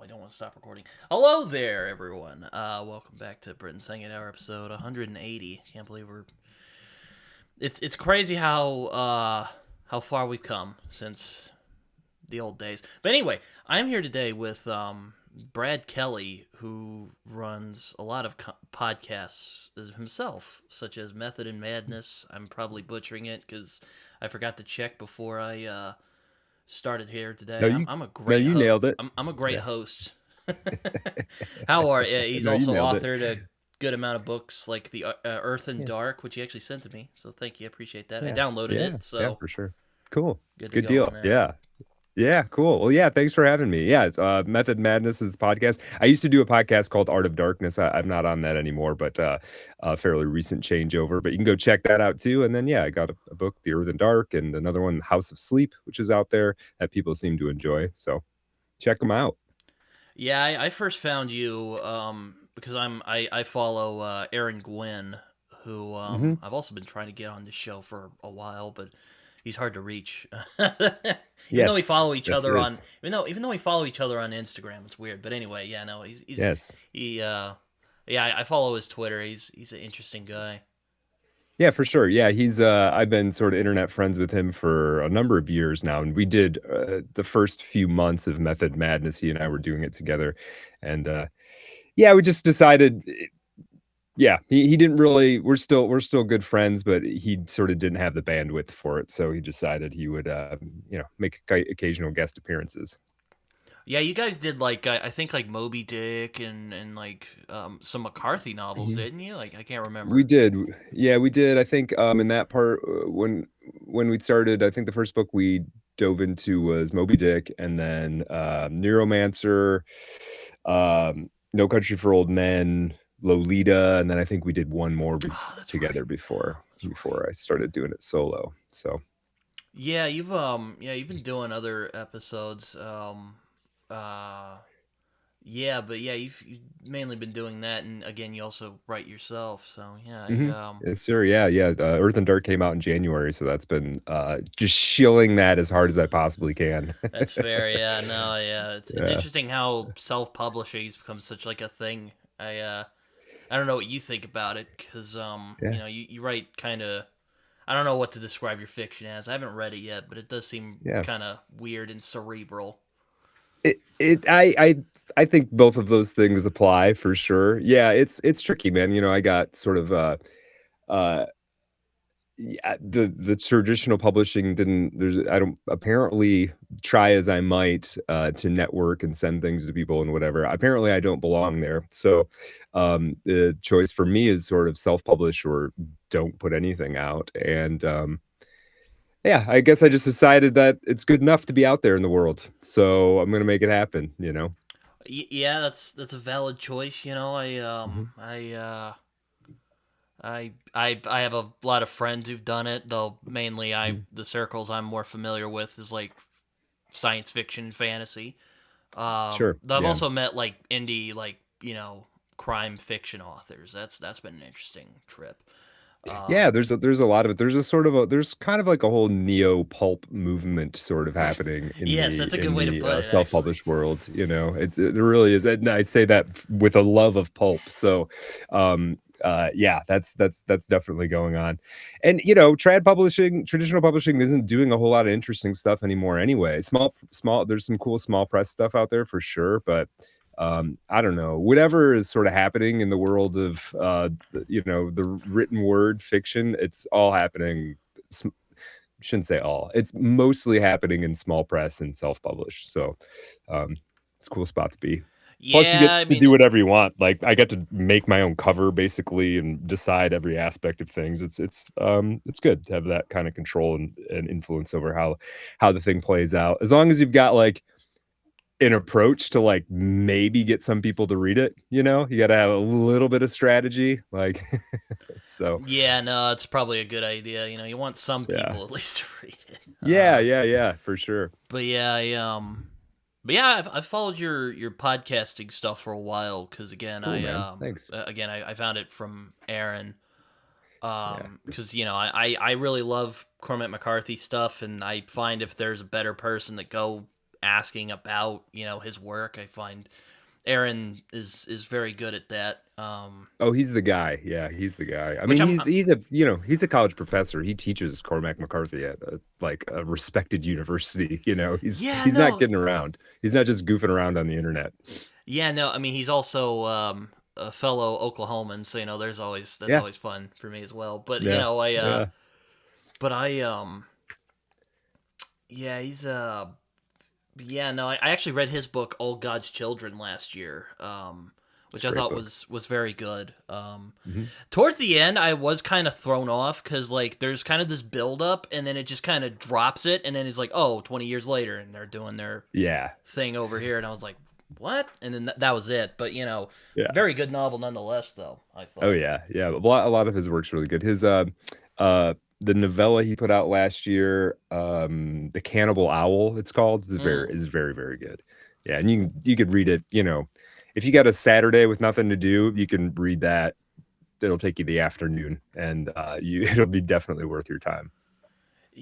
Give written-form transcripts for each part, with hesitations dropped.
don't want to stop recording. Hello there, everyone. Welcome back to Britton's Hanging Hour episode 180. Can't believe we're. It's crazy how far we've come since the old days. But anyway, I'm here today with Brad Kelly, who runs a lot of podcasts himself, such as Method and Madness. I'm probably butchering it because I forgot to check before I started here No, today. you I'm a no, great you host. nailed it. I'm a great Yeah. host. How are you? He's No, you also nailed it. authored a good amount of books like the Earth and Yeah. Dark, which he actually sent to me. So thank you, I appreciate that. I Yeah. downloaded Yeah. it, Yeah, so for sure. Cool. good to Good go deal. on that. Yeah. Yeah, cool. Well, yeah, thanks for having me. Yeah, it's Method Madness is the podcast. I used to do a podcast called Art of Darkness. I'm not on that anymore, but a fairly recent changeover. But you can go check that out too. And then yeah, I got a book, The Earth and Dark, and another one, House of Sleep, which is out there that people seem to enjoy. So check them out. Yeah, I first found you because I follow Aaron Gwynn, who Hmm. I've also been trying to get on this show for a while, but he's hard to reach. Yes. Yes, it is. Even though we follow each other on Instagram, it's weird. But anyway, yeah, no, Yes. he yeah, I follow his Twitter. He's an interesting guy. Yeah, for sure. Yeah, he's I've been sort of internet friends with him for a number of years now, and we did the first few months of Method Madness. He and I were doing it together, and yeah, we just decided. Yeah, he didn't really. We're still good friends, but he sort of didn't have the bandwidth for it, so he decided he would make occasional guest appearances. Yeah, you guys did like I think like Moby Dick and like some McCarthy novels, didn't you? Like I can't We remember. did. Yeah, we did. I think in that part when we started, I think the first book we dove into was Moby Dick, and then Neuromancer, No Country for Old Men, Lolita, and then I think we did one more Oh, that's right. together before That's right. I started doing it solo. So Yeah, you've been doing other episodes. Uh yeah, but yeah, you've mainly been doing that, and again, you also write yourself. So yeah, yes, sir. Yeah, yeah. Earth and Dark came out in January, so that's been just shilling that as hard as I possibly can. that's fair. Yeah, no, yeah, it's Yeah, interesting how self publishing has become such like a thing. I don't know what you think about it because yeah, you write kind of. I don't know what to describe your fiction as. I haven't read it yet, but it does seem yeah. kind of weird and cerebral. I think both of those things apply for sure. Yeah, it's tricky, man. I got sort of uh yeah, the traditional publishing didn't there's I don't apparently try as I might to network and send things to people and whatever. Apparently I don't belong there. So the choice for me is sort of self-publish or don't put anything out. And yeah, I guess I just decided that it's good enough to be out there in the world. So I'm gonna make it happen. Yeah, that's a valid choice. Mhm. I have a lot of friends who've done it, though mainly Mhm. the circles I'm more familiar with is like science fiction and fantasy. Sure. Though I've Yeah. also met like indie crime fiction authors. That's been an interesting trip. Yeah, Um, there's a lot of it. There's kind of like a whole neo pulp movement sort of happening in yes, the that's a good way to put it. Actually, self-published world. It really is, and I say that with a love of pulp. So, yeah, that's definitely going on. And traditional publishing isn't doing a whole lot of interesting stuff anymore anyway. There's some cool small press stuff out there for sure, but I don't know, whatever is sort of happening in the world of the written word fiction. It's all happening. Shouldn't say all. It's mostly happening in small press and self-published. So um, it's a cool spot to be. Plus, you yeah. get I to mean, do whatever you want. Like I get to make my own cover basically and decide every aspect of things. It's good to have that kind of control and influence over how the thing plays out. As long as you've got like an approach to like maybe get some people to read it. You got to have a little bit of strategy, like so. yeah, no, it's probably a good idea. You want some Yeah, people at least to read it. yeah, for sure. But yeah, but yeah, I've followed your podcasting stuff for a while because Cool, man. Thanks. I found it from Aaron. Yeah. Because I really love Cormac McCarthy stuff, and I find if there's a better person to go asking about his work. I find Aaron is very good at that. Oh, he's the guy. Yeah, he's the guy. I Which mean, I'm he's a college professor. He teaches Cormac McCarthy at a respected university. yeah, He's not no, kidding around. He's not just goofing around on the internet. yeah, no. I mean, he's also a fellow Oklahoman, so that's Yeah, always fun for me as well. But yeah, yeah. but I yeah, he's yeah, no, I actually read his book All God's Children last year, It's which a I great thought book. was very good. Mhm. Towards the end, I was kind of thrown off because like there's kind of this build up, and then it just kind of drops it, and then it's like, oh, 20 years later, and they're doing their Yeah, thing over here, and I was like, what? And then that was it. But yeah. very good novel nonetheless, though. I Oh thought. yeah, yeah. A lot of his work's really good. Uh the novella he put out last year, The Cannibal Owl, it's called, Mm. is very, very good. Yeah, and you could read it, if you got a Saturday with nothing to do, you can read that. It'll take you the afternoon, and it'll be definitely worth your time.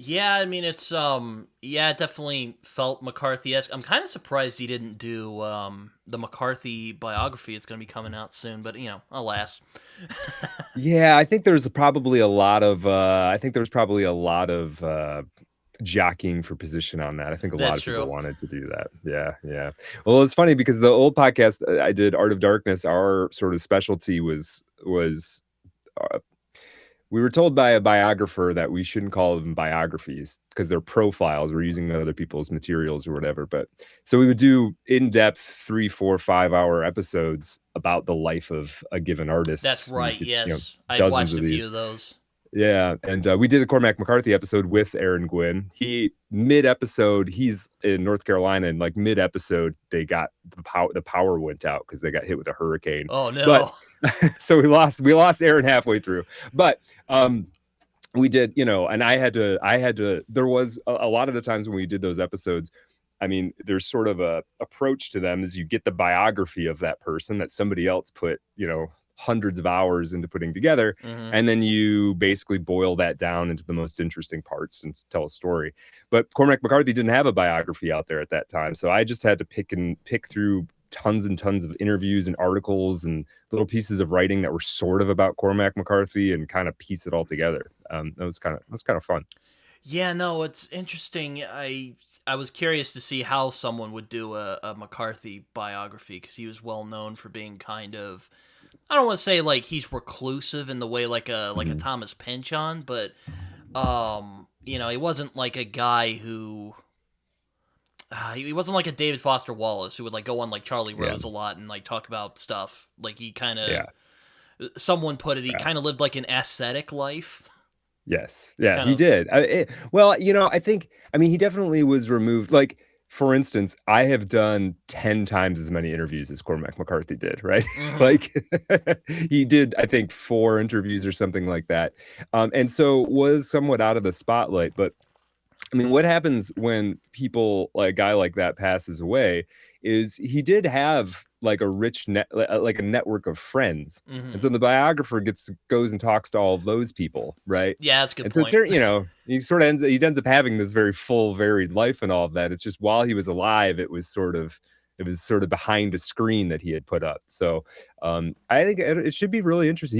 Yeah, I mean it's yeah, it definitely felt McCarthy-esque. I'm kind of surprised he didn't do the McCarthy biography. It's going to be coming out soon, but alas. Yeah, I think there's probably a lot of jockeying for position on that. I think a lot That's of people true. wanted to do that. Yeah, yeah. Well, it's funny because the old podcast I did, Art of Darkness, our sort of specialty was uh, we were told by a biographer that we shouldn't call them biographies because they're profiles. We're using other people's materials or whatever. But so we would do in-depth 3, 4, 5 hour episodes about the life of a given That's artist. And we right. did, Yes. I dozens watched of a few these. of those. Yeah, and we did the Cormac McCarthy episode with Aaron Gwynn. He mid episode, he's in North Carolina, and like mid episode, they got the power went out because they got hit with a hurricane. Oh But no. so we lost Aaron halfway through. But we did, and I had to. There was a lot of the times when we did those episodes. I mean, there's sort of a approach to them is you get the biography of that person that somebody else put, hundreds of hours into putting together, Mhm. and then you basically boil that down into the most interesting parts and tell a story. But Cormac McCarthy didn't have a biography out there at that time, so I just had to pick through tons and tons of interviews and articles and little pieces of writing that were sort of about Cormac McCarthy and kind of piece it all together. That was kind of fun. Yeah, no, it's interesting. I was curious to see how someone would do a McCarthy biography because he was well known for being kind of, I don't want to say like he's reclusive in the way like a Mhm. Thomas Pynchon, but he wasn't like a guy who he wasn't like a David Foster Wallace who would like go on like Charlie Yeah, Rose a lot and like talk about stuff. Like he kind of, yeah, someone put it, he yeah. kind of lived like an ascetic life. Yes. It's Yeah, kind he of. did. Well, I mean, he definitely was removed. Like, for instance, I have done 10 times as many interviews as Cormac McCarthy did, right? Mhm. Like, he did, I think, 4 interviews or something like that. And so was somewhat out of the spotlight. But I mean, what happens when people like a guy like that passes away is he did have like a rich like a network of friends. And Mhm. so the biographer goes and talks to all of those people, right? Yeah, that's a good And so point. he ends up having this very full, varied life and all of that. It's just while he was alive, it was sort of behind a screen that he had put up. So I think it should be really interesting.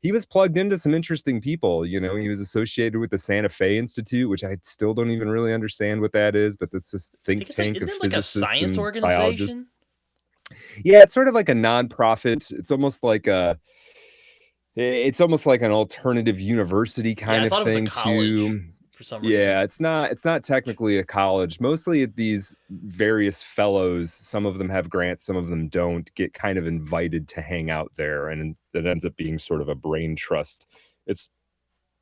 He was plugged into some interesting people. He was associated with the Santa Fe Institute, which I still don't even really understand what that is, but that's this I think think it's like, tank isn't of it like a physicists science and biologists. organization? Yeah, it's sort of like a nonprofit. It's almost like an alternative university Yeah, I kind of thought it was a thing college too. for some reason. Yeah, it's not technically a college. Mostly these various fellows, some of them have grants, some of them don't, get kind of invited to hang out there, and it ends up being sort of a brain trust. It's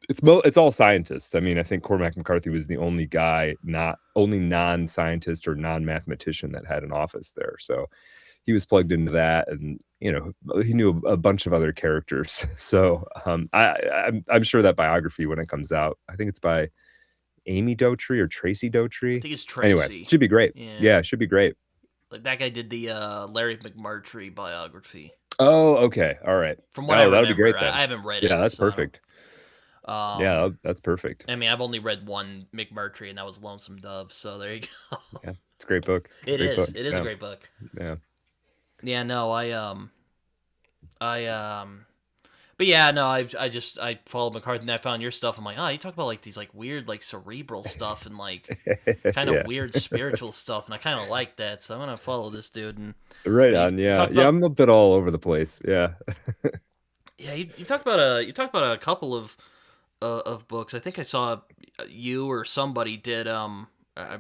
it's all scientists. I mean, I think Cormac McCarthy was the only guy, not only non-scientist or non-mathematician that had an office there. So he was plugged into that, and he knew a bunch of other characters. So I'm sure that biography, when it comes out, I think it's by Amy Dotree or Tracy I Dotree. think it's Anyway, Tracy. should be great. Yeah, Yeah, it should be great. like that guy did the Larry McMurtry biography. Oh, okay. All right. From what I Oh, that'll be remember, great I then. haven't read Yeah, it, that's so I don't. perfect. Yeah, Um, that's perfect. I mean, I've only read one McMurtry, and that was Lonesome Dove. So there you go. Yeah. It's a great book. It Great is. book. It is a Yeah. great book. Yeah. Yeah, no, but yeah, no, I followed McCarthy and I found your stuff. I'm like, oh, you talk about like these like weird like cerebral stuff and like kind of Yeah. weird spiritual stuff, and I kind of like that, so I'm gonna follow this dude. And Right you on. Yeah. talked Yeah. about I'm a bit all over the place. Yeah. yeah, you talked about a couple of books. I think I saw you or somebody did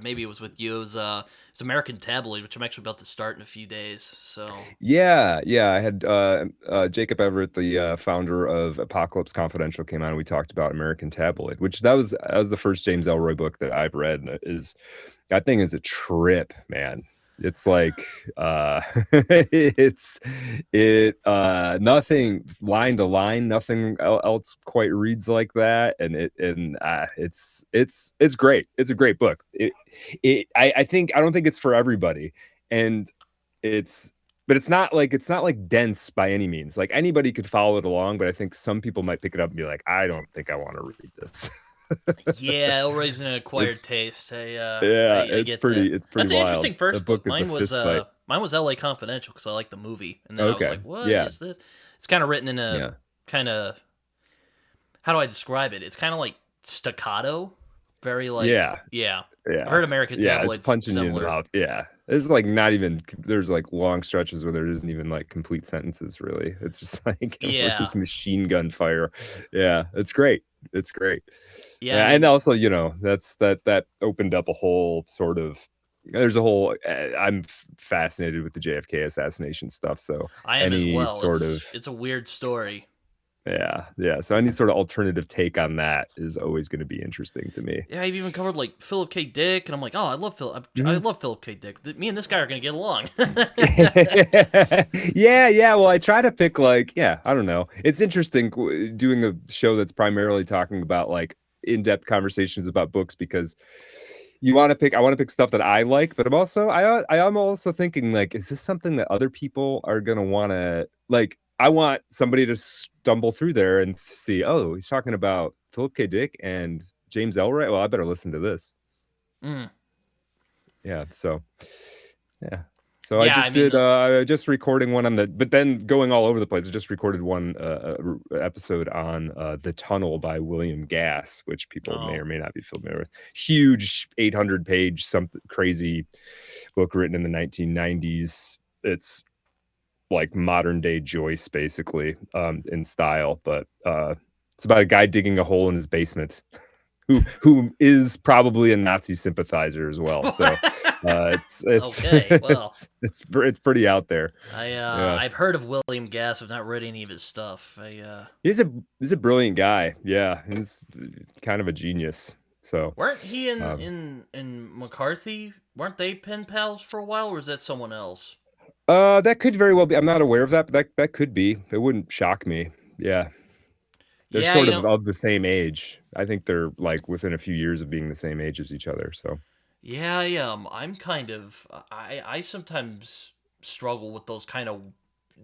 maybe it was with you. It's American Tabloid, which I'm actually about to start in a few days. So Yeah, yeah. I had Jacob Everett, the founder of Apocalypse Confidential, came on and we talked about American Tabloid, which that was the first James Elroy book that I've read. And that thing is a trip, man. It's like nothing line to line, nothing else quite reads like that, and it's great. It's a great book. I don't think it's for everybody, and it's but it's not like dense by any means. Like anybody could follow it along, but I think some people might pick it up and be like, I don't think I want to read this. yeah, Elroy's an acquired It's taste. yeah, I it's get that. pretty That's an wild. interesting The first book book. is a fist fight. Mine was L.A. Confidential because I liked the movie, and then I was Okay. like, what Yeah. is this? It's kind of written in a Yeah. kind of how do I describe it? It's kind of like staccato, very like Yeah. yeah. I've Yeah. heard American Yeah. It's Tabloid's punching you in the similar. mouth. Yeah. It's like not even there's like long stretches where there isn't even like complete sentences really. It's just like we're Yeah, just machine gun fire. Yeah. It's great. It's great. yeah. I Yeah. And mean, also, that opened up a whole sort of there's a whole I'm fascinated with the JFK assassination stuff. So I am as any well. sort of It's a weird story. yeah. So any sort of alternative take on that is always going to be interesting to me. Yeah, I've even covered like Philip K. Dick, and I'm like, oh, I Mhm. love Philip K. Dick. Me and this guy are gonna get along. Yeah, yeah. Well, I try to pick I don't know. It's interesting doing a show that's primarily talking about like in-depth conversations about books because I want to pick stuff that I like, but I am also thinking like, is this something that other people are gonna want to like? I want somebody to stumble through there and see, oh, he's talking about Philip K. Dick and James Elroy. Well, I better listen to this. Mm. Yeah. So yeah. So I Yeah, I just mean, did just recording one but then going all over the place. I just recorded one episode on The Tunnel by William Gass, which people may oh, or may not be familiar with. Huge 800-page something crazy book written in the 1990s. It's like modern day Joyce basically in style, but it's about a guy digging a hole in his basement who is probably a Nazi sympathizer as well. So it's okay. Well, it's pretty out there. Yeah, I've heard of William Gass. I've not read any of his stuff. he's a brilliant guy. Yeah, he's kind of a genius. So Weren't he um, in McCarthy? Weren't they pen pals for a while, or was that someone else? that could very well be. I'm not aware of that, but that could be. It wouldn't shock me. Yeah, they're Yeah, sort of the same age. I think they're like within a few years of being the same age as each other. So yeah, I'm kind of I sometimes struggle with those kind of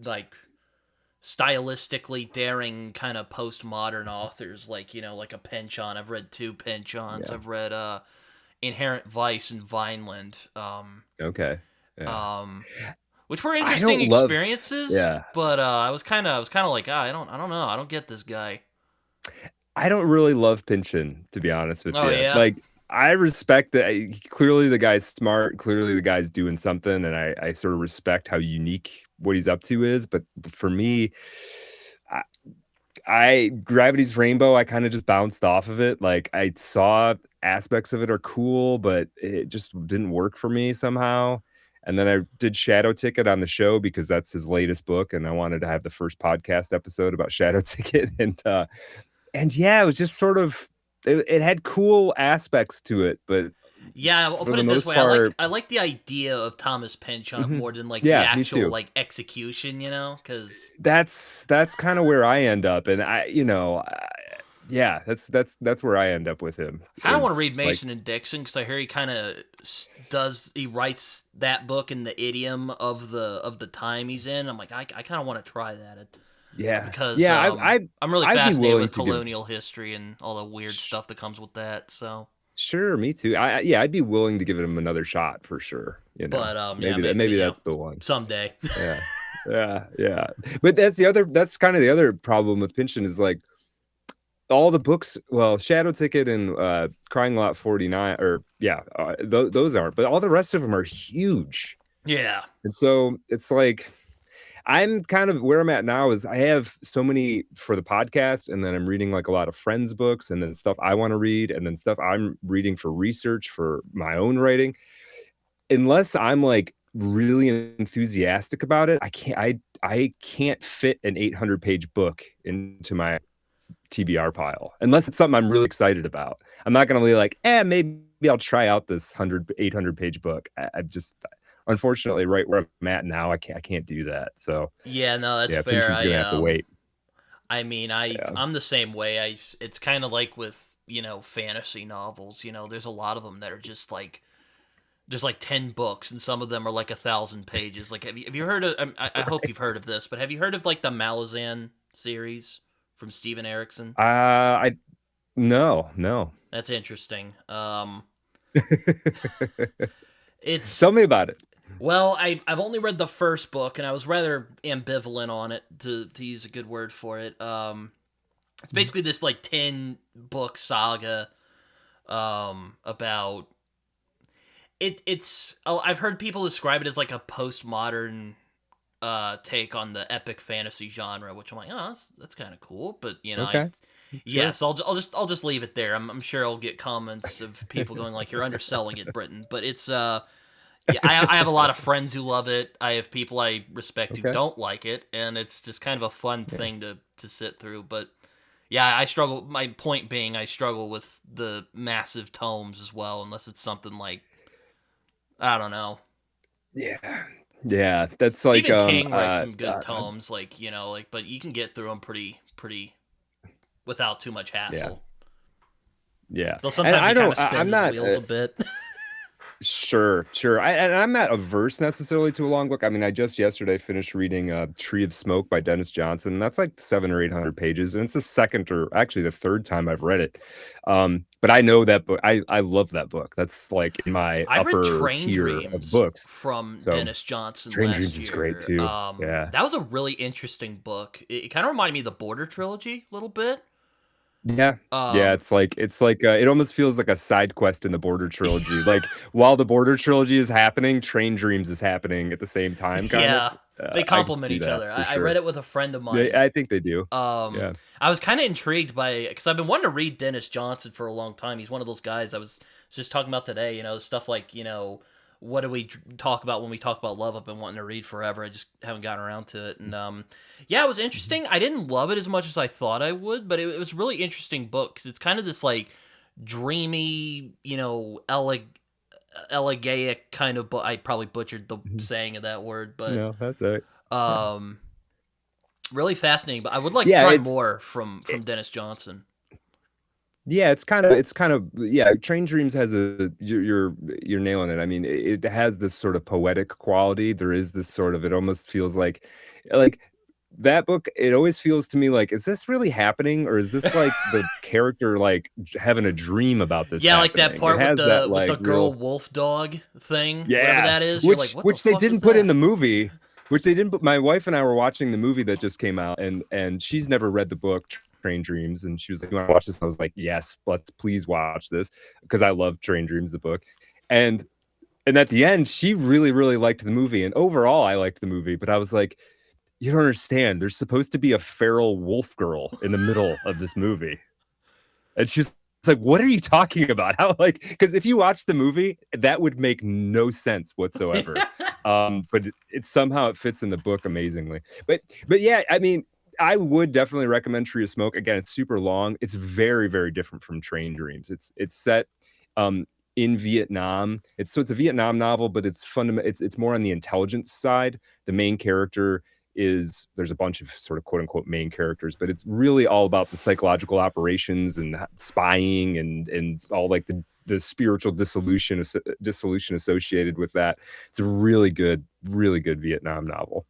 like stylistically daring kind of postmodern authors like like a Pynchon. I've read two Pynchons. yeah, I've read Inherent Vice and Vineland, okay, yeah. um which were I interesting don't love. experiences, Yeah, but I was kind of like, I don't know, I don't get this guy. I don't really love Pynchon, to be honest with Oh you. yeah. Like, I respect that. Clearly, the guy's smart. Clearly, the guy's doing something, and I sort of respect how unique what he's up to is. But for me, I, I Gravity's Rainbow, I kind of just bounced off of it. Like, I saw aspects of it are cool, but it just didn't work for me somehow. And then I did Shadow Ticket on the show because that's his latest book, and I wanted to have the first podcast episode about Shadow Ticket, and yeah, it was just sort of it had cool aspects to it, but Yeah, I'll for put the it this most way. part, I like the idea of Thomas Pynchon mhm. more than like the Yeah, me actual too. like execution, because That's kind of where I end up, and yeah, that's where I end up with him I kind of want to is read like, Mason and Dixon because I hear he kind of he writes that book in the idiom of the time he's in. I'm like, I kind of want to try that yeah, because yeah. I'm really I'd be fascinated willing with to give. colonial history and all the weird stuff that comes with that. So Sure, me too. Yeah, I'd be willing to give him another shot for sure. But yeah, Maybe that's the one. someday. Yeah. Yeah. But that's kind of the other problem with Pynchon is like all the books, well, Shadow Ticket and Crying Lot 49, or yeah, those aren't, but all the rest of them are huge. Yeah. And so it's like I'm kind of where I'm at now is I have so many for the podcast, and then I'm reading like a lot of friends' books, and then stuff I want to read, and then stuff I'm reading for research for my own writing. Unless I'm like really enthusiastic about it, I can't fit an 800-page book into my TBR pile unless it's something I'm really excited about. I'm not going to be like, maybe I'll try out this 800-page book. I just, unfortunately, right where I'm at now, I can't do that. So yeah, no, that's fair. Pynchon's gonna have to wait. I mean, I'm the same way. It's kind of like with fantasy novels. There's a lot of them that are just like there's like 10 books, and some of them are like 1,000 pages. Like, have you heard of? I hope you've heard of this, but have you heard of like the Malazan series from Steven Erikson? No. That's interesting. It's Tell me about it. Well, I've only read the first book, and I was rather ambivalent on it, to use a good word for it. It's basically this like 10-book saga about it's. I've heard people describe it as like a postmodern take on the epic fantasy genre, which I'm like, oh, that's kind of cool, but Okay. Yes, I'll just leave it there. I'm sure I'll get comments of people going like, you're underselling it, Britton, but it's yeah, I have a lot of friends who love it. I have people I respect who don't like it, and it's just kind of a fun thing to sit through. But yeah, I struggle. My point being, I struggle with the massive tomes as well, unless it's something like, I don't know. Yeah, that's Stephen like King writes some good tomes, but you can get through them pretty without too much hassle. Yeah. Though sometimes he kind of spins his wheels a bit. Sure. I'm not averse necessarily to a long book. I mean, I just yesterday finished reading Tree of Smoke by Denis Johnson. That's like 700 or 800 pages, and it's the second or actually the third time I've read it. But I know that book. I love that book. That's like in my upper tier of books from Denis Johnson. Train Dreams is great too. That was a really interesting book. It kind of reminded me of the Border trilogy a little bit. Yeah, it's like it almost feels like a side quest in the Border trilogy. Like while the Border trilogy is happening, Train Dreams is happening at the same time. Kind of. They complement each other. I read it with a friend of mine. I think they do. I was kind of intrigued because I've been wanting to read Denis Johnson for a long time. He's one of those guys I was just talking about today. Stuff like what do we talk about when we talk about love? I've been wanting to read forever. I just haven't gotten around to it. And it was interesting. I didn't love it as much as I thought I would, but it was a really interesting book because it's kind of this like dreamy, elegaic kind of book. I probably butchered the saying of that word, but no, that's it. Really fascinating. But I would like to try more from Denis Johnson. Yeah, it's kind of Train Dreams has you're nailing it. I mean, it has this sort of poetic quality. There is this sort of, it almost feels like that book. It always feels to me like, is this really happening, or is this like the character like having a dream about this? Yeah, happening? Like that part with the girl wolf dog thing. Whatever that is. Which they didn't put in the movie. Which they didn't. My wife and I were watching the movie that just came out, and she's never read the book Train Dreams, and she was like, "You want to watch this?" And I was like, "Yes, let's please watch this," because I love Train Dreams, the book. And at the end, she really, really liked the movie, and overall, I liked the movie. But I was like, "You don't understand. There's supposed to be a feral wolf girl in the middle of this movie," and she's like, "What are you talking about? How because if you watch the movie, that would make no sense whatsoever." But it somehow fits in the book amazingly. But yeah, I mean, I would definitely recommend Tree of Smoke. Again, it's super long. It's very, very different from Train Dreams. It's set in Vietnam. It's a Vietnam novel, but it's more on the intelligence side. The main character there's a bunch of sort of quote unquote main characters, but it's really all about the psychological operations and spying and all like the spiritual dissolution associated with that. It's a really good Vietnam novel.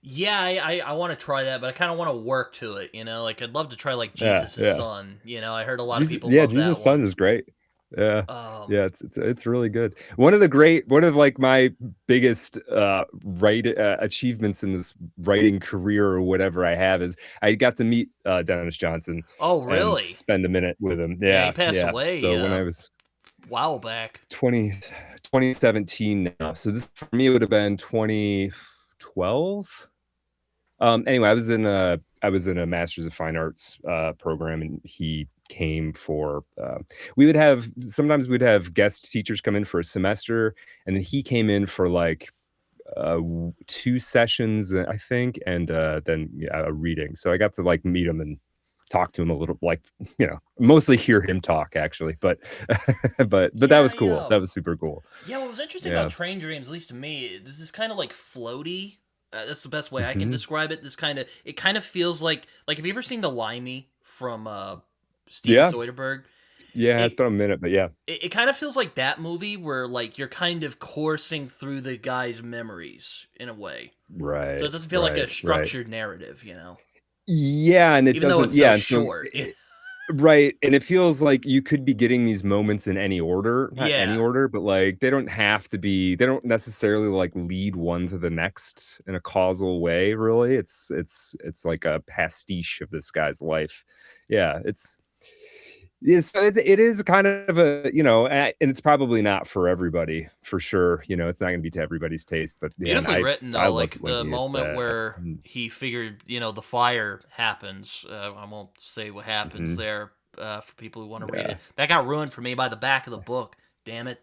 Yeah, I want to try that, but I kind of want to work to it, Like, I'd love to try, like, Jesus' Son. I heard a lot of people love that Jesus' Son is great. Yeah. Um, Yeah, it's really good. One of like my biggest achievements in this writing career or whatever I have is I got to meet Denis Johnson oh, and really? spend a minute with him. Yeah, he Yeah, passed yeah. away So when a I was while back. 2017 now. So this for me would have been 2012. Anyway, I was in a Master's of Fine Arts program, and he came for. We would have sometimes we'd have guest teachers come in for a semester, and then he came in for like 2 sessions, I think, and then yeah, a reading. So I got to like meet him and talk to him a little, like mostly hear him talk actually, but but that Yeah, was cool. yeah. That was super cool. Yeah, what was interesting about Yeah. Train Dreams, at least to me, this is kind of like floaty. That's the best way I can Hmm. describe it. It kind of feels like have you ever seen The Limey from Steven Yeah. Soderbergh? Yeah. It's It, been a minute, but yeah. it kind of feels like that movie where like you're kind of coursing through the guy's memories in a way. So Right. it doesn't feel like a Right. Right. structured narrative, Yeah, and it even though doesn't. it's so Yeah, and so short. right, and it feels like you could be getting these moments in any order, not any Yeah. order, but like they don't have to be. They don't necessarily like lead one to the next in a causal way. Really, it's like a pastiche of this guy's life. Yeah, it is kind of a and it's probably not for everybody for sure. It's not going to be to everybody's taste, but yeah, and Beautifully written I though, loved it like when the he is moment that. where he figured, the fire happens. I won't say what happens Mhm. there for people who want to read Yeah. it. That got ruined for me by the back of the book. Damn it.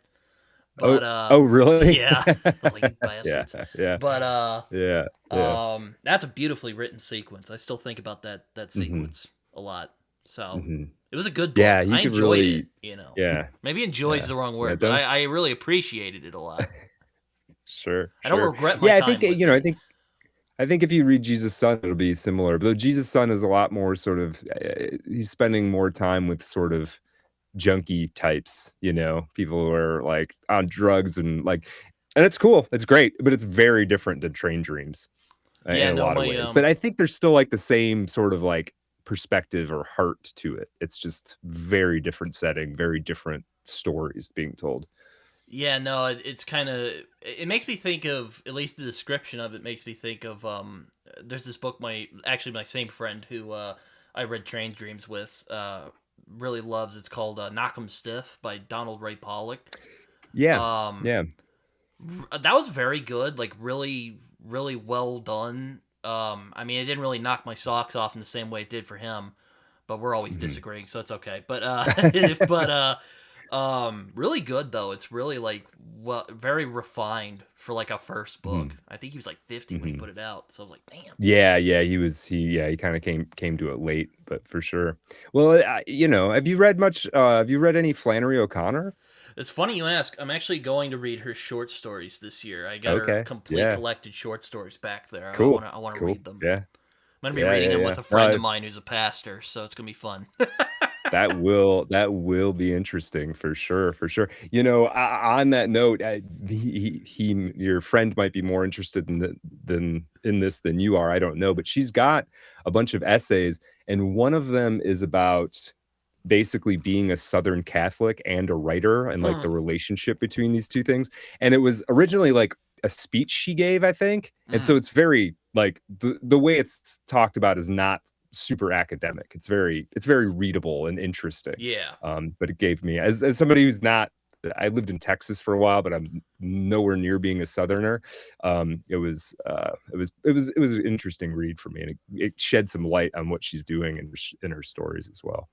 Oh, But oh, really? yeah, I was like, you Yeah, bastards. yeah, But yeah, yeah. that's a beautifully written sequence. I still think about that Mhm, sequence a lot. So mhm. it was a good book. Yeah, he I could enjoyed it. really yeah, Maybe enjoys yeah, the wrong yeah, word, but Dennis I really appreciated it a lot. sure, I don't sure. regret my Yeah, I think, time with it. I think if you read Jesus' Son, it'll be similar, but Jesus' Son is a lot more sort of, he's spending more time with sort of junkie types, people who are, like, on drugs and, like and it's cool, it's great, but it's very different than Train Dreams. In Yeah, a no, lot of my ways. But I think there's still like the same sort of like perspective or heart to it. It's just very different setting, very different stories being told. Yeah, no, it's kind of it makes me think of, at least the description of it makes me think of there's this book my same friend who I read Train Dreams with really loves. It's called Knock 'em Stiff by Donald Ray Pollock. Yeah. Um Yeah. that was very good, like really really well done. I mean, it didn't really knock my socks off in the same way it did for him, but we're always Mhm. disagreeing, so it's okay. But but really good though. It's really like very refined for like a first book. Mhm. I think he was like 50 when he Mhm. put it out. So I was like, damn. Yeah, yeah, he kind of came to it late, but for sure. Well, have you read any Flannery O'Connor? It's funny you ask. I'm actually going to read her short stories this year. I got her Okay. complete Yeah. collected short stories back there. Cool. I want to Cool. read them. Yeah. I'm gonna be Yeah, reading yeah, them yeah. with a friend of mine who's a pastor, so it's gonna be fun. That will be interesting for sure, for sure. On that note, your friend might be more interested than in this than you are. I don't know, but she's got a bunch of essays, and one of them is about basically being a Southern Catholic and a writer, and like Huh. the relationship between these two things. And it was originally like a speech she gave, I think, and so Mm. it's very like the way it's talked about is not super academic. It's very readable and interesting. Yeah. But it gave me, as somebody who's not, I lived in Texas for a while, but I'm nowhere near being a Southerner. It was an interesting read for me, and it shed some light on what she's doing in her stories as well.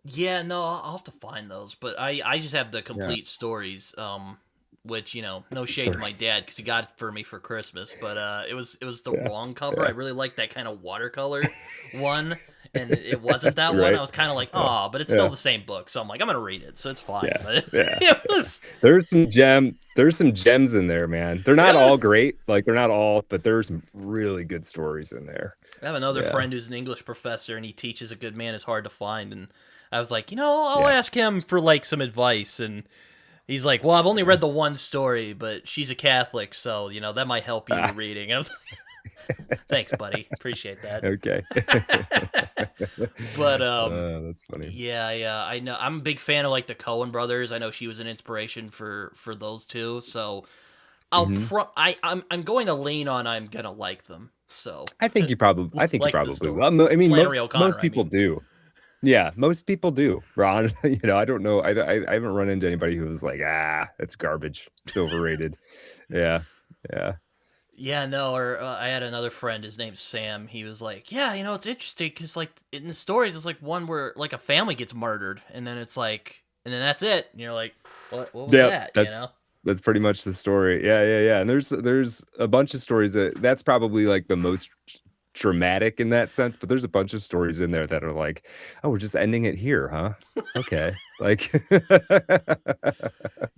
Yeah, no, I'll have to find those, but I just have the Yeah, complete stories, which no shade to they're my dad because he got it for me for Christmas, but it was the yeah, wrong cover. I yeah, really liked that kind of watercolor one, and it wasn't that one. I right. was kind of like, Yeah, oh, but it's still yeah, the same book, so I'm like, I'm gonna read it, so it's fine. yeah, But yeah, it yeah. was There's some gems in there, man. They're not yeah. all great, like they're not all, but there's some really good stories in there. I have another Yeah, friend who's an English professor, and he teaches a good man is hard to find, and I was like, I'll yeah. ask him for like some advice, and he's like, well, I've only read the one story, but she's a Catholic, so that might help you Ah, reading. I was Thanks, buddy. Appreciate that. Okay. But That's funny. yeah, I know. I'm a big fan of like the Coen brothers. I know she was an inspiration for those two. So Hmm. I'm going to lean on I'm gonna like them. So I think you like the probably story. will. I mean, Flannery O'Connor, most I people mean. do. Yeah, most people do, Ron. I don't know. I haven't run into anybody who was like, it's garbage. It's overrated. Yeah, yeah, Yeah, no, or I had another friend, his name's Sam. He was like, yeah, it's interesting because, like, in the story, there's, like, one where, like, a family gets murdered, and then it's like, and then that's it. And you're like, what was yeah. that, That's pretty much the story. Yeah, yeah, yeah. And there's a bunch of stories that's probably like the most dramatic in that sense. But there's a bunch of stories in there that are like, oh, we're just ending it here, huh? Okay, like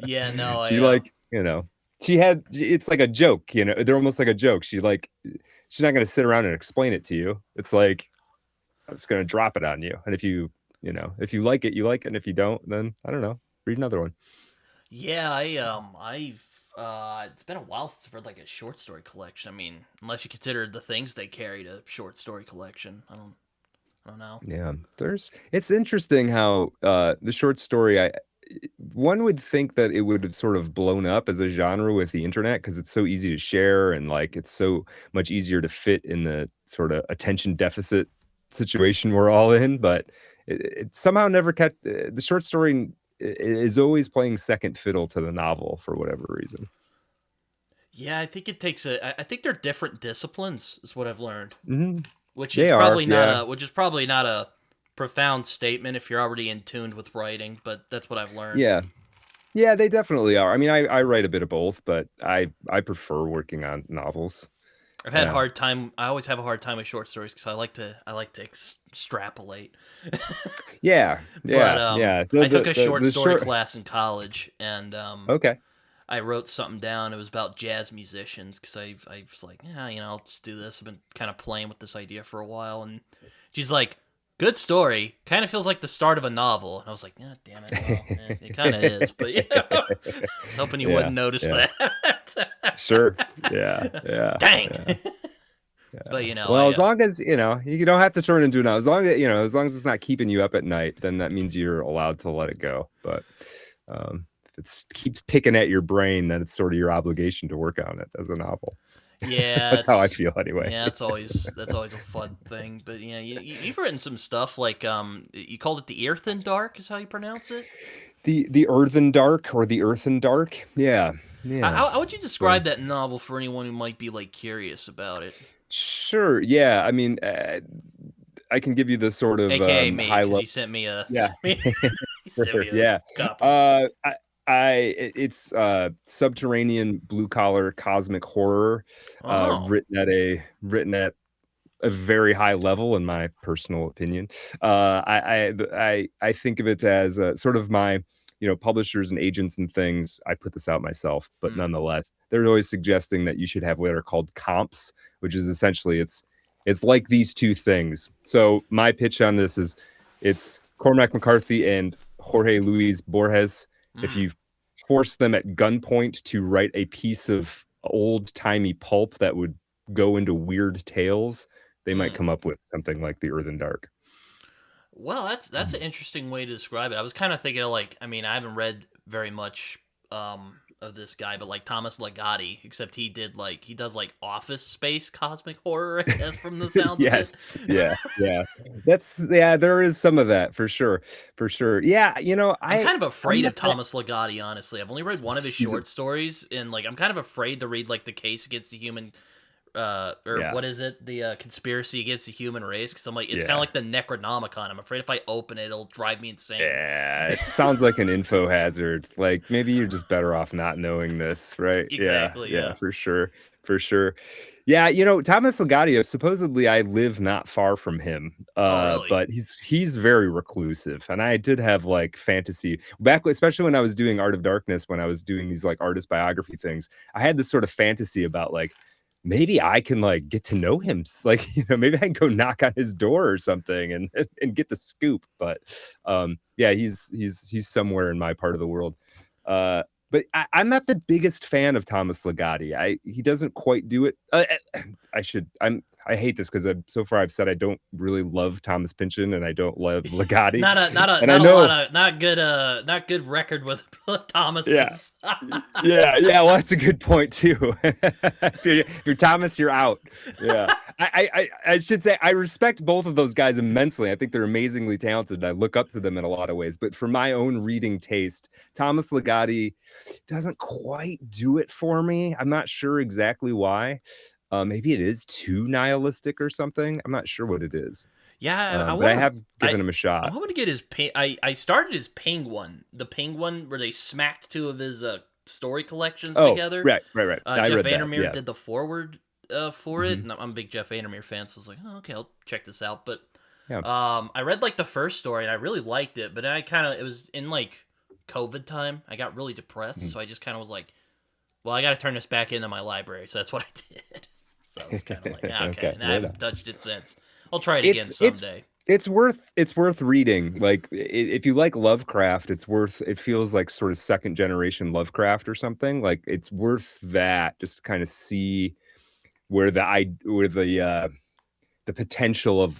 Yeah, no, she like it's like a joke. They're almost like a joke. She's not gonna sit around and explain it to you. It's like I'm just gonna drop it on you. And if you like it, you like it. And if you don't, then I don't know. Read another one. yeah, I've, it's been a while since I've read, like, a short story collection. I mean, unless you consider the things they carried a short story collection. I don't know. Yeah, it's interesting how the short story, one would think that it would have sort of blown up as a genre with the internet because it's so easy to share and like it's so much easier to fit in the sort of attention deficit situation we're all in, but it somehow never kept the short story is always playing second fiddle to the novel for whatever reason. Yeah, I think it takes I think they're different disciplines, is what I've learned. Hmm. Which is They are, probably not yeah. a profound statement if you're already in tune with writing, but that's what I've learned. Yeah. Yeah, they definitely are. I mean, I write a bit of both, but I prefer working on novels. I've had a Yeah. hard time. I always have a hard time with short stories because I like to extrapolate. Yeah, But yeah, yeah. I took a short The story short. class in college, and Okay. I wrote something down. It was about jazz musicians because I was like, yeah, I'll just do this. I've been kind of playing with this idea for a while, and she's like, "Good story. Kind of feels like the start of a novel." And I was like, "Yeah, damn it. Well, it kind of is." But I was hoping you Yeah, wouldn't notice yeah. that. Sure. Yeah, yeah, Dang. yeah, But yeah. Well, I as long as you don't have to turn into now. As long as it's not keeping you up at night, then that means you're allowed to let it go. But if it keeps picking at your brain, then it's sort of your obligation to work on it as a novel. yeah, That's how I feel anyway. that's always a fun thing. But yeah, you've written some stuff like you called it the Earthen Dark is how you pronounce it. The Earthen Dark or the Earthen Dark. Yeah, yeah. How would you So describe that novel for anyone who might be like curious about it? sure. Yeah. I mean, I can give you the sort of AKA me, high because level. you sent me a Yeah. you sent Sure. me a Yeah. copy. Uh, I, it's subterranean blue collar cosmic horror, Oh. written at a very high level, in my personal opinion. I think of it as sort of my publishers and agents and things. I put this out myself, but Hmm. nonetheless, they're always suggesting that you should have what are called comps, which is essentially it's like these two things. So my pitch on this is it's Cormac McCarthy and Jorge Luis Borges. If Hmm. you force them at gunpoint to write a piece of old timey pulp that would go into weird tales, they might Hmm. come up with something like the Earthen Dark. Well, that's an interesting way to describe it. I was kind of thinking of like, I mean, I haven't read very much of this guy, but like Thomas Ligotti, except he does like Office Space cosmic horror, I guess, from the sounds of it. Yes. Yeah. Yeah. Yeah, there is some of that for sure. For sure. Yeah, I'm kind of I'm afraid not of Thomas Ligotti, honestly. I've only read one of his he's a short stories, and like I'm kind of afraid to read like the Case Against the Human or yeah. what is it? The conspiracy against the human race. Because I'm like, it's kind of Yeah. like the Necronomicon. I'm afraid if I open it, it'll drive me insane. Yeah, it sounds like an info hazard. Like maybe you're just better off not knowing this, right? Yeah, Exactly. yeah, Yeah. for sure. For sure. Yeah, Thomas Legadio, supposedly I live not far from him. Oh, really? But he's very reclusive. And I did have like fantasy back, especially when I was doing Art of Darkness, when I was doing these like artist biography things. I had this sort of fantasy about like maybe I can like get to know him. Like, maybe I can go knock on his door or something and get the scoop. But yeah, he's somewhere in my part of the world. but I'm not the biggest fan of Thomas Ligotti. He doesn't quite do it. I hate this because so far I've said I don't really love Thomas Pynchon and I don't love Ligotti. Not good record with Thomas's. Yeah. Well, that's a good point too. if you're Thomas, you're out. Yeah. I should say I respect both of those guys immensely. I think they're amazingly talented. I look up to them in a lot of ways. But for my own reading taste, Thomas Ligotti doesn't quite do it for me. I'm not sure exactly why. Maybe it is too nihilistic or something. I'm not sure what it is. Yeah, but I have given him a shot. I'm hoping to get his I started his Penguin, the Penguin where they smacked two of his story collections together. Right. Jeff Vandermeer did the forward for it, and I'm a big Jeff Vandermeer fan, so I was like, oh, okay, I'll check this out. But I read like the first story and I really liked it, but then it was in like COVID time. I got really depressed, so I just kind of was like, well, I got to turn this back into my library, so that's what I did. So I was kind of like, okay, and I haven't touched it since. I'll try it again someday. It's worth reading. Like if you like Lovecraft, it feels like sort of second generation Lovecraft or something. Like it's worth that just to kind of see where the potential of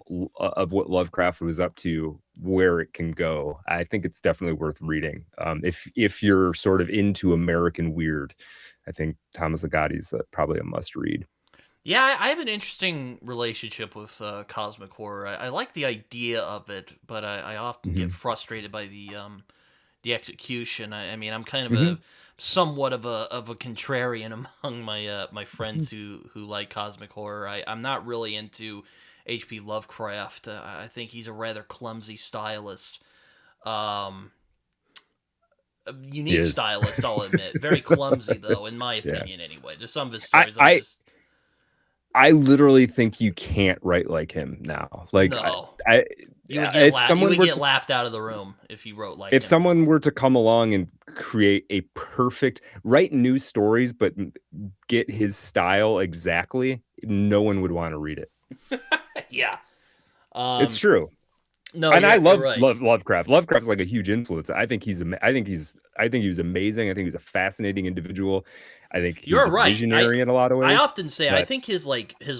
what Lovecraft was up to, where it can go. I think it's definitely worth reading. If you're sort of into American weird, I think Thomas Ligotti's probably a must read. Yeah, I have an interesting relationship with cosmic horror. I like the idea of it, but I often get frustrated by the execution. I mean, I'm kind of somewhat of a contrarian among my friends who like cosmic horror. I'm not really into HP Lovecraft. I think he's a rather clumsy stylist. A unique stylist, I'll admit. Very clumsy, though, in my opinion, anyway. There's some of his stories I literally think you can't write like him now. Like, no. You would get laughed out of the room if you wrote like him. If someone were to come along and create a perfect, write new stories, but get his style exactly, no one would want to read it. Yeah. It's true. No, and I love Lovecraft. Lovecraft's like a huge influence. I think he was amazing. I think he's a fascinating individual. I think he's a visionary in a lot of ways. I often say I think his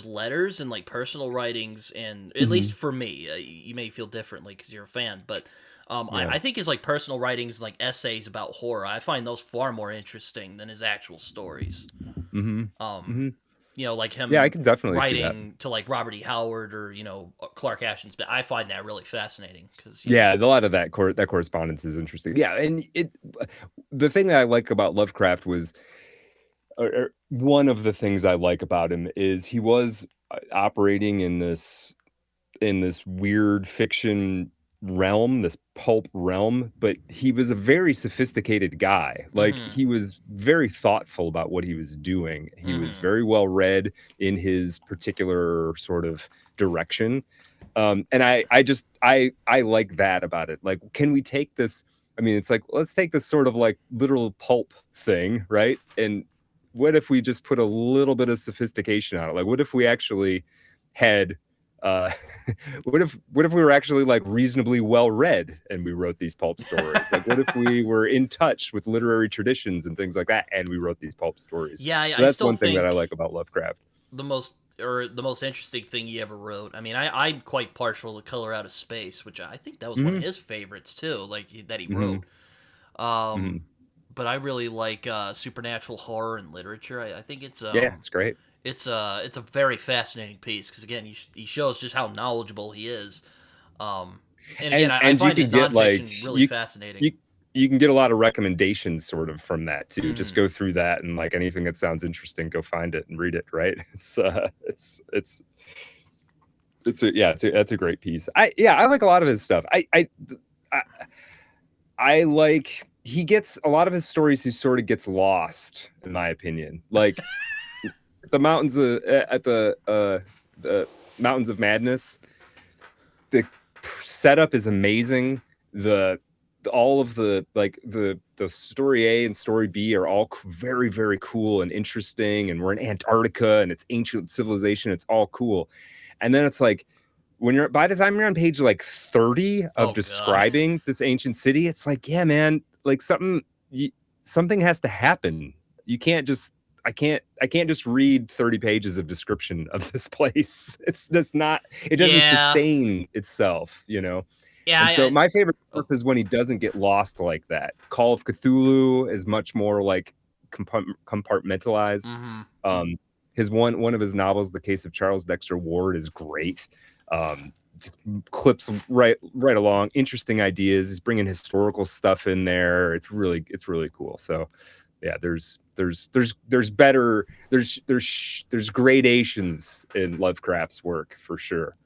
letters and like personal writings, and at least for me, you may feel differently because you're a fan, but I think his like personal writings, like essays about horror, I find those far more interesting than his actual stories. You know, like him I can definitely writing to like Robert E. Howard or, you know, Clark Ashton's, but I find that really fascinating because a lot of that correspondence is interesting. Yeah, and the thing that I like about Lovecraft was, or one of the things I like about him is he was operating in this weird fiction realm, this pulp realm, but he was a very sophisticated guy. Like he was very thoughtful about what he was doing. He was very well read in his particular sort of direction. And I like that about it. Like, can we take this? I mean, it's like, let's take this sort of like literal pulp thing, right? And what if we just put a little bit of sophistication on it? Like, what if we actually had what if we were actually like reasonably well read and we wrote these pulp stories? Like, what if we were in touch with literary traditions and things like that and we wrote these pulp stories? Yeah, so that's one thing that I like about Lovecraft. The most interesting thing he ever wrote. I mean, I'm quite partial to Color Out of Space, which I think that was one of his favorites too, like that he wrote. But I really like supernatural horror and literature. I think it's it's great. It's a very fascinating piece because again he shows just how knowledgeable he is, and again I find his nonfiction really fascinating. You can get a lot of recommendations sort of from that too. Just go through that and like anything that sounds interesting, go find it and read it. Right? That's a great piece. I like a lot of his stuff. I like, he gets a lot of his stories. He sort of gets lost, in my opinion. Like. The mountains at the Mountains of Madness, the setup is amazing. All of the story A and story B are all very, very cool and interesting. And we're in Antarctica and it's ancient civilization. It's all cool. And then it's like, by the time you're on page like 30 of describing this ancient city, it's like, yeah, man, like something something has to happen. You can't just I can't just read 30 pages of description of this place. That's not, it doesn't Yeah. sustain itself, you know. Yeah. And so my favorite Oh. stuff is when he doesn't get lost like that. Call of Cthulhu is much more like compartmentalized. Mm-hmm. His one of his novels, The Case of Charles Dexter Ward, is great. Just clips right along, interesting ideas. He's bringing historical stuff in there. It's really cool. So yeah, there's gradations in Lovecraft's work for sure.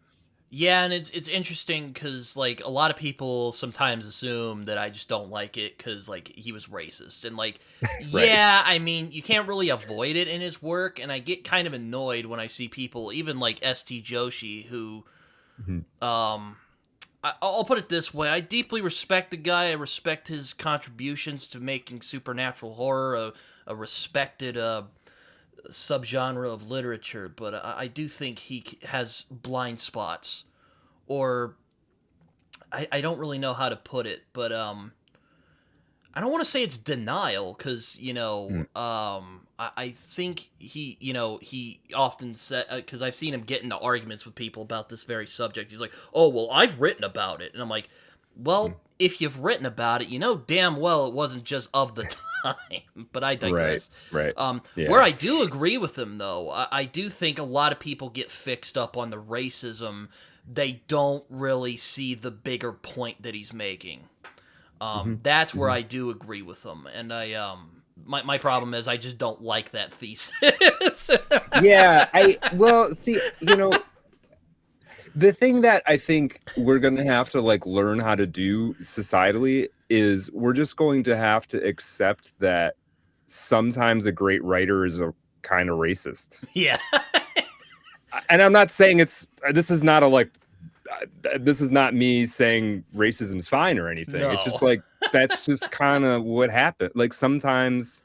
Yeah, and it's interesting because like a lot of people sometimes assume that I just don't like it because like he was racist, and like Right. yeah, I mean you can't really avoid it in his work, and I get kind of annoyed when I see people, even like St. Joshi, who I'll put it this way: I deeply respect the guy. I respect his contributions to making supernatural horror a respected subgenre of literature, but I do think he has blind spots, or I don't really know how to put it, but I don't want to say it's denial because I think he often said, because I've seen him get into arguments with people about this very subject. He's like, oh well, I've written about it, and I'm like, well, if you've written about it, you know damn well it wasn't just of the time. But I digress. Right. Yeah. Where I do agree with him, though, I do think a lot of people get fixed up on the racism. They don't really see the bigger point that he's making. That's where I do agree with him, and my problem is I just don't like that thesis. Yeah, see, the thing that I think we're going to have to like learn how to do societally is we're just going to have to accept that sometimes a great writer is a kind of racist. Yeah. And I'm not saying this is not me saying racism's fine or anything. No. It's just like, that's just kind of what happened. Like sometimes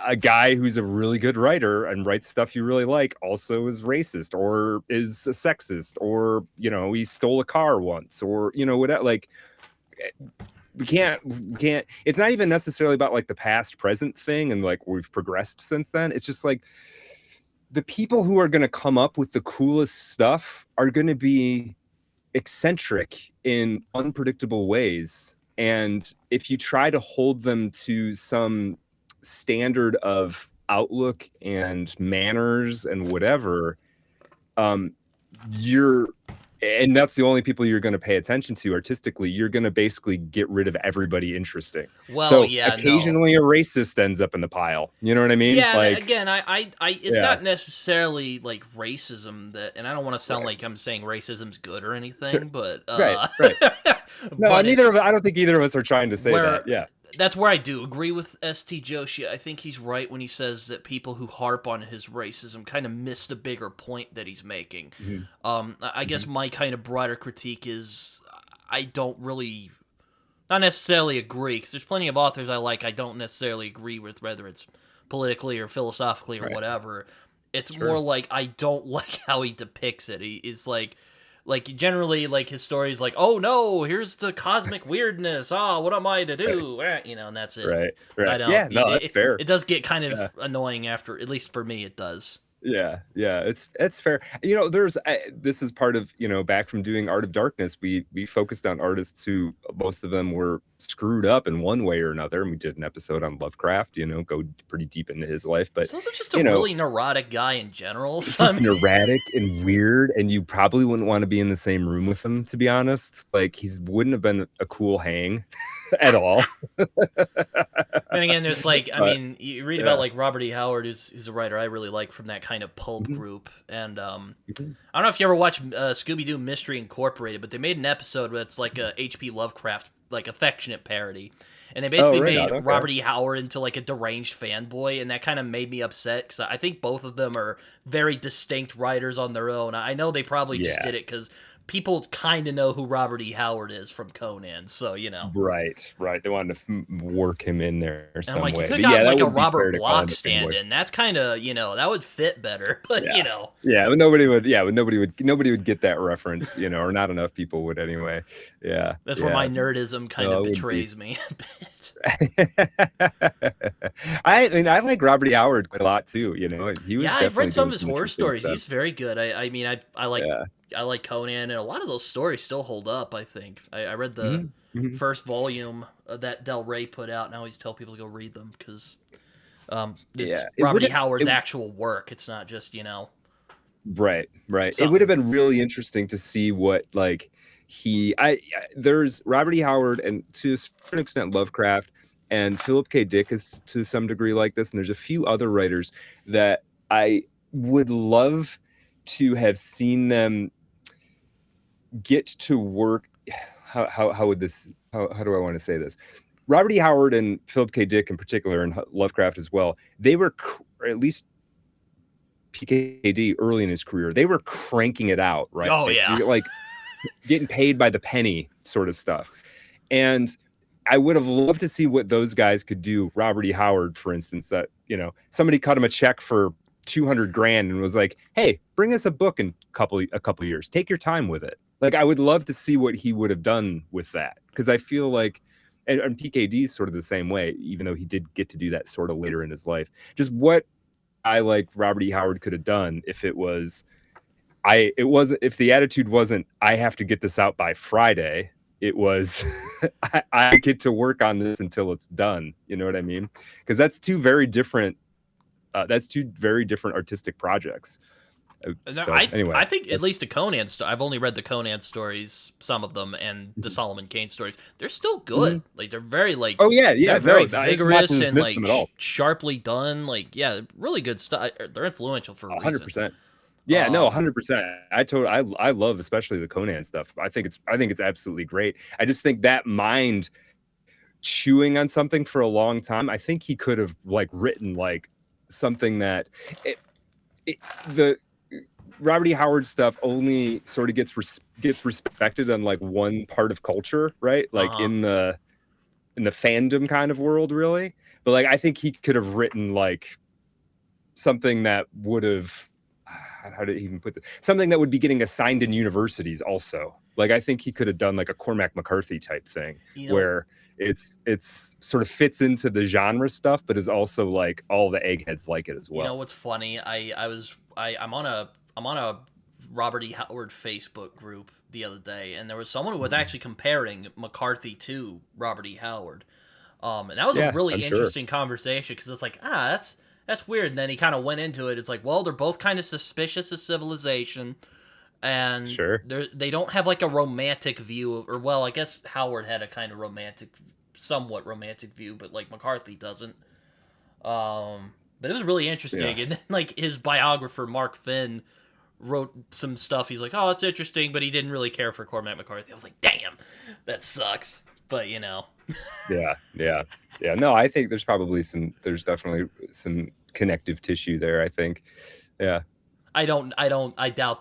a guy who's a really good writer and writes stuff you really like also is racist or is a sexist, or he stole a car once, or whatever. Like we can't it's not even necessarily about like the past present thing and like we've progressed since then. It's just like the people who are going to come up with the coolest stuff are going to be eccentric in unpredictable ways, and if you try to hold them to some standard of outlook and manners and whatever, and that's the only people you're going to pay attention to artistically, you're going to basically get rid of everybody interesting. Well, so yeah, occasionally a racist ends up in the pile. You know what I mean? Yeah, like, again, it's not necessarily like racism that, and I don't want to sound like I'm saying racism's good or anything, sure. but right. No, but I don't think either of us are trying to say that. Yeah. That's where I do agree with St. Joshi. I think he's right when he says that people who harp on his racism kind of miss the bigger point that he's making. I guess my kind of broader critique is I don't really, not necessarily agree, because there's plenty of authors I like I don't necessarily agree with, whether it's politically or philosophically or whatever. It's more like I don't like how he depicts it. He is like generally, like his stories, like, oh no, here's the cosmic weirdness. What am I to do? And that's it. Right. Yeah, no, that's fair. It does get kind of annoying after, at least for me, it does. Yeah, it's fair. There's this is part of back from doing Art of Darkness, we focused on artists who most of them were screwed up in one way or another, and we did an episode on Lovecraft. Go pretty deep into his life, but he's also just a really neurotic guy in general. It's just erratic and weird, and you probably wouldn't want to be in the same room with him, to be honest. Like he wouldn't have been a cool hang at all. Then again, there's mean, you read about like Robert E. Howard, who's a writer I really like from that kind of pulp group, and I don't know if you ever watched Scooby-Doo Mystery Incorporated, but they made an episode where it's like a HP Lovecraft like affectionate parody, and they basically made Robert E. Howard into like a deranged fanboy, and that kind of made me upset because I think both of them are very distinct writers on their own. I know they probably just did it because people kind of know who Robert E. Howard is from Conan, so Right. They wanted to work him in there some way. You could have gotten like a Robert Bloch stand-in. That's kind of that would fit better. But but nobody would get that reference, or not enough people would anyway. Yeah, that's where my nerdism kind of betrays me a bit. I mean, I like Robert E. Howard quite a lot too. You know, he was Yeah, I've definitely read some of doing his some horror interesting stories. stuff. He's very good. I mean, Yeah. I like Conan, and a lot of those stories still hold up. I think I read the Mhm, mhm. first volume that Del Rey put out, and I always tell people to go read them because it's Yeah, it Robert would E. have. Howard's actual work. It's not just Right, right. It would have something. been really interesting to see what like there's Robert E. Howard and to a certain extent Lovecraft and Philip K. Dick is to some degree like this, and there's a few other writers that I would love to have seen them get to work. How would this how do I want to say this? Robert E. Howard and Philip K. Dick in particular, and Lovecraft as well, they were, or at least PKD early in his career, they were cranking it out, right? Oh yeah. You're like getting paid by the penny sort of stuff. And I would have loved to see what those guys could do. Robert E. Howard, for instance, that, you know, somebody cut him a check for 200 grand and was like, hey, bring us a book in a couple years. Take your time with it. Like, I would love to see what he would have done with that. Because I feel like, and PKD is sort of the same way, even though he did get to do that sort of later in his life. Just what I like Robert E. Howard could have done if it was if the attitude wasn't I have to get this out by Friday, it was I get to work on this until it's done. You know what I mean? Because that's two very different artistic projects. No, So anyway, I think at least the Conan. I've only read the Conan stories, some of them, and the Solomon Kane stories. They're still good. Like they're very like. Oh yeah, They're no, very it's not to vigorous and dismiss like them at all. sharply done. Like yeah, really good stuff. They're influential for a reason. 100%. Yeah, no, 100%. I love especially the Conan stuff. I think it's absolutely great. I just think that mind chewing on something for a long time. I think he could have like written like something that the Robert E. Howard stuff only sort of gets respected on like one part of culture, right? Like in the fandom kind of world, really. But like I think he could have written like something that would have how did he even put this? Something that would be getting assigned in universities also. Like I think he could have done like a Cormac McCarthy type thing where it's sort of fits into the genre stuff, but is also like all the eggheads like it as well. You know what's funny? I'm on a Robert E. Howard Facebook group the other day, and there was someone who was actually comparing McCarthy to Robert E. Howard, and that was a really interesting conversation because it's like that's weird. And then he kind of went into it. It's like, well, they're both kind of suspicious of civilization, and they don't have like a romantic view of, or well, I guess Howard had a kind of somewhat romantic view, but like McCarthy doesn't. But it was really interesting. And then like his biographer Mark Finn wrote some stuff. He's like, oh, it's interesting, but he didn't really care for Cormac McCarthy. I was like, damn, that sucks. But you know. Yeah. No, I think there's definitely some connective tissue there. I think. Yeah. I doubt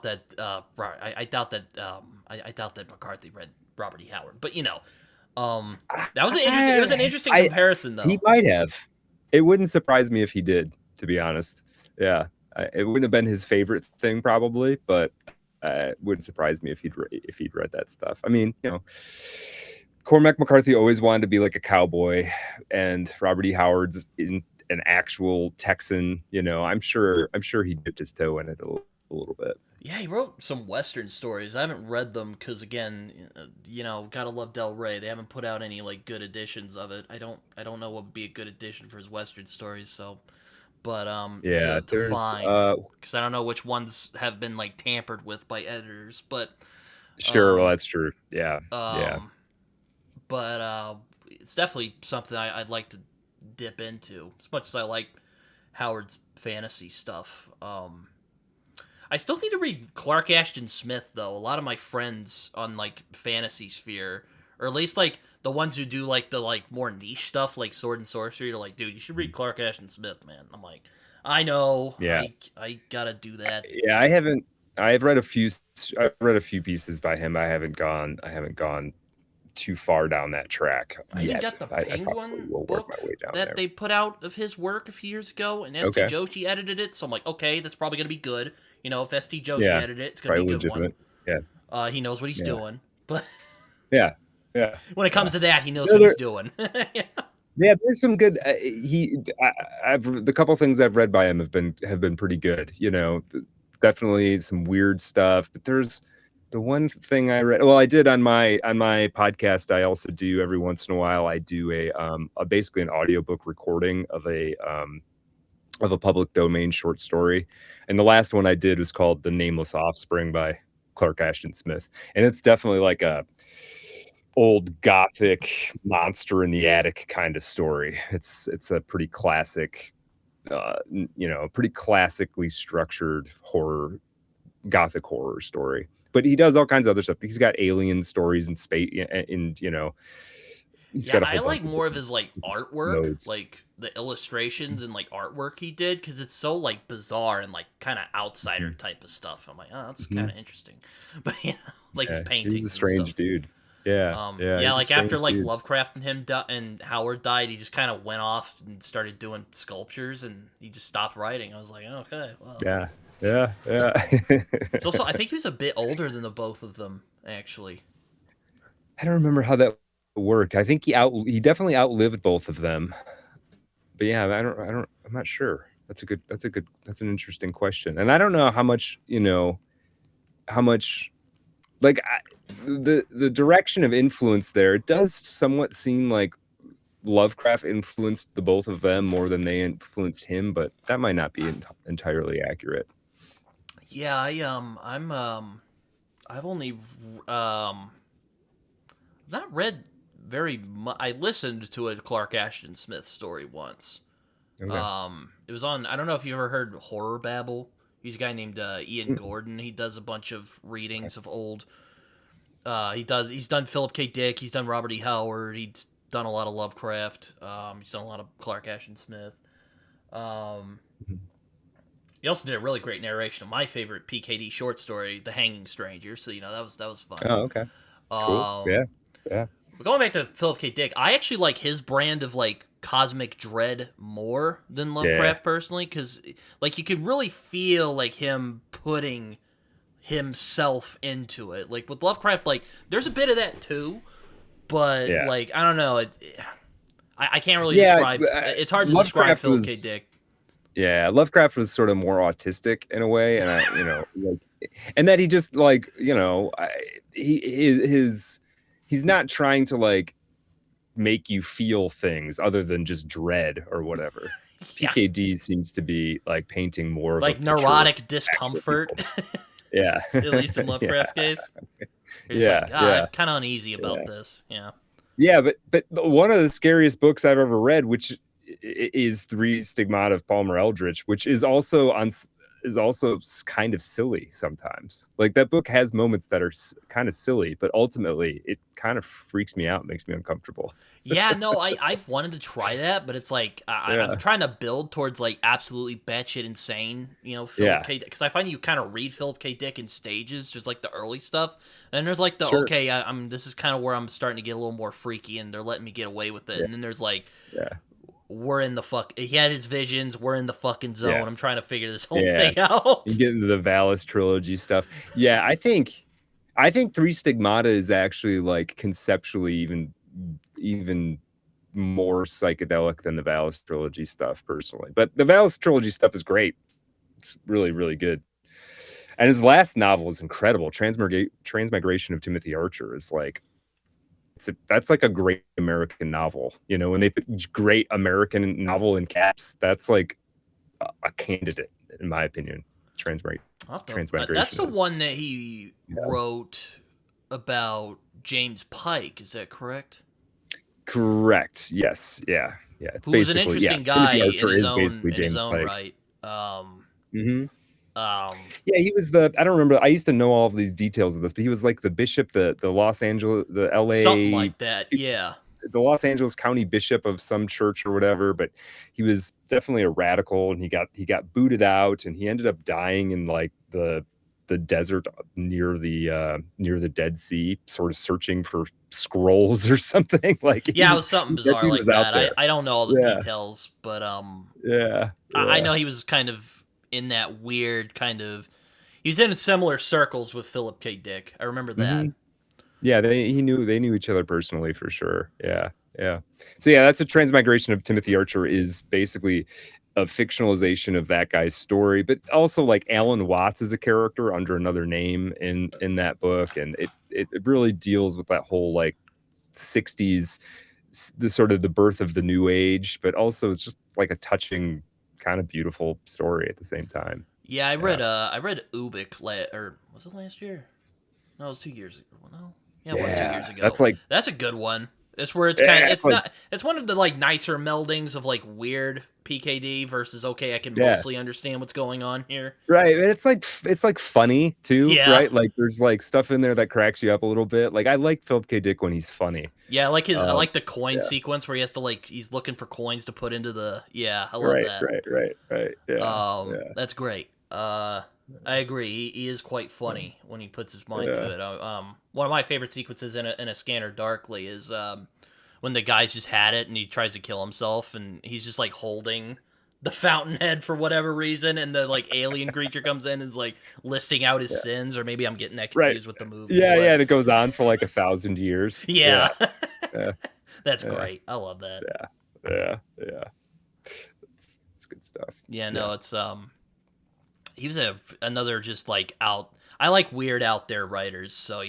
that. I doubt that McCarthy read Robert E. Howard. But you know, that was it was an interesting comparison, though. He might have. It wouldn't surprise me if he did, to be honest. Yeah, it wouldn't have been his favorite thing probably, but it wouldn't surprise me if he'd read that stuff. I mean, you know, Cormac McCarthy always wanted to be like a cowboy, and Robert E. Howard's an actual Texan. You know, I'm sure he dipped his toe in it a little bit. Yeah, he wrote some Western stories. I haven't read them because, again, you know, gotta love Del Rey. They haven't put out any like good editions of it. I don't know what would be a good edition for his Western stories. So, but to find because I don't know which ones have been like tampered with by editors. But sure, well, that's true. Yeah, But it's definitely something I'd like to dip into as much as I like Howard's fantasy stuff. I still need to read Clark Ashton Smith, though. A lot of my friends on like Fantasy Sphere, or at least like the ones who do like the like more niche stuff, like Sword and Sorcery, are like, dude, you should read Clark Ashton Smith, man. I'm like, I know, yeah, I gotta do that. Yeah, I haven't. I've read a few pieces by him. I haven't gone too far down that track I even got the Penguin book that they put out of his work a few years ago, and S.T. Joshi edited it. So I'm like, okay, that's probably gonna be good. You know, if S.T. Joshi edited it, it's gonna be a good legitimate. One. Yeah, he knows what he's doing. But yeah, when it comes to that, he knows what he's doing. Yeah, there's some good. I've the couple things I've read by him have been pretty good. You know, definitely some weird stuff. But there's the one thing I read. Well, I did on my podcast. I also do every once in a while. I do a basically an audiobook recording of a public domain short story, and the last one I did was called "The Nameless Offspring" by Clark Ashton Smith, and it's definitely like a old gothic monster in the attic kind of story. It's a pretty classic, you know, pretty classically structured horror, gothic horror story. But he does all kinds of other stuff. He's got alien stories and space, and you know, he's Yeah, got a I whole bunch like of more of his like different artwork, modes. like the illustrations and like artwork he did, because it's so like bizarre and like kind of outsider Mhm. type of stuff. I'm like, oh, that's kind Mhm. of interesting, but like his Yeah, he's a paintings and strange stuff. dude. Yeah, yeah, Yeah, he's a like after strange like dude. Lovecraft and and Howard died, he just kind of went off and started doing sculptures, and he just stopped writing. I was like, okay, well. Yeah, yeah, yeah. He's also, I think he was a bit older than the both of them, actually. I don't remember how that worked. I think he definitely outlived both of them. But yeah, I'm not sure. That's an interesting question. And I don't know how much, you know, how much like the direction of influence there, it does somewhat seem like Lovecraft influenced the both of them more than they influenced him, but that might not be entirely accurate. Yeah, I've only not read very much. I listened to a Clark Ashton Smith story once. Okay. It was on. I don't know if you ever heard Horror Babble. He's a guy named Ian Mm, Gordon. He does a bunch of okay. readings of old. He's done Philip K. Dick. He's done Robert E. Howard. He's done a lot of Lovecraft. He's done a lot of Clark Ashton Smith. Um, Mhm. he also did a really great narration of my favorite PKD short story, "The Hanging Stranger." So that was fun. Oh, okay. Cool. Um, Yeah. Yeah. But going back to Philip K. Dick, I actually like his brand of like cosmic dread more than Yeah. Lovecraft personally, because like you could really feel like him putting himself into it. Like with Lovecraft, like there's a bit of that too, but Yeah. like I don't know, I can't really Yeah, describe. It's hard to describe Lovecraft Philip K. was Dick. Yeah, Lovecraft was sort of more autistic in a way, and you know, like, and that he just like, you know, he's not trying to like make you feel things other than just dread or whatever. Yeah, PKD seems to be like painting more of a like picture of neurotic actual people. discomfort, Yeah, at least in yeah, Lovecraft's case. You're just like, yeah, God, I'm yeah, kind of uneasy about yeah. this. Yeah. Yeah, but one of the scariest books I've ever read, which is Three Stigmata of Palmer Eldritch, which is also is also kind of silly sometimes. Like that book has moments that are kind of silly, but ultimately it kind of freaks me out, makes me uncomfortable. Yeah, no, I've wanted to try that, but it's like I'm Yeah, trying to build towards like absolutely batshit insane, Philip yeah, K. Because I find you kind of read Philip K. Dick in stages, just like the early stuff, and there's like the sure, okay, I'm this is kind of where I'm starting to get a little more freaky, and they're letting me get away with it, yeah, and then there's like yeah, we're in the fuck. He had his visions. We're in the fucking yeah, zone. I'm trying to figure this whole yeah. thing out. You get into the Valis trilogy stuff. Yeah, I think Three Stigmata is actually like conceptually even more psychedelic than the Valis trilogy stuff personally. But the Valis trilogy stuff is great. It's really, really good. And his last novel is incredible. Transmigration of Timothy Archer is like that's like a great American novel. You know, when they put great American novel in caps, that's like a candidate in my opinion. Transmig That's Transmigration the is. one that he Yeah. wrote about James Pike. Is that correct? Correct. Yes. Yeah. Yeah. It's Who was an basically yeah. interesting guy Timothy Archer is basically in his James own Pike. right. Um, Hmm. um, Yeah, he was the. I don't remember. I used to know all of these details of this, but he was like the bishop, the Los Angeles, the Something L.A. like that. Yeah. the Los Angeles County bishop of some church or whatever. But he was definitely a radical, and he got booted out, and he ended up dying in like the desert near the Dead Sea, sort of searching for scrolls or something. Like Yeah, it was something that bizarre dude like was out that. there. I don't know all the Yeah, details, but yeah, I yeah. know he was kind of in that weird kind of. He was in similar circles with Philip K. Dick. I remember Hmm. that. Yeah, they knew each other personally for sure. Yeah. Yeah. So yeah, that's a transmigration of Timothy Archer is basically a fictionalization of that guy's story, but also like Alan Watts is a character under another name in that book, and it really deals with that whole like 60s the sort of the birth of the new age, but also it's just like a touching kind of beautiful story at the same time. Yeah, Yeah. I read Ubik or was it last year? No, it was 2 years ago. No, yeah, it was two Yeah. years ago. That's like That's a good one. It's where it's kind of yeah, it's it's like not it's one of the like nicer meldings of like weird PKD versus okay, I can yeah. mostly understand what's going on here. Right, and it's like funny too, Yeah, right? Like there's like stuff in there that cracks you up a little bit. Like I like Philip K. Dick when he's funny. yeah, I Um, like the coin yeah, sequence where he has to like he's looking for coins to put into the yeah, I love right, that. right, right, right. Yeah, yeah, That's great. I agree. He is quite funny when he puts his mind yeah, to it. One of my favorite sequences in a Scanner Darkly is when the guy's just had it and he tries to kill himself and he's just like holding the fountainhead for whatever reason and the like alien creature comes in and is like listing out his yeah. sins, or maybe I'm getting that Right. confused with the movie, Yeah, yeah. but And it goes on for like 1,000 years. yeah. Yeah, yeah, That's yeah, great. I love that. yeah, yeah, yeah. It's good stuff. Yeah, Yeah, no, it's he was another just like out. I like weird out there writers, so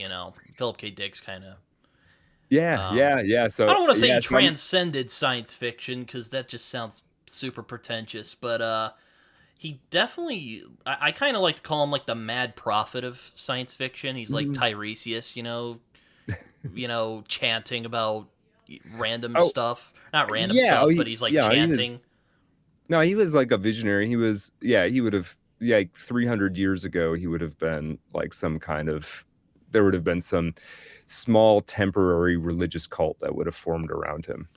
Philip K. Dick's kind of. yeah, Um, yeah, yeah. I So don't want to say he yeah, so I'm transcended science fiction because that just sounds super pretentious, but he definitely. I kind of like to call him like the mad prophet of science fiction. He's like mm, Tiresias, chanting about random oh stuff. Not random yeah, stuff, but he's like he chanting. was no, he was like a visionary. He was, yeah, he would have, yeah, like 300 years ago, he would have been like some kind of, there would have been some small temporary religious cult that would have formed around him.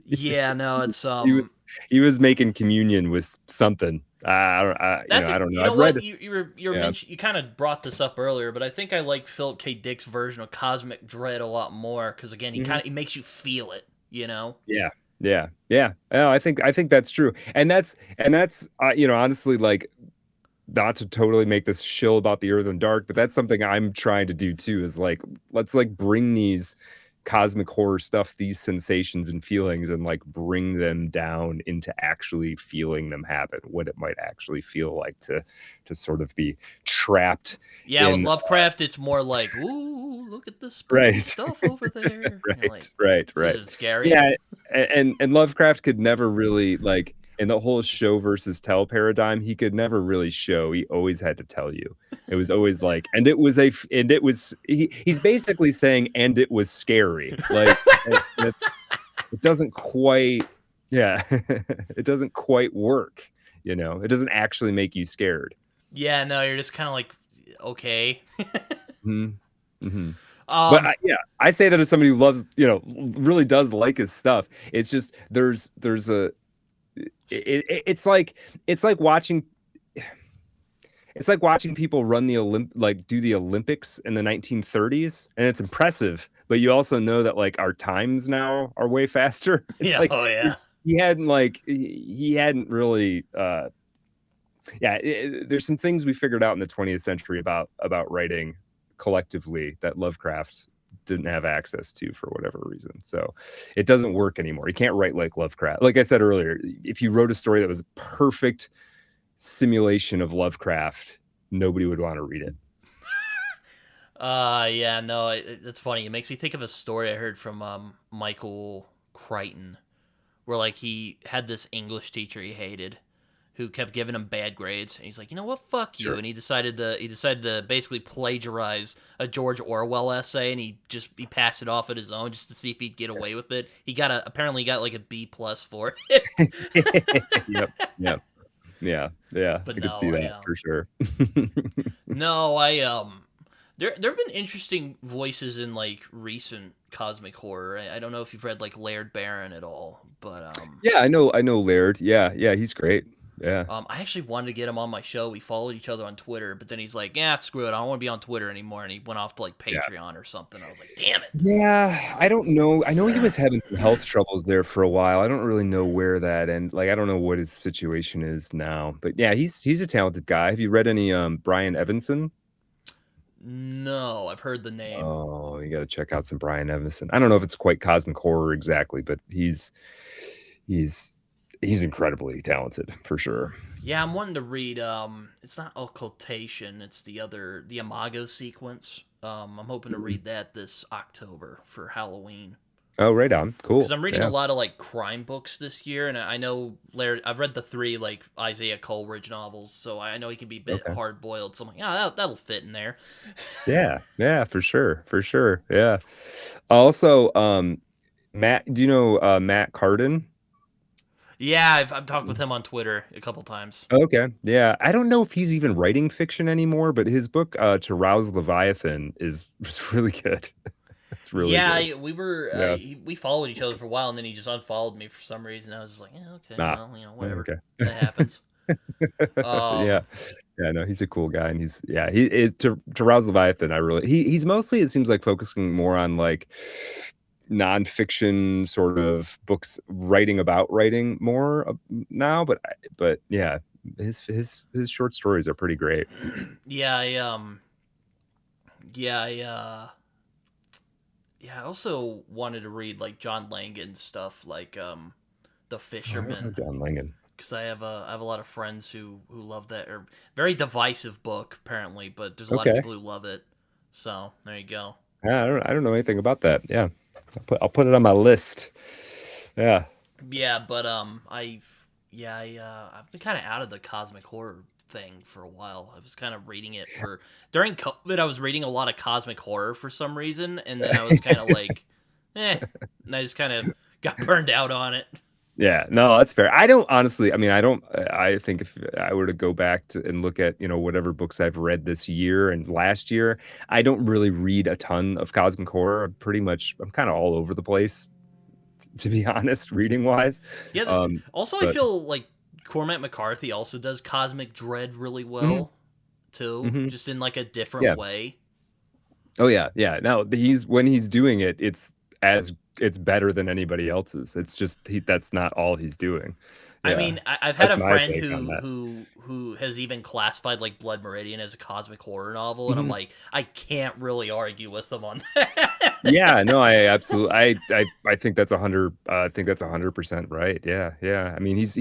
Yeah, no, it's he was, he was making communion with something. That's I don't know. you know I've read, what you were yeah, you kind of brought this up earlier, but I think I like Philip K. Dick's version of Cosmic Dread a lot more because again mhm, he makes you feel it, you know. yeah, yeah, yeah. Oh, I think that's true. And that's, honestly, like, not to totally make this shill about the earth and dark, but that's something I'm trying to do too, is like let's like bring these cosmic horror stuff, these sensations and feelings, and like bring them down into actually feeling them happen, what it might actually feel like to sort of be trapped Yeah, with in Lovecraft, it's more like, ooh, look at the spooky right. stuff over there. You're like, Right, right, is right. it scary? Yeah, and Lovecraft could never really like in the whole show versus tell paradigm, he could never really show. He always had to tell you. It was always like, and it was he's basically saying, and it was scary. Like it doesn't quite, yeah, it doesn't quite work. It doesn't actually make you scared. Yeah, no, you're just kind of like, okay. Hmm. Hmm. But um, I say that as somebody who loves, really does like his stuff. It's just there's a it's like watching people run the do the Olympics in the 1930s, and it's impressive. But you also know that like our times now are way faster. It's yeah, like oh yeah. he hadn't really yeah. There's some things we figured out in the 20th century about writing collectively that Lovecraft didn't have access to for whatever reason. So it doesn't work anymore. You can't write like Lovecraft. Like I said earlier, if you wrote a story that was a perfect simulation of Lovecraft, nobody would want to read it. Yeah, no, it's funny. It makes me think of a story I heard from Michael Crichton, where like he had this English teacher he hated, who kept giving him bad grades, and he's like, you know what, fuck you, Sure. and he decided to basically plagiarize a George Orwell essay, and he passed it off at his own just to see if he'd get away with it. He apparently got like a B+ for it. Yep. Yep. Yeah. Yeah. But I could no, see that for sure. no, there've been interesting voices in like recent cosmic horror. I don't know if you've read like Laird Barron at all, but Yeah, I know Laird. Yeah. Yeah. He's great. Yeah. I actually wanted to get him on my show. We followed each other on Twitter, but then he's like, "Yeah, screw it. I don't want to be on Twitter anymore." And he went off to like Yeah. Patreon or something. I was like, "Damn it!" Yeah, I don't know. I know he was having some health troubles there for a while. I don't really know where that and like I don't know what his situation is now. But yeah, he's a talented guy. Have you read any Brian Evanson? No, I've heard the name. Oh, you got to check out some Brian Evanston. I don't know if it's quite cosmic horror exactly, but he's he's incredibly talented for sure. Yeah, I'm wanting to read. It's not occultation. It's the Imago sequence. I'm hoping to read that this October for Halloween. Oh, right on. Because Cool. I'm reading a Yeah. lot of like crime books this year, and I know Larry. I've read the three like Isaiah Coleridge novels, so I know he can be a bit Okay. hard boiled. So I'm like, yeah, that'll fit in there. Yeah. Yeah, for sure. For sure. Yeah. Also, Matt, do you know Matt Cardin? Yeah, I've talked with him on Twitter a couple times. Okay. Yeah. I don't know if he's even writing fiction anymore, but his book To Rouse Leviathan was really good. It's really Yeah, good. we were Yeah. we followed each other for a while, and then he just unfollowed me for some reason. I was just like, yeah, okay, Ah. well, whatever, Okay. that happens. Yeah. Um, Yeah, no, he's a cool guy, and he is to Rouse Leviathan. He's mostly, it seems like, focusing more on like nonfiction sort of books, writing about writing more now. But yeah, his short stories are pretty great. yeah, yeah, yeah. I also wanted to read like John Langan stuff, like The Oh, I don't know Fisherman, John Langan. because I have a lot of friends who love that. Or very divisive book apparently, but there's a lot of Okay, people who love it. So there you go. yeah, I don't know anything about that. Yeah, I'll put it on my list. Yeah. Yeah, but I've been kind of out of the cosmic horror thing for a while. I was kind of reading it for during COVID. I was reading a lot of cosmic horror for some reason, and then I was kind of like, and I just kind of got burned out on it. Yeah, no, that's fair. I don't honestly, I mean, I don't, I think if I were to go back to and look at, whatever books I've read this year and last year, I don't really read a ton of cosmic horror. I'm kind of all over the place, to be honest, reading wise. Yeah, this Um, also I but feel like Cormac McCarthy also does cosmic dread really mhm, well too, mhm, just in like a different yeah. way. Oh yeah, yeah. Now when he's doing it, it's better than anybody else's. It's just that's not all he's doing. I Yeah, mean, I've had that's a my friend take on that. who has even classified like Blood Meridian as a cosmic horror novel, and I'm Mhm. like, I can't really argue with them on that. Yeah, no, I absolutely, I think that's 100% right. Yeah, yeah. I mean, he's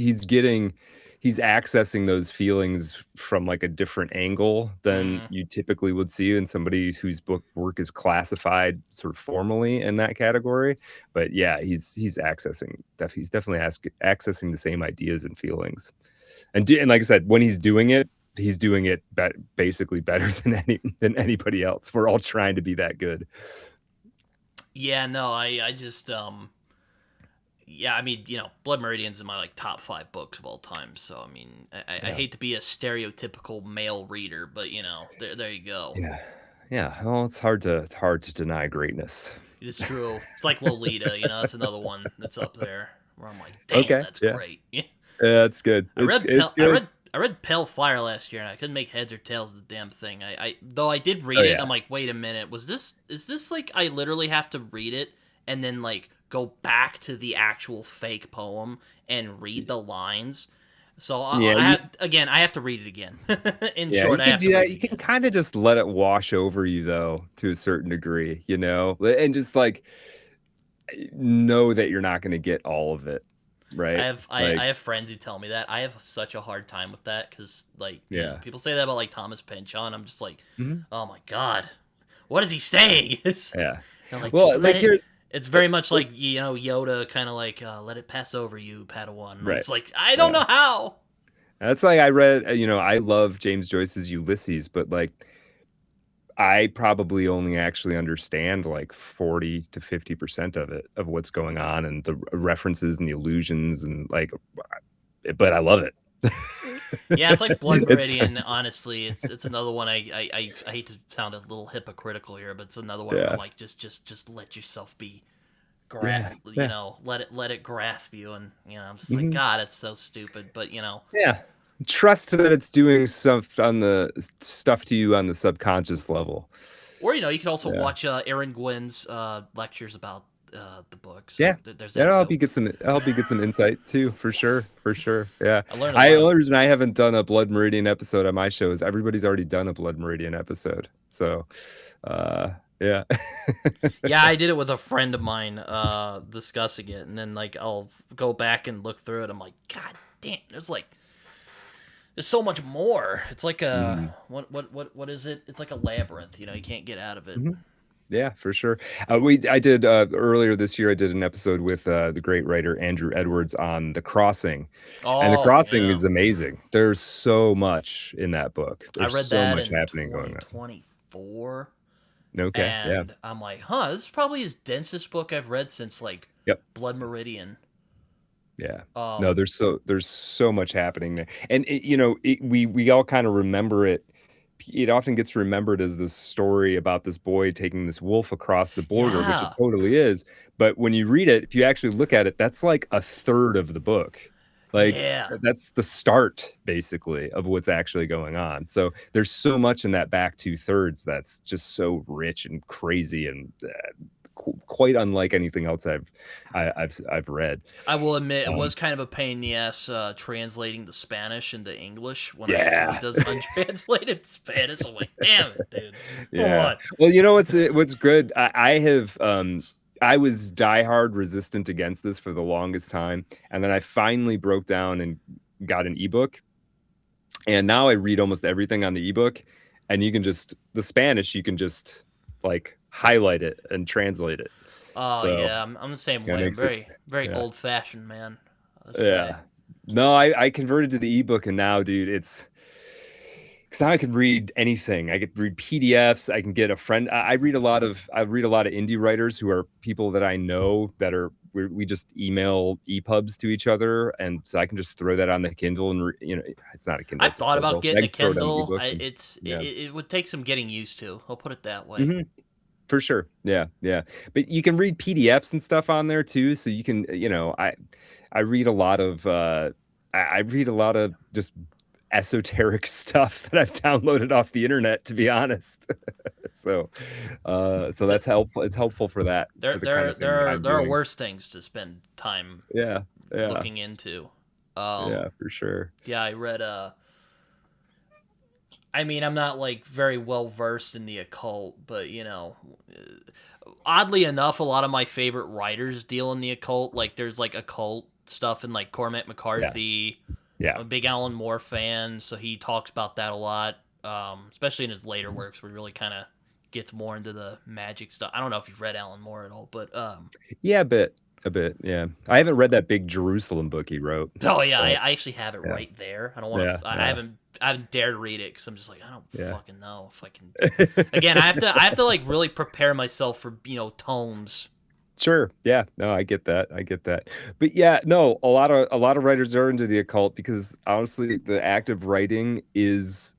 accessing those feelings from like a different angle than Hmm. you typically would see in somebody whose work is classified sort of formally in that category. But yeah, he's definitely accessing the same ideas and feelings. And like I said, when he's doing it basically better than anybody else. We're all trying to be that good. Yeah, no, I just yeah, I mean, Blood Meridian's in my like top 5 books of all time. So I mean, I Yeah. hate to be a stereotypical male reader, but there you go. Yeah. Yeah. Well, it's hard to deny greatness. It's true. It's like Lolita, it's another one that's up there where I'm like, damn, Okay. that's Yeah. great. Yeah, that's good. It's good. I read Pale Fire last year, and I couldn't make heads or tails of the damn thing. I though I did Oh read it, and yeah. I'm like, wait a minute, is this like I literally have to read it and then like go back to the actual fake poem and read the lines? So Yeah, I have to read it again. In yeah, short, you I can have to do read that. it You can again. kind of just let it wash over you though, to a certain degree, and just like know that you're not going to get all of it, right? I Like, have friends who tell me that. I have such a hard time with that because like yeah. people say that about like Thomas Pynchon. I'm just like, Mhm. oh my god, what is he saying? Yeah. They're like, just Well, let like it. here's It's very much like Yoda, kind of like let it pass over you, Padawan. I'm right. just like I don't Yeah. know how. That's like I read, I love James Joyce's Ulysses, but like I probably only actually understand like 40 to 50% of it, of what's going on and the references and the allusions and like, but I love it. Yeah, it's like Blood It's Meridian. Honestly, it's another one. I hate to sound a little hypocritical here, but it's another one where I'm yeah. like, just let yourself be Yeah. Yeah. let it grasp you, and I'm just like, Mhm. God, it's so stupid, but Yeah. Trust that it's doing stuff to you on the subconscious level. or you could also Yeah. watch Aaron Gwynn's lectures about the book. So Yeah. there's that That'll too. help you get some. Help you get some insight too, for sure, for sure. Yeah. I learned a lot. Only reason I haven't done a Blood Meridian episode on my show is everybody's already done a Blood Meridian episode. So, yeah. Yeah, I did it with a friend of mine, discussing it, and then like I'll go back and look through it. I'm like, God damn, there's so much more. It's like a Mhm. what is it? It's like a labyrinth. You can't get out of it. Mhm. Yeah, for sure. I did earlier this year. I did an episode with the great writer Andrew Edwards on The Crossing, and The Oh Crossing yeah, is amazing. There's so much in that book. I There's read so that much in happening going on. 2024, Okay. Yeah. and I'm like, huh, this is probably his densest book I've read since like Yep. Blood Meridian. Yeah. No, Um, there's so much happening there, and we all kind of remember it. It often gets remembered as this story about this boy taking this wolf across the border, which it yeah, totally is. But when you read it, if you actually look at it, that's like a third of the book. Like yeah. that's the start, basically, of what's actually going on. So there's so much in that back two-thirds that's just so rich and crazy and quite unlike anything else I've read. I will admit it Um, was kind of a pain in the ass translating the Spanish into English because it yeah. does untranslated Spanish. I'm like, damn it, dude. Come Yeah. on. Well, you know what's good? I have I was diehard resistant against this for the longest time, and then I finally broke down and got an ebook. And now I read almost everything on the ebook, and you can just the Spanish, you can just like highlight it and translate it. Oh So yeah, I'm the same that way. I'm makes it very yeah. old fashioned, man. Let's say. Yeah. No, I converted to the ebook, and now, dude, it's because now I can read anything. I could read PDFs. I can get a friend. I read a lot of indie writers who are people that I know that are we just email EPUBs to each other, and so I can just throw that on the Kindle and it's not a Kindle, I've it's a thought about Kobo. I getting a can throw it on the Kindle. ebook. And, yeah. It would take some getting used to. I'll put it that way. Mhm. For sure. Yeah, yeah. But you can read PDFs and stuff on there too, so you can, I read a lot of I read a lot of just esoteric stuff that I've downloaded off the internet, to be honest. So so Th- that's helpful. It's helpful for that, for the kind of thing that I'm there are doing. worse things to spend time Yeah, yeah, looking into. yeah, for sure. Yeah, I read I mean, I'm not like very well versed in the occult, but oddly enough, a lot of my favorite writers deal in the occult. Like, there's like occult stuff in like Cormac McCarthy. Yeah. I'm a big Alan Moore fan, so he talks about that a lot, especially in his later works, where he really kind of gets more into the magic stuff. I don't know if you've read Alan Moore at all, but Yeah, a bit. Yeah, I haven't read that big Jerusalem book he wrote. oh yeah, But, I actually have it yeah, right there. I don't want yeah, to. yeah, I haven't dared read it because I'm just like I don't yeah. fucking know if I can. Again, I have to like really prepare myself for tomes. Sure. Yeah. No, I get that. I get that. But yeah, no, a lot of writers are into the occult because honestly, the act of writing it's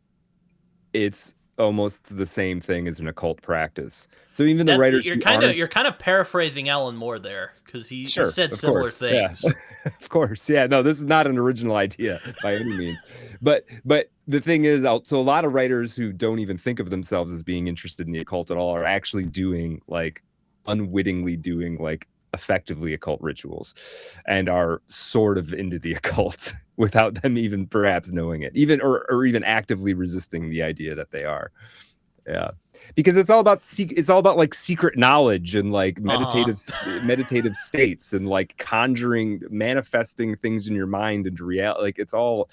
almost the same thing as an occult practice. So even the That writers who aren't you're kind of paraphrasing Alan Moore there because he sure, said of similar course. Yeah. things. Of course. Yeah. No, this is not an original idea by any means. But the thing is, so a lot of writers who don't even think of themselves as being interested in the occult at all are actually doing like unwittingly doing like effectively occult rituals and are sort of into the occult without them even perhaps knowing it, even or even actively resisting the idea that they are. Yeah, because it's all about like secret knowledge and like Uh huh. meditative states and like conjuring, manifesting things in your mind into reality. Like it's all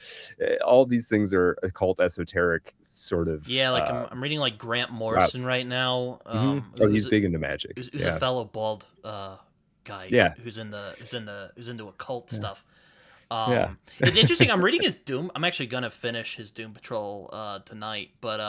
these things are occult, esoteric sort of Yeah, like I'm reading like Grant Morrison routes. right now. Oh, he's big into magic. Who's a Yeah, fellow bald guy yeah, who's into occult yeah, stuff. yeah. It's interesting. I'm reading his Doom. I'm actually gonna finish his Doom Patrol tonight, but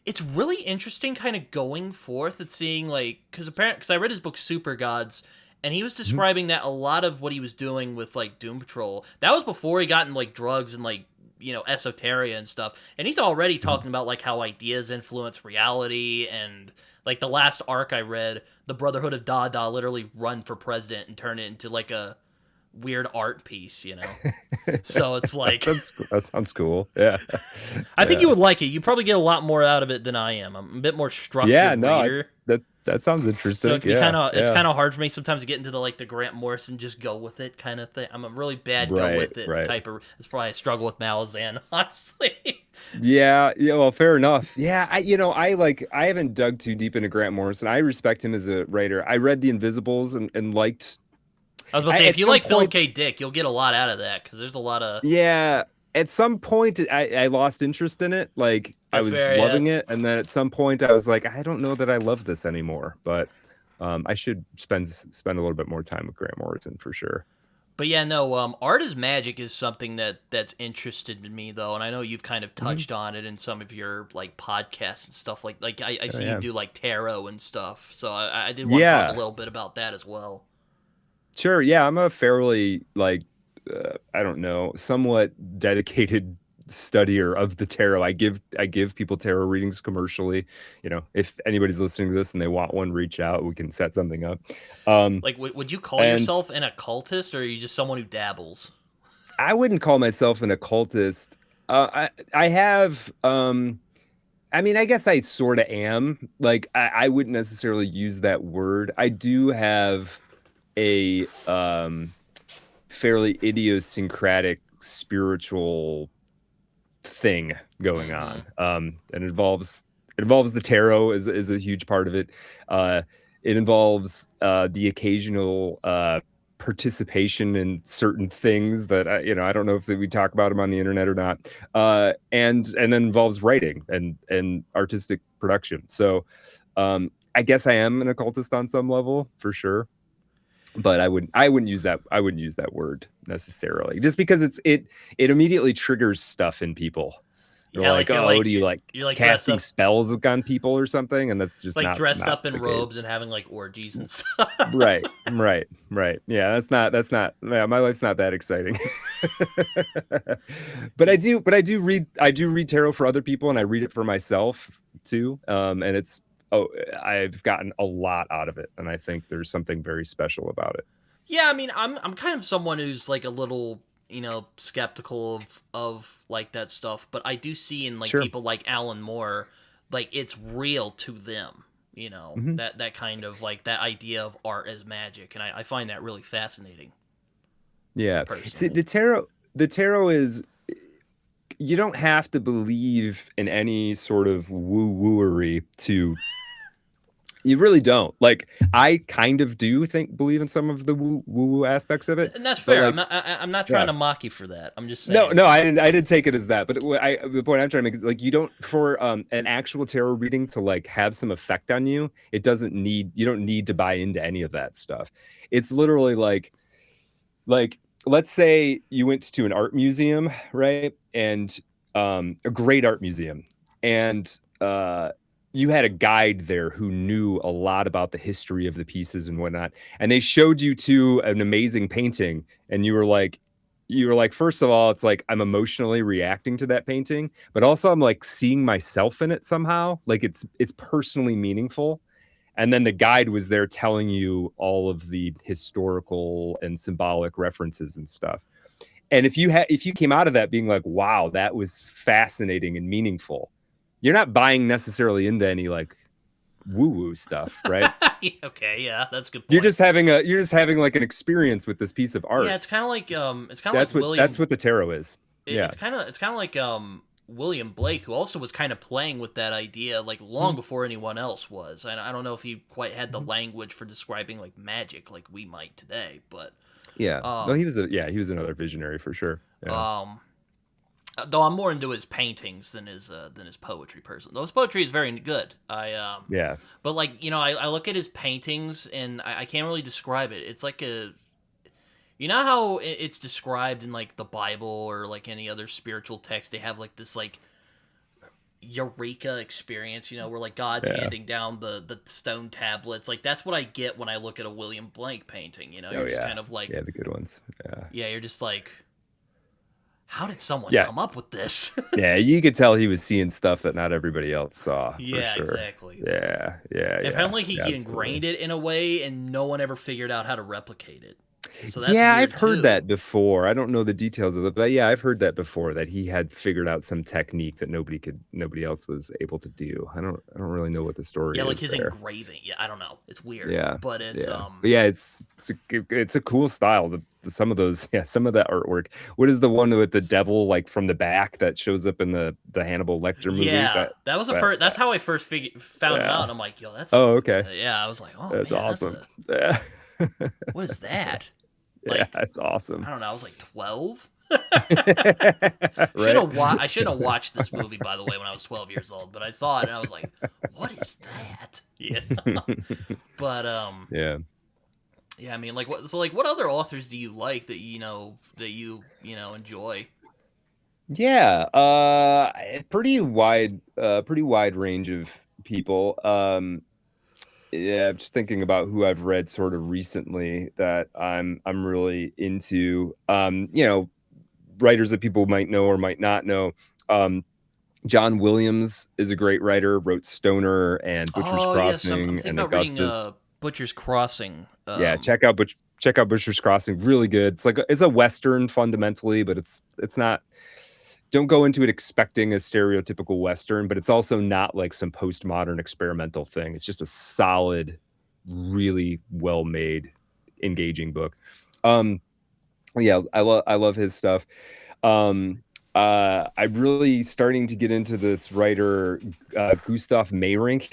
it's really interesting, kind of going forth and seeing like because I read his book Super Gods, and he was Mhm. describing that a lot of what he was doing with like Doom Patrol that was before he got in like drugs and like esoteria and stuff, and he's already Mhm. talking about like how ideas influence reality and like the last arc I read, the Brotherhood of Dada literally run for president and turn it into like a weird art piece. So it's like That sounds cool. Yeah. I think Yeah. you would like it. You probably get a lot more out of it than I am. I'm a bit more Yeah, structured no, it's reader. That sounds So interesting. it can be Yeah, it's yeah. kind of hard for me sometimes to get into the Grant Morrison just go with it kind of thing. I'm a really bad go Right, with it right. type of. It's probably I struggle with Malazan, honestly. Yeah, yeah, well, fair enough. Yeah, I haven't dug too deep into Grant Morrison. I respect him as a writer. I read The Invisibles and liked I was about to I say if at you some like Philip point, K. Dick, you'll get a lot out of that because there's a lot of. yeah, at some point I lost interest in it. Like I That's was very. loving it, and then at some point I was like, I don't know that I love this anymore, but I should spend a little bit more time with Grant Morrison for sure. But yeah, no. Art is magic is something that's interested in me though, and I know you've kind of Mhm. touched on it in some of your like podcasts and stuff. Like I Oh, see you yeah. do like tarot and stuff, so I did want to talk a Yeah, little bit about that as well. sure. Yeah, I'm a fairly like I don't know, somewhat dedicated studier of the tarot. I give people tarot readings commercially. If anybody's listening to this and they want one, reach out. We can set something up. Um, Like, would you call and yourself an occultist, or are you just someone who dabbles? I wouldn't call myself an occultist. I have I mean, I guess I sort of am. Like I wouldn't necessarily use that word. I do have a fairly idiosyncratic spiritual thing going Mm-hmm. on. And it involves the tarot is a huge part of it. Uh, it involves the occasional participation in certain things that I don't know if we talk about them on the internet or not. And then involves writing and artistic production. So I guess I am an occultist on some level for sure, but I wouldn't use that word necessarily, just because it immediately triggers stuff in people. They're Yeah, like, oh, do you like you're like dressed casting up spells on people or something? And that's just like not dressed not up in the case. robes and having like orgies and stuff. Right, right, right. Yeah, that's not yeah, my life's not that exciting. But I do read tarot for other people, and I read it for myself too. And I've gotten a lot out of it, and I think there's something very special about it. Yeah, I mean, I'm kind of someone who's like a little, skeptical of like that stuff, but I do see in like Sure. people like Alan Moore, like it's real to them, Hmm. that kind of like that idea of art as magic, and I find that really fascinating Yeah. See, personally. the tarot is, you don't have to believe in any sort of woo-wooery to. You really don't. Like, I kind of do believe in some of the woo aspects of it, And that's but fair. like, I'm not trying yeah. to mock you for that. I'm just No, saying. no, I didn't take it as that. But the point I'm trying to make is, like, you don't, for an actual tarot reading to like have some effect on you, you don't need to buy into any of that stuff. It's literally like let's say you went to an art museum, right? And a great art museum, and you had a guide there who knew a lot about the history of the pieces and whatnot, and they showed you to an amazing painting, and you were like, first of all, it's like I'm emotionally reacting to that painting, but also I'm like seeing myself in it somehow, like it's personally meaningful. And then the guide was there telling you all of the historical and symbolic references and stuff. And if you came out of that being like, wow, that was fascinating and meaningful, you're not buying necessarily into any like woo woo stuff, right? Okay, yeah, that's a good you're point. just having a you're just having like an experience with this piece of Yeah, art. it's kind of like That's what the tarot is. Yeah. it's kind of like William Blake, who also was kind of playing with that idea like long Mhm. before anyone else was. I don't know if he quite had the Mhm. language for describing like magic like we might today, but Yeah. No, um he was another visionary for sure. Yeah. um though I'm more into his paintings than his poetry person. Though his poetry is very good. Yeah. But like I look at his paintings and I can't really describe it. It's like a how it's described in like the Bible or like any other spiritual text. They have like this like eureka experience, where like God's Yeah. handing down the stone tablets. Like that's what I get when I look at a William Blank painting. Oh You're just yeah. kind of Yeah, like, the good ones. Yeah. yeah, you're just like, how did someone Yeah. come up with this? Yeah, you could tell he was seeing stuff that not everybody else saw for Yeah, sure. exactly. Yeah, yeah, And yeah, apparently he absolutely. ingrained it in a way, and no one ever figured out how to replicate it. So that's Yeah, I've weird heard too. that before. I don't know the details of it, but yeah, I've heard that before that he had figured out some technique that nobody else was able to do. I don't really know what the story Yeah, like is his there. engraving. Yeah, I don't know. It's weird, Yeah. but it's Yeah. But yeah, it's a cool style. Some of those, yeah, some of that artwork. What is the one with the devil like from the back that shows up in the Hannibal Lecter movie? yeah, that was the That first. That's how I first found him out, yeah. and I'm like, yo, that's Oh, okay. yeah. I was like, oh That's man, that's awesome. a Yeah. what is that? Yeah, Like, that's awesome. I don't know. I was like 12. Right? I shouldn't have watched this movie, by the way, when I was 12 years old. But I saw it and I was like, "What is that?" Yeah. But Yeah. yeah. I mean, like, what? So, like, what other authors do you like that you know enjoy? Yeah, pretty wide range of people. Yeah, I'm just thinking about who I've read sort of recently that I'm really into. Writers that people might know or might not know. Um, John Williams is a great writer, wrote Stoner and Butcher's Oh yes, I'm Crossing thinking and about reading Augustus. Butcher's Crossing. Yeah, check out Butcher's Crossing. Really good. It's a Western fundamentally, but it's not. Don't go into it expecting a stereotypical Western, but it's also not like some postmodern experimental thing. It's just a solid, really well made, engaging book. Um, yeah, I love his stuff. Um, I'm really starting to get into this writer, Gustav Meyrink.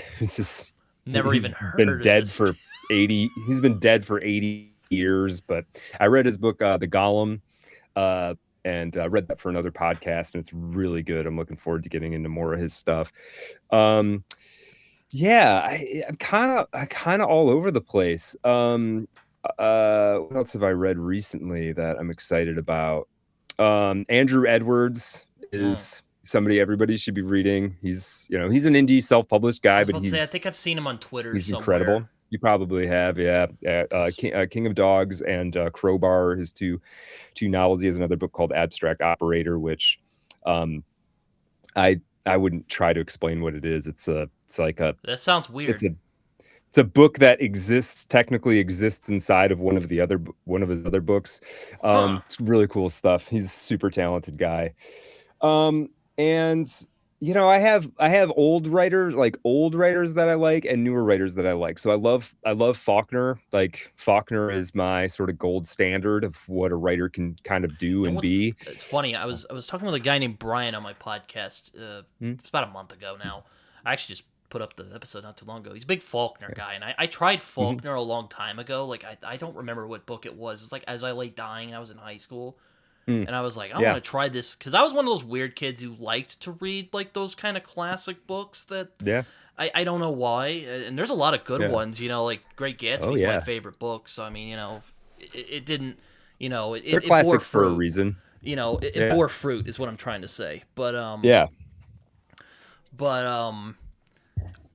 Never even Been heard of dead this. for 80. He's been dead for 80 years, but I read his book, The Golem. And read that for another podcast, and it's really good. I'm looking forward to getting into more of his stuff. Yeah, I'm kind of all over the place. What else have I read recently that I'm excited about? Andrew Edwards Oh. is somebody everybody should be reading. He's an indie self-published I guy, was but about to say, I think I've seen him on Twitter he's incredible. somewhere. You probably have, yeah. King of Dogs and Crowbar, his two novels. He has another book called Abstract Operator, which um, I wouldn't try to explain what it is. That sounds It's weird. a book that technically exists inside of one of his other books. Huh. It's really cool stuff. He's a super talented guy. And I have old writers that I like and newer writers that I like. So I love Faulkner. Like Faulkner is my sort of gold standard of what a writer can kind of do You know and what's be. it's funny? I was talking with a guy named Brian on my podcast. Hmm? It's about a month ago now. I actually just put up the episode not too long ago. He's a big Faulkner guy, and I tried Mhm. Faulkner a long time ago. Like I don't remember what book it was. It was like As I Lay Dying, and I was in high school. Mm. And I was like, I want Yeah. to try this because I was one of those weird kids who liked to read like those kind of classic books that Yeah. I don't know why. And there's a lot of good Yeah. ones, like Great Oh Gatsby's my yeah. favorite book. So I mean, it didn't, They're it bore classics for a fruit. reason. It Yeah. bore fruit is what I'm trying to say. Yeah. But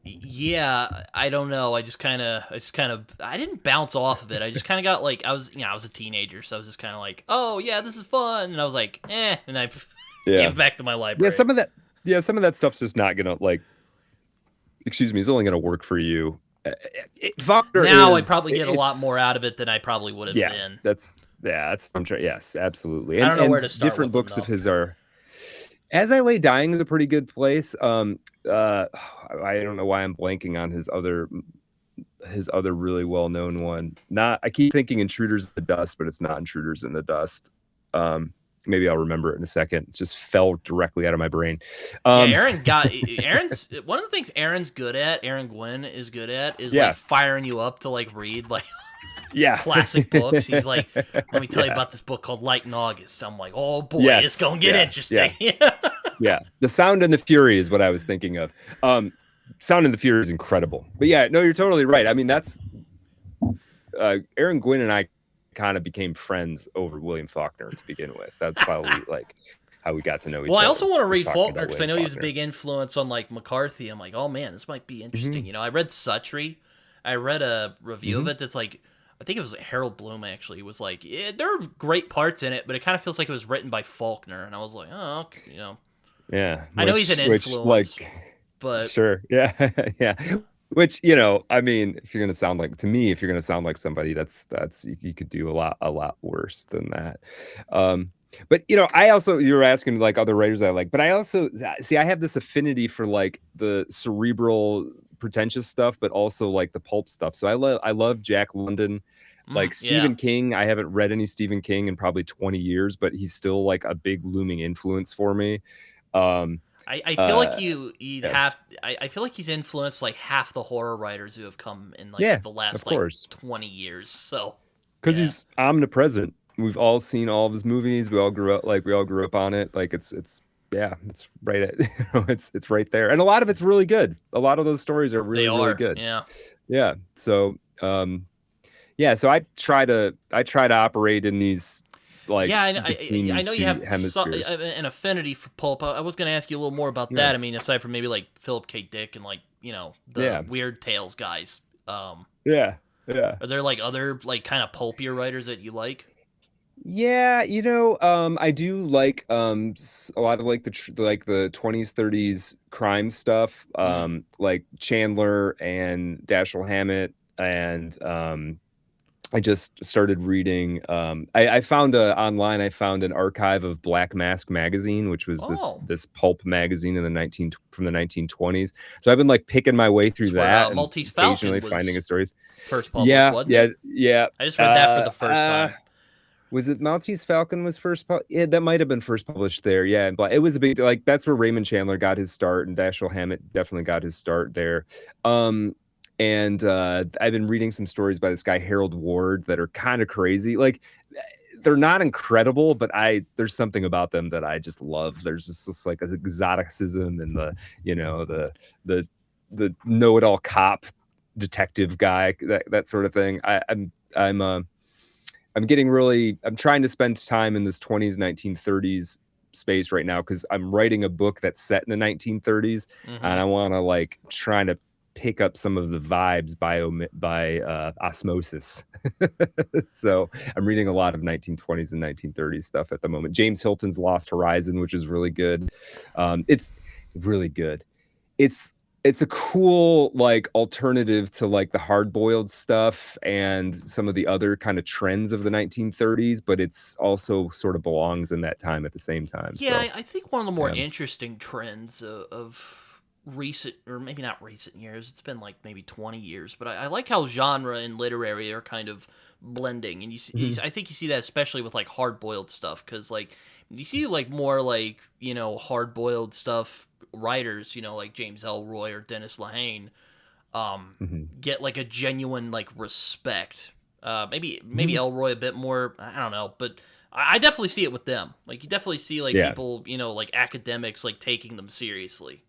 yeah, I don't know. I didn't bounce off of it. I just kind of got like, I was a teenager, so I was just kind of like, oh yeah, this is fun, and I was like, and I gave Yeah. it back to my Yeah, library. some of that stuff's just not gonna like. Excuse me, it's only gonna work for you. Faulkner Now I is probably get a lot more it's out of it than I probably would have yeah. then. That's I'm sure. Yes, absolutely. I And don't know where to and start different with them books of though. his are. As I Lay Dying is a pretty good place. I don't know why I'm blanking on his other really well known one. Not I keep thinking Intruders in the Dust, but it's not Intruders in the Dust. Um, Maybe I'll remember it in a second. It just fell directly out of my brain. Yeah, Um, Aaron's one of the things Aaron's good at. Aaron Gwynn is good at is like yeah, firing you up to like read like yeah, classic books. He's like, let me tell you yeah, about this book called Light in August. I'm like, oh boy, it's yes, gonna get yeah, yeah, interesting. yeah. The Sound and the Fury is what I was thinking of. Sound and the Fury is incredible. But yeah, no, you're totally right. I mean, that's Aaron Gwynn and I kind of became friends over William Faulkner to begin with. That's probably like how we got to know each Well, I other. also want to was read talking Faulkner about because I William know he was a Faulkner. big influence on like McCarthy. I'm like, oh man, this might be interesting. Hmm. I read Suttree. I read a review of Hmm. it that's like, I think it was Harold Bloom actually. He was like, yeah, there are great parts in it, but it kind of feels like it was written by Faulkner. And I was like, oh, Yeah, I know he's an which influence, like but sure, yeah, yeah. Which, I mean, if you're gonna sound like to me, if you're gonna sound like somebody, that's you could do a lot worse than that. But I also you were asking like other writers I like, but I also see I have this affinity for like the cerebral, pretentious stuff, but also like the pulp stuff. So I love Jack London, like Yeah. Stephen King. I haven't read any Stephen King in probably 20 years, but he's still like a big looming influence for me. Um, I feel like uh, you'd yeah, have I feel like he's influenced like half the horror writers who have come in like yeah, the of last like course. 20 years. So Because yeah. he's omnipresent. We've all seen all of his movies. We all grew up on it. Like it's yeah, it's right at it's right there. And a lot of it's really good. A lot of those stories are They really, really are. good. Yeah. Yeah. So yeah, so I try to operate in these Yeah, like between I these know you two have hemispheres. an affinity for pulp. I was going to ask you a little more about Yeah. that. I mean, aside from maybe like Philip K. Dick and like, the Yeah. Weird Tales guys. Yeah. Yeah. Are there like other like kind of pulpier writers that you like? Yeah, I do like a lot of like like the 20s 30s crime stuff, Mm. like Chandler and Dashiell Hammett, and I just started reading. I found I found an archive of Black Mask magazine, which was this Oh, this pulp magazine in the 1920s. So I've been like picking my way through it's where that and Maltese occasionally Falcon finding was his stories. first published, Yeah, wasn't yeah, it? yeah. I just read that for Uh, the first uh, time. was it Maltese Falcon was yeah, that might have been first published there. Yeah, but it was a big like that's where Raymond Chandler got his start, and Dashiell Hammett definitely got his start there. Um, and I've been reading some stories by this guy Harold Ward that are kind of crazy. Like they're not incredible, but there's something about them that I just love. There's just this like exoticism and the the know-it-all cop detective guy, that sort of thing. I'm trying to spend time in this 20s 1930s space right now because I'm writing a book that's set in the 1930s, Hmm. and I want to like trying to pick up some of the vibes by osmosis. So I'm reading a lot of 1920s and 1930s stuff at the moment. James Hilton's Lost Horizon, which is really good. It's really good. It's a cool like alternative to like the hard-boiled stuff and some of the other kind of trends of the 1930s, but it's also sort of belongs in that time at the same time. Yeah, So I think one of the more yeah. interesting trends of recent, or maybe not recent years, it's been like maybe 20 years, but I like how genre and literary are kind of blending. And Mhm. I think you see that especially with like hard boiled stuff, because like you see like more like, hard boiled stuff writers, like James Elroy or Dennis Lehane, Mhm. get like a genuine like respect. Maybe Mhm. Elroy a bit more. I don't know, but I definitely see it with them. Like you definitely see like Yeah. people, like academics, like taking them seriously,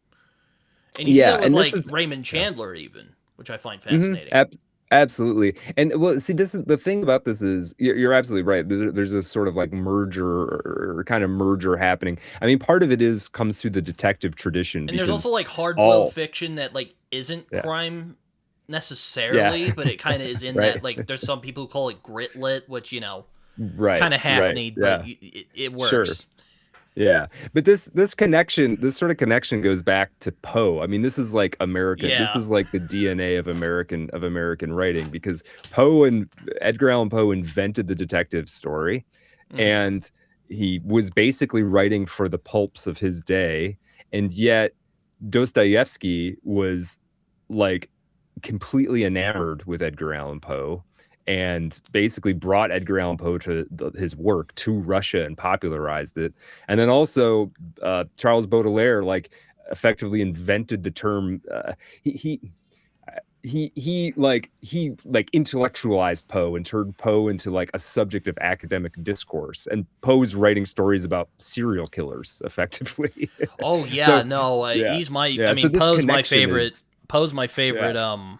and you see Yeah, that with and this like is Raymond yeah. Chandler even, which I find Mhm. fascinating. Absolutely. And well, see, this is the thing about this is you're absolutely right. There's a sort of like merger or kind of merger happening. I mean, part of it is comes through the detective tradition And there's also because like hard boiled all fiction that like isn't yeah. crime Yeah. necessarily, but it kind of is in Right. that. Like there's some people who call it grit lit, which Right. kind of Right. hackneyed, but Yeah. it Sure. works. Yeah. But this sort of connection goes back to Poe. I mean, this is like American. This Yeah. is like the DNA of American writing because Poe and Edgar Allan Poe invented the detective story, Hmm. and he was basically writing for the pulps of his day, and yet Dostoevsky was like completely enamored with Edgar Allan Poe and basically brought Edgar Allan Poe to his work to Russia and popularized it. And then also Charles Baudelaire like effectively invented the term. He he he intellectualized Poe and turned Poe into like a subject of academic discourse. And Poe's writing stories about serial killers effectively. Oh yeah, So no, yeah, he's my. I yeah. So mean, this connection is Poe's my favorite yeah,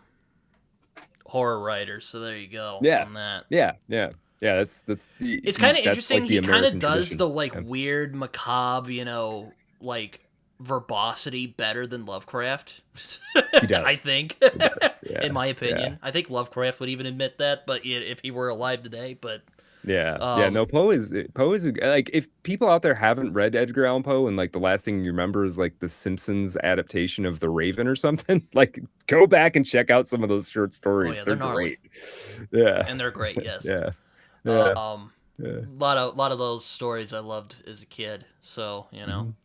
horror writer. So there you go yeah, on that. yeah, yeah, yeah. It's kind of that's interesting. like the He kind of American does tradition. the like Yeah. weird, macabre, like verbosity better than Lovecraft. He I does. think, He does. Yeah, in my yeah, opinion, I think Lovecraft would even admit that, but if he were alive today, but Yeah. No, Poe is like, if people out there haven't read Edgar Allan Poe and like the last thing you remember is like the Simpsons adaptation of The Raven or something, like go back and check out some of those short Oh stories. yeah, They're they're gnarly. great. Yeah. And they're great. Yes. Yeah. Yeah. Um, Yeah. lot of those stories I loved as a kid. So Mhm.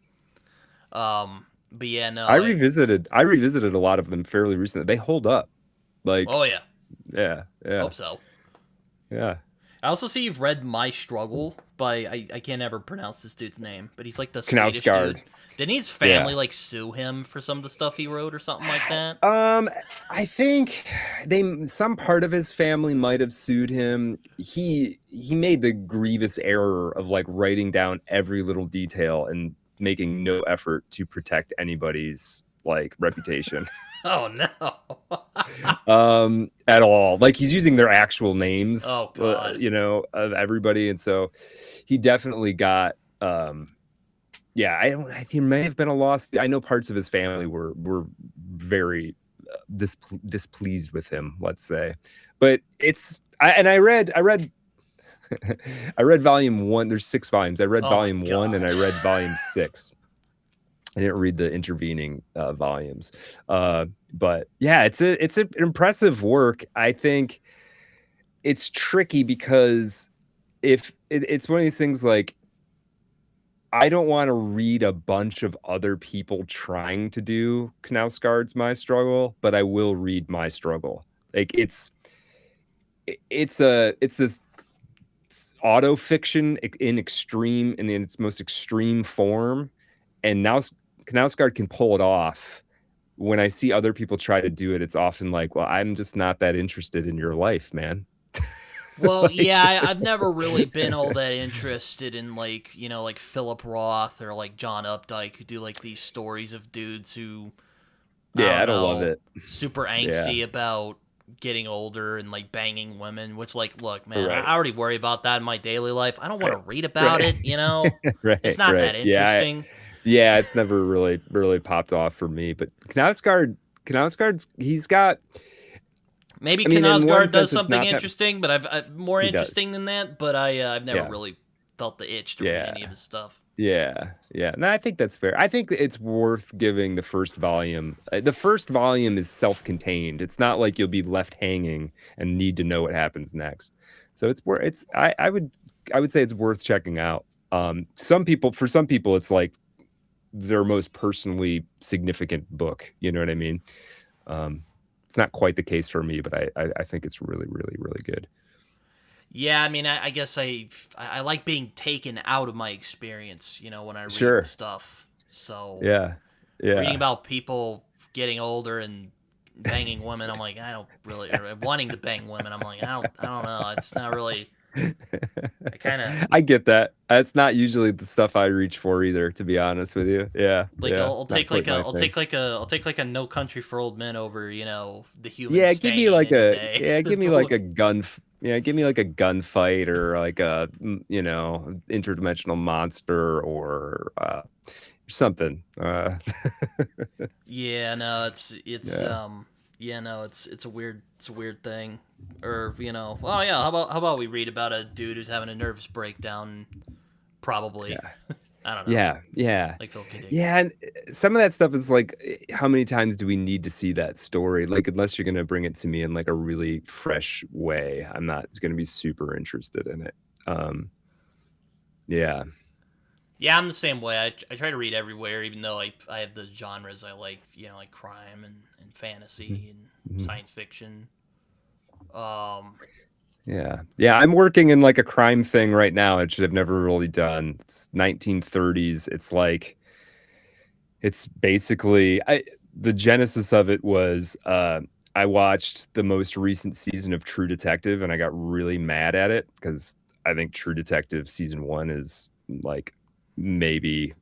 but yeah, no. I revisited a lot of them fairly recently. They hold up. Like, Oh yeah, yeah. hope so. Yeah. I also see you've read My Struggle by I can't ever pronounce this dude's name, but he's like the Swedish Knausgaard. dude. Didn't his family like sue him for some of the stuff he wrote or something like that? I think some part of his family might have sued him. He made the grievous error of like writing down every little detail and making no effort to protect anybody's like reputation. Oh no. At all. Like, he's using their actual names, Oh god. Of everybody, and so he definitely got yeah, I think may have been a loss. I know parts of his family were very displeased with him, let's say. But I read I read volume 1. There's 6 volumes. I read volume 1 and I read volume 6. I didn't read the intervening volumes. But yeah, it's an impressive work. I think it's tricky because if it's one of these things, like, I don't want to read a bunch of other people trying to do Knausgaard's My Struggle, but I will read My Struggle. Like, it's this auto fiction in its most extreme form, and now Knausgaard can pull it off. When I see other people try to do it, it's often like, well, I'm just not that interested in your life, man. Well, yeah, I've never really been all that interested in like Philip Roth or like John Updike, who do like these stories of dudes who I don't love it. Super angsty about getting older and like banging women, which, like, look, man, Right. I already worry about that in my daily life. I don't want to read about it, Right, it's not that interesting. Yeah, it's never really popped off for me. But Knausgaard's he's got, maybe Knausgaard does something interesting, but I've more interesting does. than that. But I've never really felt the itch to read any of his stuff. Yeah. No, I think that's fair. I think it's worth giving the first volume. The first volume is self-contained. It's not like you'll be left hanging and need to know what happens next. So it's worth. I would say it's worth checking out. For some people, it's like their most personally significant book. You know what I mean? It's not quite the case for me, but I think it's really, really, really good. Yeah, I mean, I guess I like being taken out of my experience, when I read stuff. So yeah, reading about people getting older and banging women, I'm like, I don't really, or wanting to bang women, I'm like, I don't know, it's not really. I get that. That's not usually the stuff I reach for either, to be honest with you. Yeah. Like, yeah, I'll take like a No Country for Old Men over, the human. Yeah, give me like a give me like a gunfight or like a interdimensional monster or something. Yeah, no, it's it's a weird thing. Or oh yeah, how about we read about a dude who's having a nervous breakdown, probably. I don't know. Yeah. Like Phil K. Dick. Yeah, and some of that stuff is like, how many times do we need to see that story? Like, unless you're gonna bring it to me in like a really fresh way, I'm not gonna be super interested in it. Yeah. Yeah, I'm the same way. I try to read everywhere, even though I have the genres I like, like crime and fantasy and science fiction. Yeah, I'm working in like a crime thing right now, which I've never really done. It's 1930s. It's basically, the genesis of it was I watched the most recent season of True Detective and I got really mad at it because I think True Detective season 1 is like maybe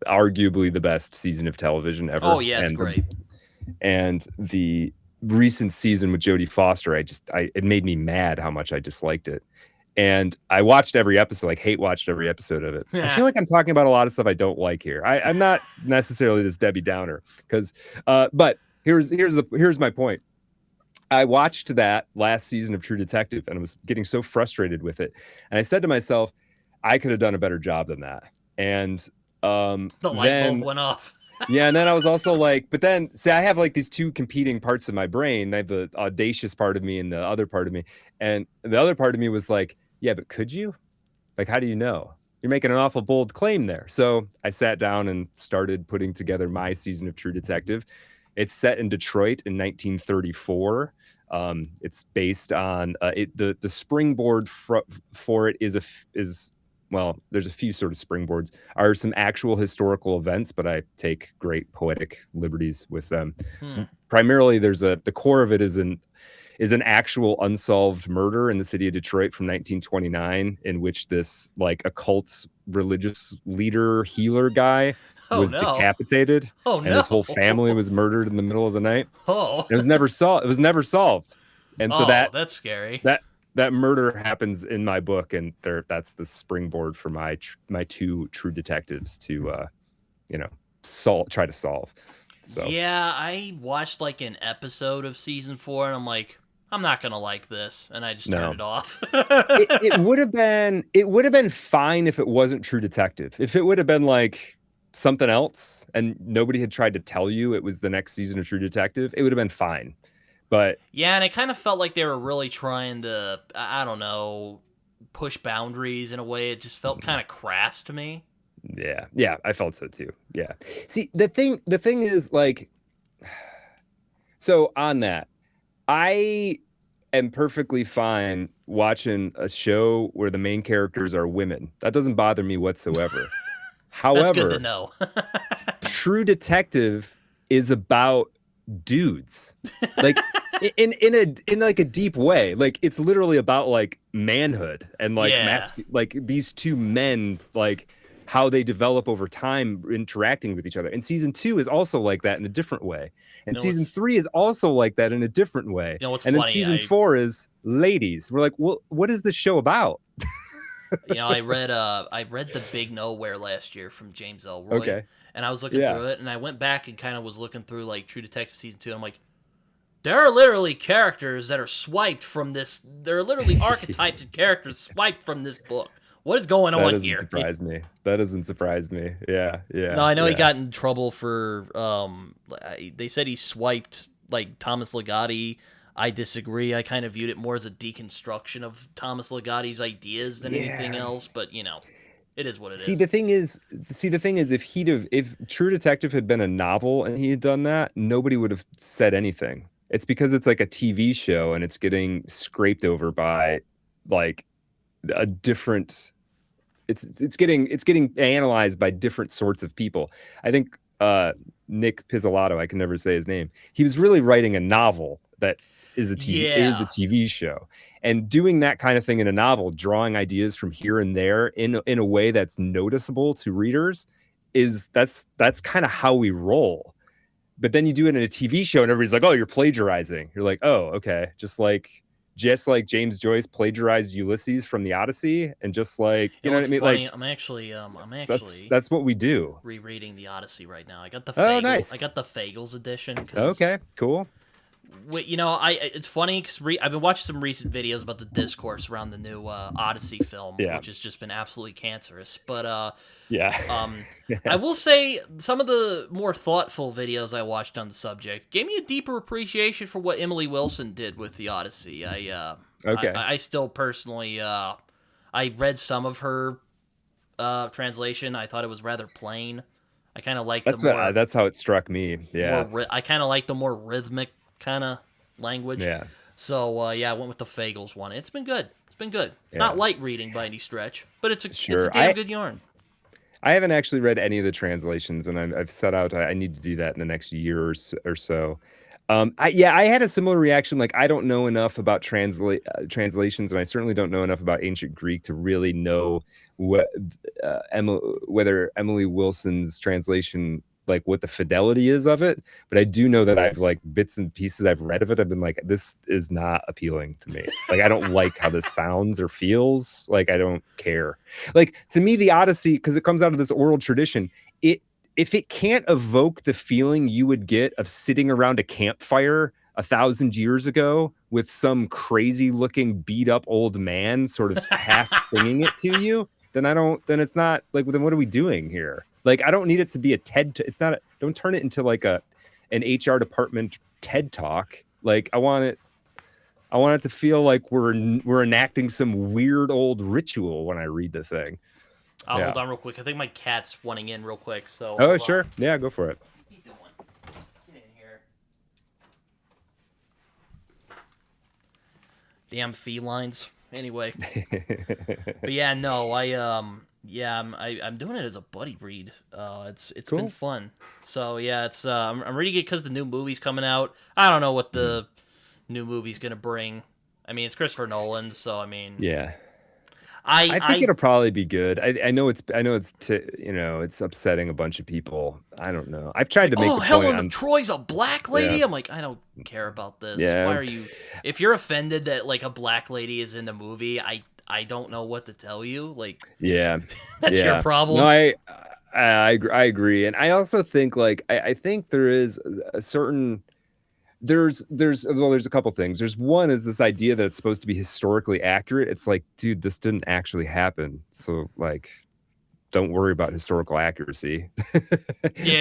arguably the best season of television ever. Oh yeah, it's great. And the recent season with Jodie Foster, it made me mad how much I disliked it. And I watched every episode, like watched every episode of it. I feel like I'm talking about a lot of stuff I don't like here. I'm not necessarily this Debbie Downer, because but here's my point. I watched that last season of True Detective and I was getting so frustrated with it. And I said to myself, I could have done a better job than that. And The light bulb went off. yeah, and then I was also like, but then see, I have like these two competing parts of my brain. I have the audacious part of me and the other part of me. And the other part of me was like, yeah, but could you? Like, how do you know? You're making an awful bold claim there. So I sat down and started putting together my season of True Detective. It's set in Detroit in 1934. It's based on the springboard for it is well, there's a few sort of springboards, are some actual historical events, but I take great poetic liberties with them. Primarily, the core of it is an actual unsolved murder in the city of Detroit from 1929, in which this like occult religious leader healer guy was decapitated, and his whole family was murdered in the middle of the night. It was never solved. It was never solved, and so that's scary. That murder happens in my book, and that's the springboard for my two true detectives to try to solve. So yeah, I watched like an episode of season 4 and I'm like, I'm not gonna like this, and I just turned it off. it would have been fine if it wasn't True Detective. If it would have been like something else and nobody had tried to tell you it was the next season of True Detective, it would have been fine. But yeah, and it kind of felt like they were really trying to, I don't know, push boundaries in a way. It just felt kind of crass to me. Yeah, I felt so too. Yeah. See, the thing is like, so on that, I am perfectly fine watching a show where the main characters are women. That doesn't bother me whatsoever. However, that's good to know. True Detective is about dudes, like in like a deep way. Like it's literally about like manhood and like like these two men, like how they develop over time interacting with each other. And season 2 is also like that in a different way. And season 3 is also like that in a different way. You know what's and funny? Then season 4 is ladies. We're like, well, what is this show about? I read The Big Nowhere last year from James Ellroy. Okay. And I was looking through it, and I went back and kind of was looking through like True Detective season 2, and I'm like, there are literally characters that are swiped from this. There are literally archetypes of characters swiped from this book. What is going on here? That doesn't surprise me. Yeah. No, I know he got in trouble for. They said he swiped like Thomas Ligotti. I disagree. I kind of viewed it more as a deconstruction of Thomas Ligotti's ideas than anything else. But it is what it is. The thing is, if True Detective had been a novel and he had done that, nobody would have said anything. It's because it's like a TV show and it's getting scraped over by like a different. It's getting analyzed by different sorts of people. I think Nick Pizzolatto, I can never say his name. He was really writing a novel that is a TV show, and doing that kind of thing in a novel, drawing ideas from here and there in a way that's noticeable to readers, that's kind of how we roll. But then you do it in a TV show and everybody's like, oh, you're plagiarizing. You're like, oh, okay. Just like James Joyce plagiarized Ulysses from the Odyssey, and just like, you know what I mean? Funny, like I'm actually that's what we do. Rereading the Odyssey right now. I got the Fagles, nice. I got the Fagles edition. Okay, cool. It's funny because I've been watching some recent videos about the discourse around the new Odyssey film, which has just been absolutely cancerous. But I will say some of the more thoughtful videos I watched on the subject gave me a deeper appreciation for what Emily Wilson did with the Odyssey. I still personally I read some of her translation. I thought it was rather plain. I kind of like that's how it struck me. Yeah, I kind of like the more rhythmic kind of language. Yeah. So I went with the Fagles one. It's been good. It's not light reading by any stretch, but it's a damn good yarn. I haven't actually read any of the translations, and I've set out I need to do that in the next year or so. I had a similar reaction. Like, I don't know enough about translations, and I certainly don't know enough about ancient Greek to really know whether Emily Wilson's translation, like what the fidelity is of it. But I do know that I've like bits and pieces I've read of it. I've been like, this is not appealing to me. Like, I don't like how this sounds or feels. Like, I don't care. Like, to me, the Odyssey, because it comes out of this oral tradition, if it can't evoke the feeling you would get of sitting around a campfire, 1,000 years ago with some crazy looking beat up old man sort of half singing it to you, then it's not like, then what are we doing here? Like, I don't need it to be a it's not, don't turn it into like an HR department TED talk. Like, I want it to feel like we're enacting some weird old ritual when I read the thing. Hold on real quick. I think my cat's wanting in real quick. So. Oh, sure. Yeah, go for it. What are you doing? Get in here. Damn felines. Anyway. But yeah, no, I'm doing it as a buddy read. It's cool. Been fun. So yeah, it's I'm reading it because the new movie's coming out. I don't know what the new movie's gonna bring. I mean, it's Christopher Nolan, so I mean, yeah. I think it'll probably be good. I know it's it's upsetting a bunch of people. I don't know. I've tried to make the point. Helen of Troy's a black lady. Yeah. I'm like, I don't care about this. Yeah. Why are you? If you're offended that like a black lady is in the movie, I don't know what to tell you. Like, yeah, that's your problem. No, I agree, and I also think like I think there is a certain. There's a couple things. There's one is this idea that it's supposed to be historically accurate. It's like, dude, this didn't actually happen. So like, don't worry about historical accuracy. Yeah,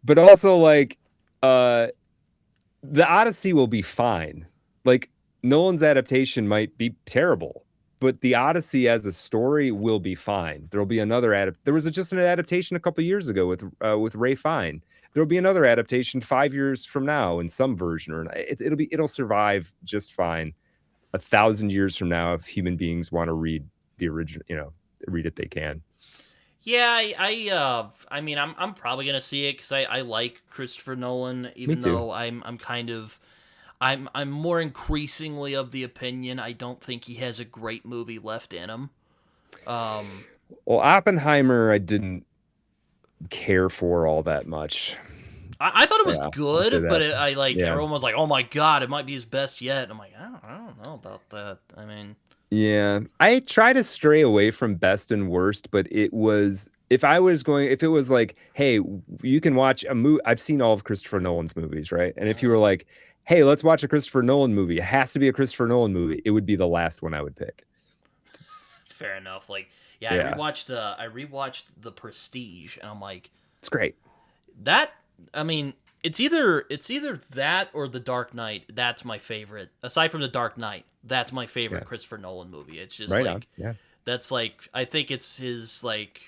but also like, the Odyssey will be fine. Like Nolan's adaptation might be terrible, but the Odyssey as a story will be fine. There'll be another there was just an adaptation a couple years ago with Ray Fine. There'll be another adaptation 5 years from now in some version, or it'll survive just fine. 1,000 years from now, if human beings want to read the original, read it, they can. Yeah, I mean, I'm probably gonna see it because I like Christopher Nolan, even though I'm more increasingly of the opinion I don't think he has a great movie left in him. Well, Oppenheimer, I didn't care for all that much. I thought it was good, but everyone was like, "Oh my god, it might be his best yet." And I'm like, I don't know about that. I mean, yeah, I try to stray away from best and worst, but it was if it was like, hey, you can watch a movie. I've seen all of Christopher Nolan's movies, right? And if you were like, hey, let's watch a Christopher Nolan movie, it has to be a Christopher Nolan movie, it would be the last one I would pick. Fair enough. Like, I rewatched The Prestige, and I'm like, it's great. That, I mean, it's either that or The Dark Knight. That's my favorite. Aside from The Dark Knight, that's my favorite Christopher Nolan movie. It's just that's like, I think it's his like,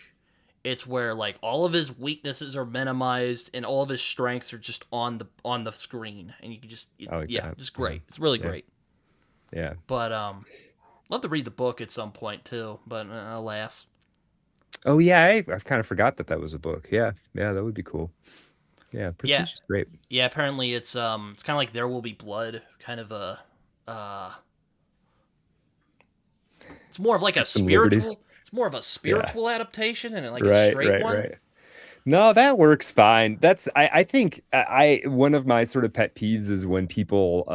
it's where like all of his weaknesses are minimized and all of his strengths are just on the screen, and you can just just great. It's really great. Yeah. But love to read the book at some point too, but alas. Oh yeah, I've kind of forgot that was a book. Yeah, that would be cool. Yeah, Prestige is great. Yeah, apparently it's kind of like There Will Be Blood, kind of a it's more of like a spiritual. Liberties. It's more of a spiritual adaptation and like a straight one. Right. No, that works fine. That's I think one of my sort of pet peeves is when people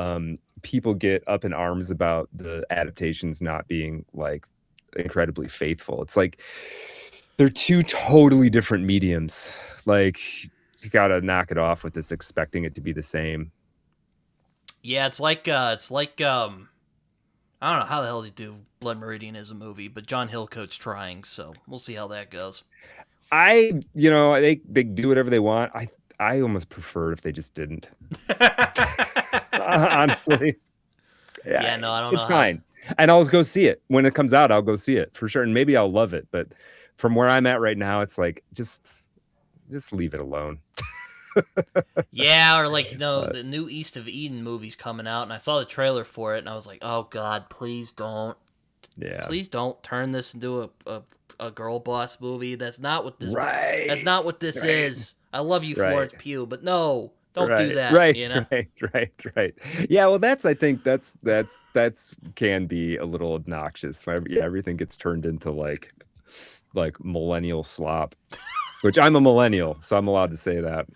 get up in arms about the adaptations not being like incredibly faithful. It's like they're two totally different mediums. Like, you gotta knock it off with this expecting it to be the same. Yeah, it's like I don't know how the hell they do Blood Meridian as a movie, but John Hillcoat's trying, so we'll see how that goes. They do whatever they want. I almost prefer if they just didn't. Honestly. Yeah, no, I don't know. It's fine. And I'll go see it. When it comes out, I'll go see it for sure. And maybe I'll love it. But from where I'm at right now, it's like, just leave it alone. Yeah, or like, the new East of Eden movie's coming out, and I saw the trailer for it, and I was like, oh God, please don't. Yeah. Please don't turn this into a girl boss movie. That's not what this. Right. That's not what this is. I love you, Florence Pugh, but no. Don't do that. Right, you know? Right. Yeah, well, I think that's can be a little obnoxious. Everything gets turned into like millennial slop, which I'm a millennial, so I'm allowed to say that.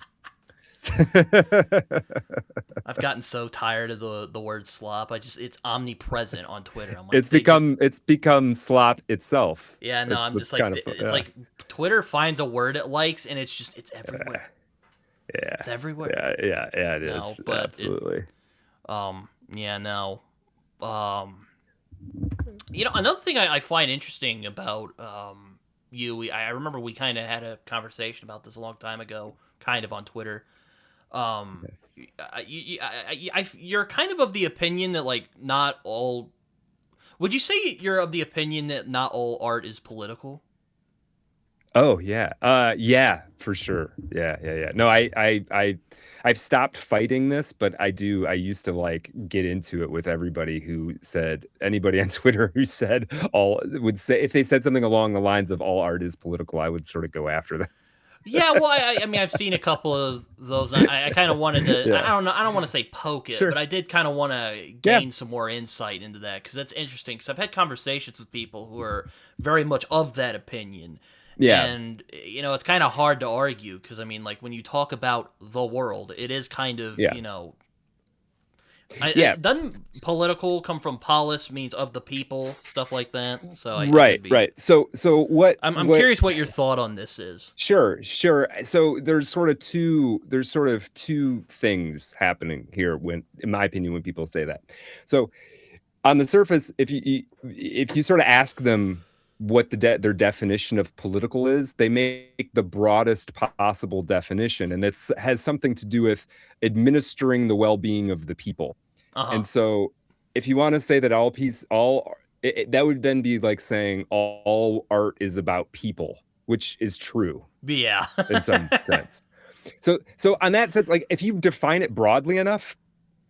I've gotten so tired of the word slop. It's omnipresent on Twitter. I'm like, it's become slop itself. Yeah, no, I'm just like, it's like Twitter finds a word it likes, and it's everywhere. Yeah. It's everywhere. Yeah, it is. No, but Absolutely. yeah, no. Another thing I find interesting about you, I remember we kind of had a conversation about this a long time ago, kind of on Twitter. Um, you're kind of the opinion that like not all. Would you say you're of the opinion that not all art is political? Oh yeah. Yeah, for sure. Yeah. No, I've stopped fighting this, but I used to like get into it with everybody who said anybody on Twitter who said all would say if they said something along the lines of all art is political, I would sort of go after them. Yeah, well, I mean, I've seen a couple of those. I kind of wanted to. I Yeah. don't know. I don't want to say poke it, Sure. but I did kind of want to Yeah. gain some more insight into that because that's interesting. Because I've had conversations with people who are very much of that opinion, Yeah. and it's kind of hard to argue because I mean, like when you talk about the world, it is kind of Yeah. Yeah. doesn't political come from polis means of the people, stuff like that. So I Right, could be. right. So what I'm what curious what your thought on this is. Sure. So there's sort of two things happening here when in my opinion when people say that. So on the surface, if you sort of ask them what their definition of political is, they make the broadest possible definition, and it has something to do with administering the well-being of the people. Uh huh. And so, if you want to say that that would then be like saying all art is about people, which is true Yeah. in some sense. So on that sense, like if you define it broadly enough,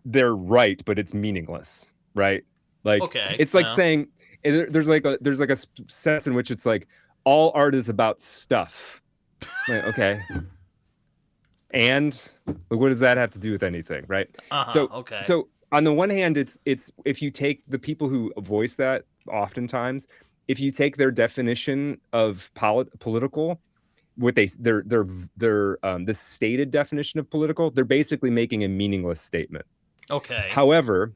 they're right, but it's meaningless, right? Like Okay. it's like saying there's like a sense in which it's like all art is about stuff. Like, okay. And like, what does that have to do with anything, right? Uh-huh. Okay. So on the one hand, it's if you take the people who voice that oftentimes, if you take their definition of political, what their this stated definition of political, they're basically making a meaningless statement. Okay. However,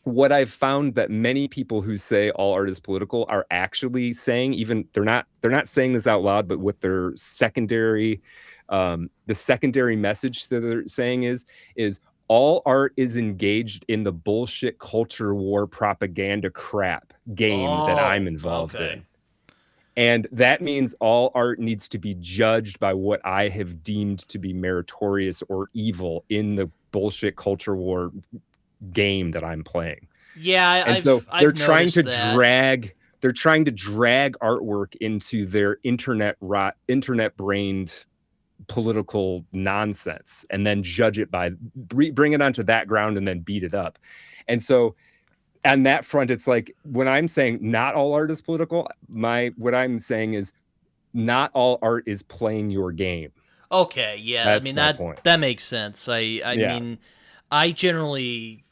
what I've found that many people who say all art is political are actually saying, even they're not saying this out loud, but what their secondary the secondary message that they're saying is all art is engaged in the bullshit culture war propaganda crap game that I'm involved in. And that means all art needs to be judged by what I have deemed to be meritorious or evil in the bullshit culture war game that I'm playing. Yeah, and so they're trying to that. they're trying to drag artwork into their internet brained political nonsense and then judge it by bring it onto that ground and then beat it up. And so on that front, it's like when I'm saying not all art is political, what I'm saying is not all art is playing your game. Okay, yeah. That's I mean my point. that makes sense. I mean I'm generally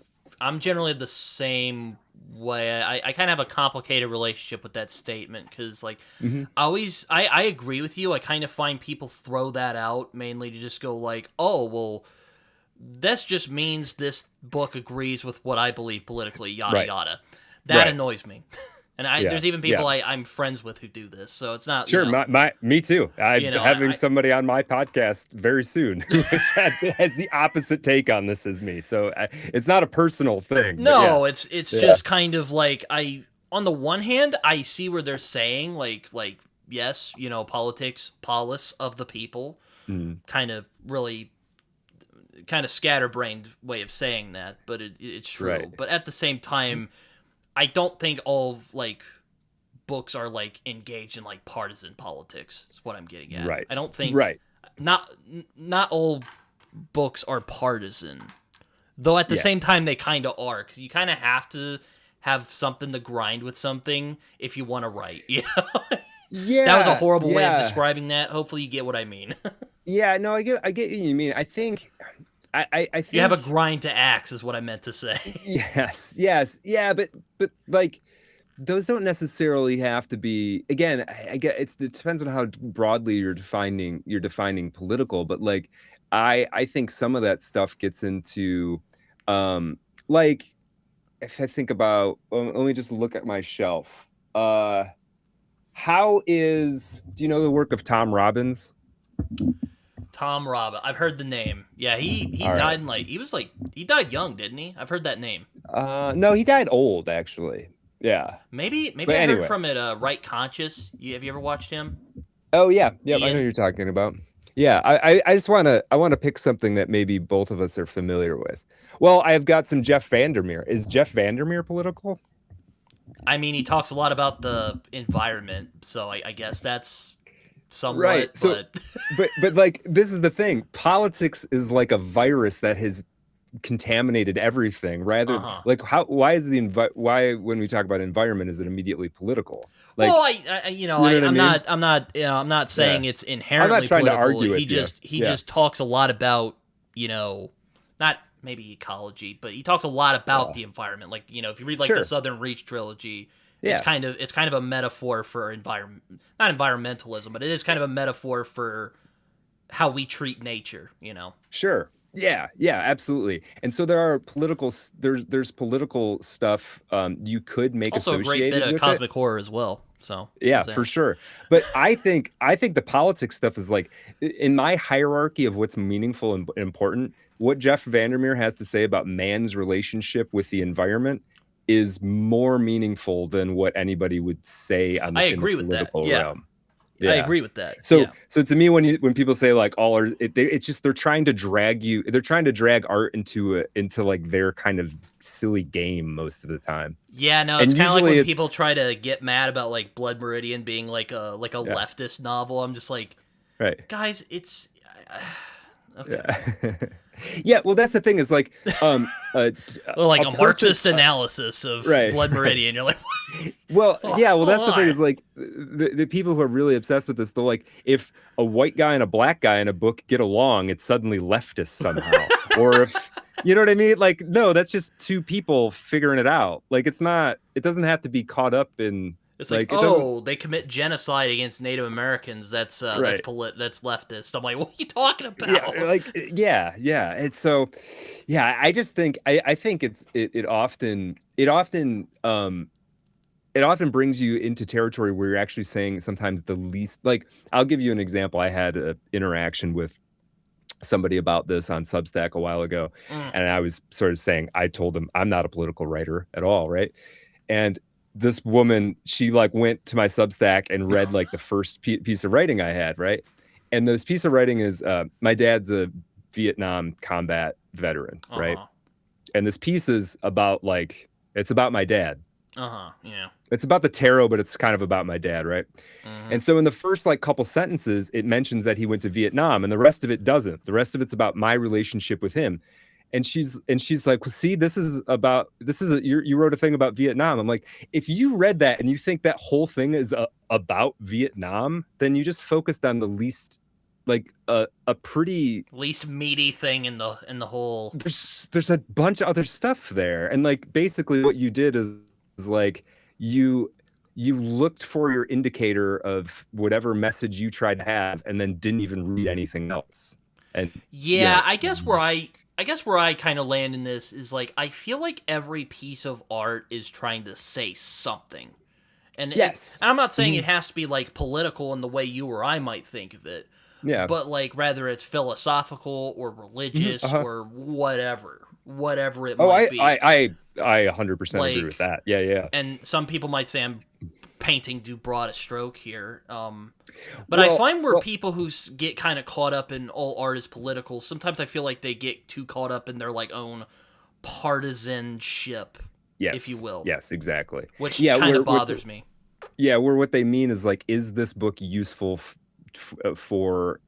the same way. I kind of have a complicated relationship with that statement because like I agree with you. I kind of find people throw that out mainly to just go like, oh well, this just means this book agrees with what I believe politically, yada yada. That annoys me. And there's even people I'm friends with who do this, so it's not sure. Me too. I'm having somebody on my podcast very soon who has the opposite take on this as me. So it's not a personal thing. No, it's just kind of like on the one hand, I see where they're saying like yes, politics, polis of the people, kind of really kind of scatterbrained way of saying that, but it's true. Right. But at the same time, I don't think all like books are like engaged in like partisan politics. Is what I'm getting at. Right. I don't think not all books are partisan, though. At the same time, they kind of are because you kind of have to have something to grind with something if you want to write. Yeah, that was a horrible way of describing that. Hopefully, you get what I mean. Yeah, no, I get what you mean. I think. I think you have a grind to axe is what I meant to say. Yes, yeah, but like those don't necessarily have to be. Again, I get it depends on how broadly you're defining political. But like, I think some of that stuff gets into, like, if I think about, let me just look at my shelf. Do you know the work of Tom Robbins? Tom Robbins. I've heard the name. Yeah, he All right. died in he died young, didn't he? I've heard that name. No, he died old actually. Yeah. Maybe But I heard anyway. from it. Right Conscious. Have you ever watched him? Oh yeah, yep, I know Ian. who you're talking about. Yeah, I just wanna pick something that maybe both of us are familiar with. Well, I've got some Jeff Vandermeer. Is Jeff Vandermeer political? I mean, he talks a lot about the environment, so I guess that's Right. somewhat. So, But but like this is the thing. Politics is like a virus that has contaminated everything. uh Rather, huh. like how why is why when we talk about environment is it immediately political? Well, Like, you know what I I'm mean? not Yeah. saying it's I'm not inherently trying to political. argue with you. He Yeah. just talks a lot about not maybe ecology, but he talks a lot about Yeah. the environment. Like if you read like the Sure. Southern Reach trilogy, Yeah. it's kind of a metaphor for not environmentalism, but it is kind of a metaphor for how we treat nature. Sure. Yeah, yeah, absolutely. And so there are there's political stuff you could make Also, a great bit associated of with it. cosmic horror as well. So Yeah, just for saying. sure. But I think the politics stuff is like in my hierarchy of what's meaningful and important, what Jeff Vandermeer has to say about man's relationship with the environment is more meaningful than what anybody would say I in the agree with that. political Yeah, realm. I Yeah. agree with that. So Yeah. so to me when people say like all art it's just they're trying to drag art into like their kind of silly game most of the time. Yeah, no, it's And kind of like usually when people it's try to get mad about like Blood Meridian being like a yeah, leftist novel. I'm just like, right. guys, it's okay. Yeah. Yeah, well that's the thing is like Or like a a person Marxist analysis of right. Blood Meridian. You're like, Well, yeah, well that's the hold thing on. is like the people who are really obsessed with this, they're like if a white guy and a black guy in a book get along, it's suddenly leftist somehow. Or if you know what I mean? Like, no, that's just two people figuring it out. Like it doesn't have to be caught up in It's like, like it doesn't oh, they commit genocide against Native Americans. right. That's leftist. I'm like, what are you talking Yeah, about? like yeah, yeah. It's so yeah, I just think I think it often brings you into territory where you're actually saying sometimes the least like I'll give you an example. I had an interaction with somebody about this on Substack a while ago, Mm, and I was sort of saying I told him I'm not a political writer at all, right? And this woman, she like went to my Substack and read like the first piece of writing I had, right? And this piece of writing is my dad's a Vietnam combat veteran, uh right? huh. And this piece is about like it's about my dad. Uh huh. Yeah. It's about the tarot, but it's kind of about my dad, right? Hmm. And so in the first like couple sentences, it mentions that he went to Vietnam, and the rest of it doesn't. The rest of it's about my relationship with him. And she's like, well, see, you wrote a thing about Vietnam. I'm like, if you read that and you think that whole thing is about Vietnam, then you just focused on the least like a pretty Least meaty thing in the whole. there's a bunch of other stuff there. And like basically what you did is like you you looked for your indicator of whatever message you tried to have and then didn't even read anything else. And you Yeah, know, I guess where I kind of land in this is like I feel like every piece of art is trying to say something. yes. And I'm not saying Mhm. it has to be like political in the way you or I might think of it, Yeah. but like rather it's philosophical or Mhm. religious Uh-huh. or whatever it Oh, might I be. I I I 100% agree with Like, that. Yeah, yeah. and some people might say I'm painting too broad a stroke here. But I Well, find where well, people who get kind of caught up in all art is political, sometimes I feel like they get too caught up in their like own partisanship, if you yes. will, Yes, exactly. which Yeah, kind of where bothers me. yeah, where what they mean is like is this book useful for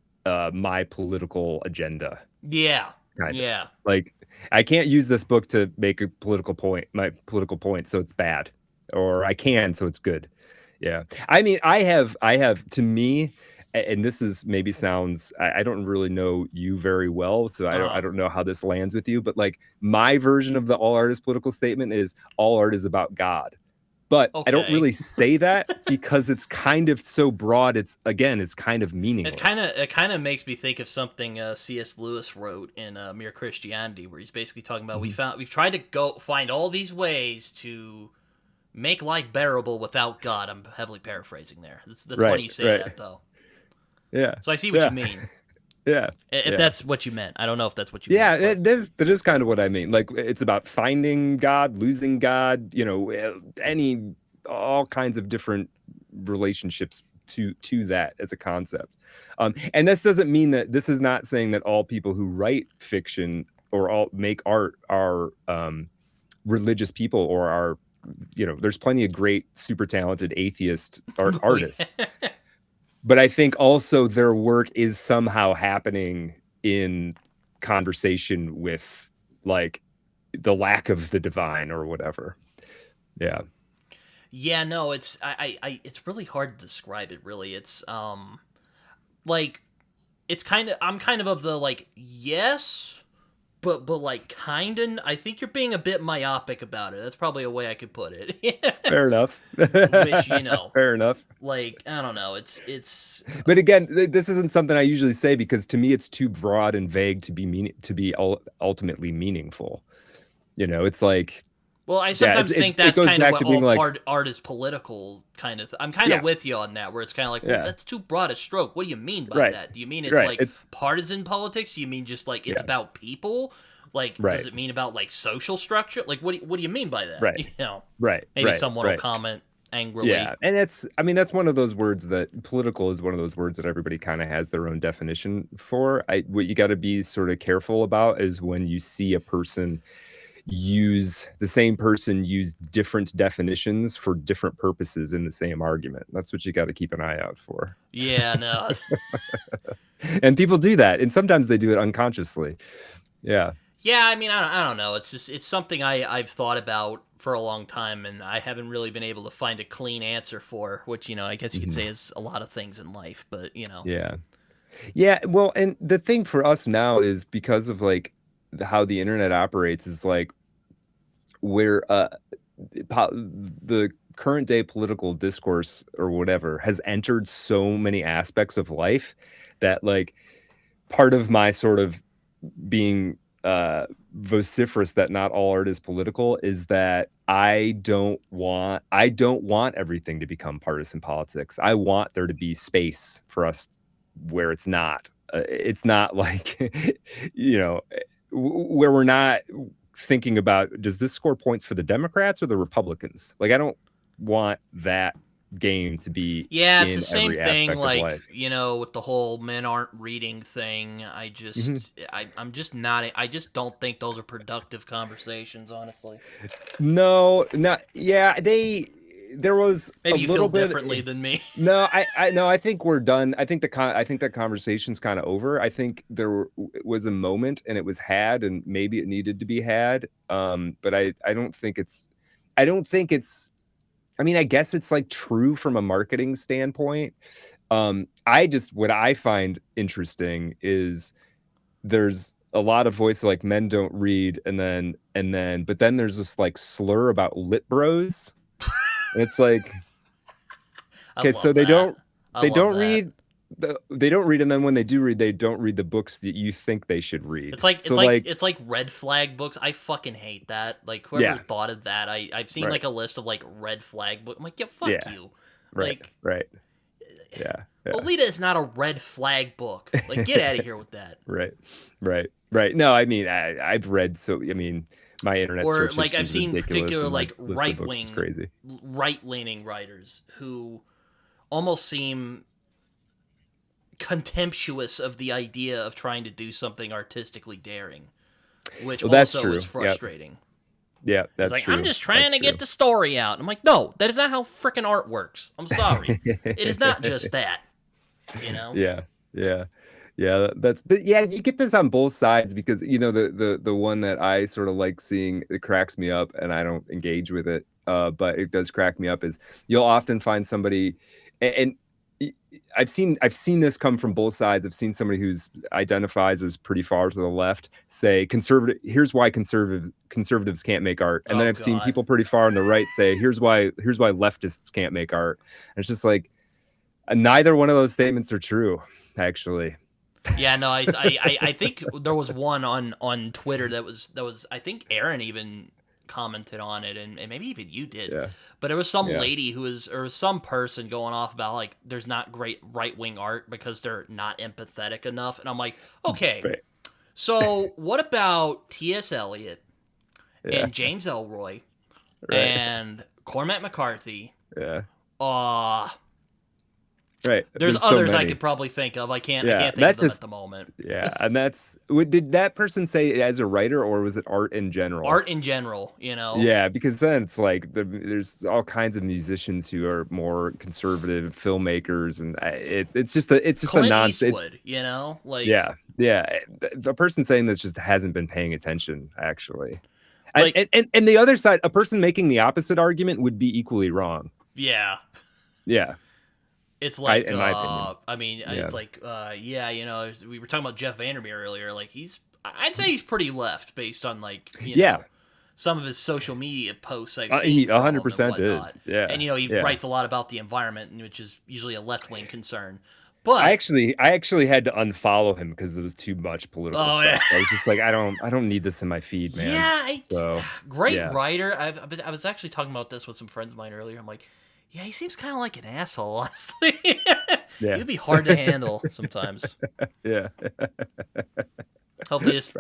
my political agenda? Yeah, Kind of. yeah. Like I can't use this book to make a political point, my political point, so it's bad. Or I can, so it's good. Yeah. I mean, I have to me, and this is maybe sounds I don't really know you very well, so I Uh, don't know how this lands with you, but like my version of the all art is political statement is all art is about God. But I don't okay. really say that because it's kind of so broad. It's kind of meaningless. It kind of makes me think of something C.S. Lewis wrote in Mere Christianity, where he's basically talking about Mhm. we've tried to go find all these ways to make life bearable without God. I'm heavily paraphrasing there. That's funny Right, you say right. that though. Yeah. So I see what Yeah. you mean. Yeah. If Yeah. that's what you meant. I don't know if that's what you Yeah, meant, but that is kind of what I mean. Like it's about finding God, losing God, any all kinds of different relationships to that as a concept. And this doesn't mean that this is not saying that all people who write fiction or all make art are religious people or are, there's plenty of great, super talented atheist oh, yeah. artists. But I think also their work is somehow happening in conversation with like the lack of the divine or whatever. Yeah. Yeah, no, it's really hard to describe it. Really, it's like it's kind of I'm kind of the like yes, but like kind of I think you're being a bit myopic about it. That's probably a way I could put it. Fair enough. Which Fair enough. like I don't know. It's But again, this isn't something I usually say because to me it's too broad and vague to be ultimately meaningful. It's like well, I yeah, sometimes think it that's goes kind of back what to being all like art is political kind of. I'm kind of yeah, with you on that, where it's kind of like, well, yeah, that's too broad a stroke. What do you mean by right, that? Do you mean it's right. like It's partisan politics? Do you mean just like it's yeah, about people? Like, does right, it mean about like social structure? Like, what do you mean by that? right, right, Maybe right, someone will right. comment angrily. Yeah, and I mean, that's one of those words that political is one of those words that everybody kind of has their own definition for. What you got to be sort of careful about is when you see a person the same person use different definitions for different purposes in the same argument. That's what you got to keep an eye out for. Yeah, no. And people do that, and sometimes they do it unconsciously. Yeah. Yeah, I mean, I don't know. It's just it's something I've thought about for a long time, and I haven't really been able to find a clean answer for. Which I guess you could Mhm. say is a lot of things in life, but Yeah. Yeah, well, and the thing for us now is because of like how the internet operates is like where the current day political discourse or whatever has entered so many aspects of life that like part of my sort of being vociferous that not all art is political is that I don't want everything to become partisan politics. I want there to be space for us where it's not like where we're not thinking about does this score points for the Democrats or the Republicans? Like I don't want that game to be yeah, it's the in same every thing. aspect of Like life. with the whole men aren't reading thing. Mhm. I'm just not. I just don't think those are productive conversations. Honestly, No, not yeah, there was a maybe you feel little bit differently than me. no, no, I think we're done. I think that conversation's kind of over. I think was a moment and it was had and maybe it needed to be had. But I don't think it's I mean, I guess it's like true from a marketing standpoint. What I find interesting is there's a lot of voice like men don't read but then there's this like slur about lit bros. And it's like, I okay, so love that. I they love don't that. read they don't read, and then when they do read, they don't read the books that you think they should read. It's like So like, it's like red flag books. I fucking hate that. Like whoever yeah, thought of that, I've seen right, like a list of like red flag books. I'm like, yeah, fuck yeah, you. right, Like right, yeah, yeah. Lolita is not a red flag book. Like get out of here with that. Right, right, right. No, I mean, I've read I mean, my internet Or search like history I've is seen ridiculous, particular and my like list of books is crazy. right leaning writers who almost seem contemptuous of the idea of trying to do something artistically daring, which Well, that's also is true. Yep. frustrating. Yeah, It's that's like I'm true. just trying That's to get true. the story out. I'm like, no, that is not how freaking art works. I'm sorry, it is not just that. You know? Yeah, yeah, yeah. But yeah, you get this on both sides because the one that I sort of like seeing it cracks me up, and I don't engage with it, but it does crack me up is you'll often find somebody, and I've seen this come from both sides. I've seen somebody who's identifies as pretty far to the left say conservative. Here's why conservatives can't make art, and then Oh I've seen God. people pretty far on the right say here's why leftists can't make art. And it's just like neither one of those statements are true, actually. Yeah, no, I think there was one on Twitter that was I think Aaron even commented on it, and maybe even you did. Yeah. But there was some Yeah. lady or some person going off about like there's not great right wing art because they're not empathetic enough, and I'm like, okay, Right. so what about T.S. Eliot Yeah. and James Ellroy Right. and Cormac McCarthy? Yeah. Uh Right. there's so others I many. could probably think of. I can't Yeah. think of That's them just at the moment. yeah. And did that person say it as a writer, or was it art in general? Art in general, you know. Yeah, because then it's like there's all kinds of musicians who are more conservative filmmakers, and it's just a Clint nonsense. Eastwood, you know, like Yeah. The person saying this just hasn't been paying attention, actually. like And the other side, a person making the opposite argument would be equally wrong. yeah. Yeah, It's like, in my opinion. I mean, Yeah. it's like, yeah, you know, we were talking about Jeff Vandermeer earlier. Like, I'd say he's pretty left based on like, you know, some of his social media posts I've seen. He from him and 100% whatnot. is. Yeah, and you know, he yeah. writes a lot about the environment, which is usually a left wing concern. But I actually had to unfollow him because there was too much political stuff. yeah. I was just like, I don't need this in my feed, man. Yeah, So great yeah. writer. I was actually talking about this with some friends of mine earlier. I'm like, yeah, he seems kind of like an asshole, honestly. Yeah. He'd be hard to handle sometimes. Yeah. Hopefully, this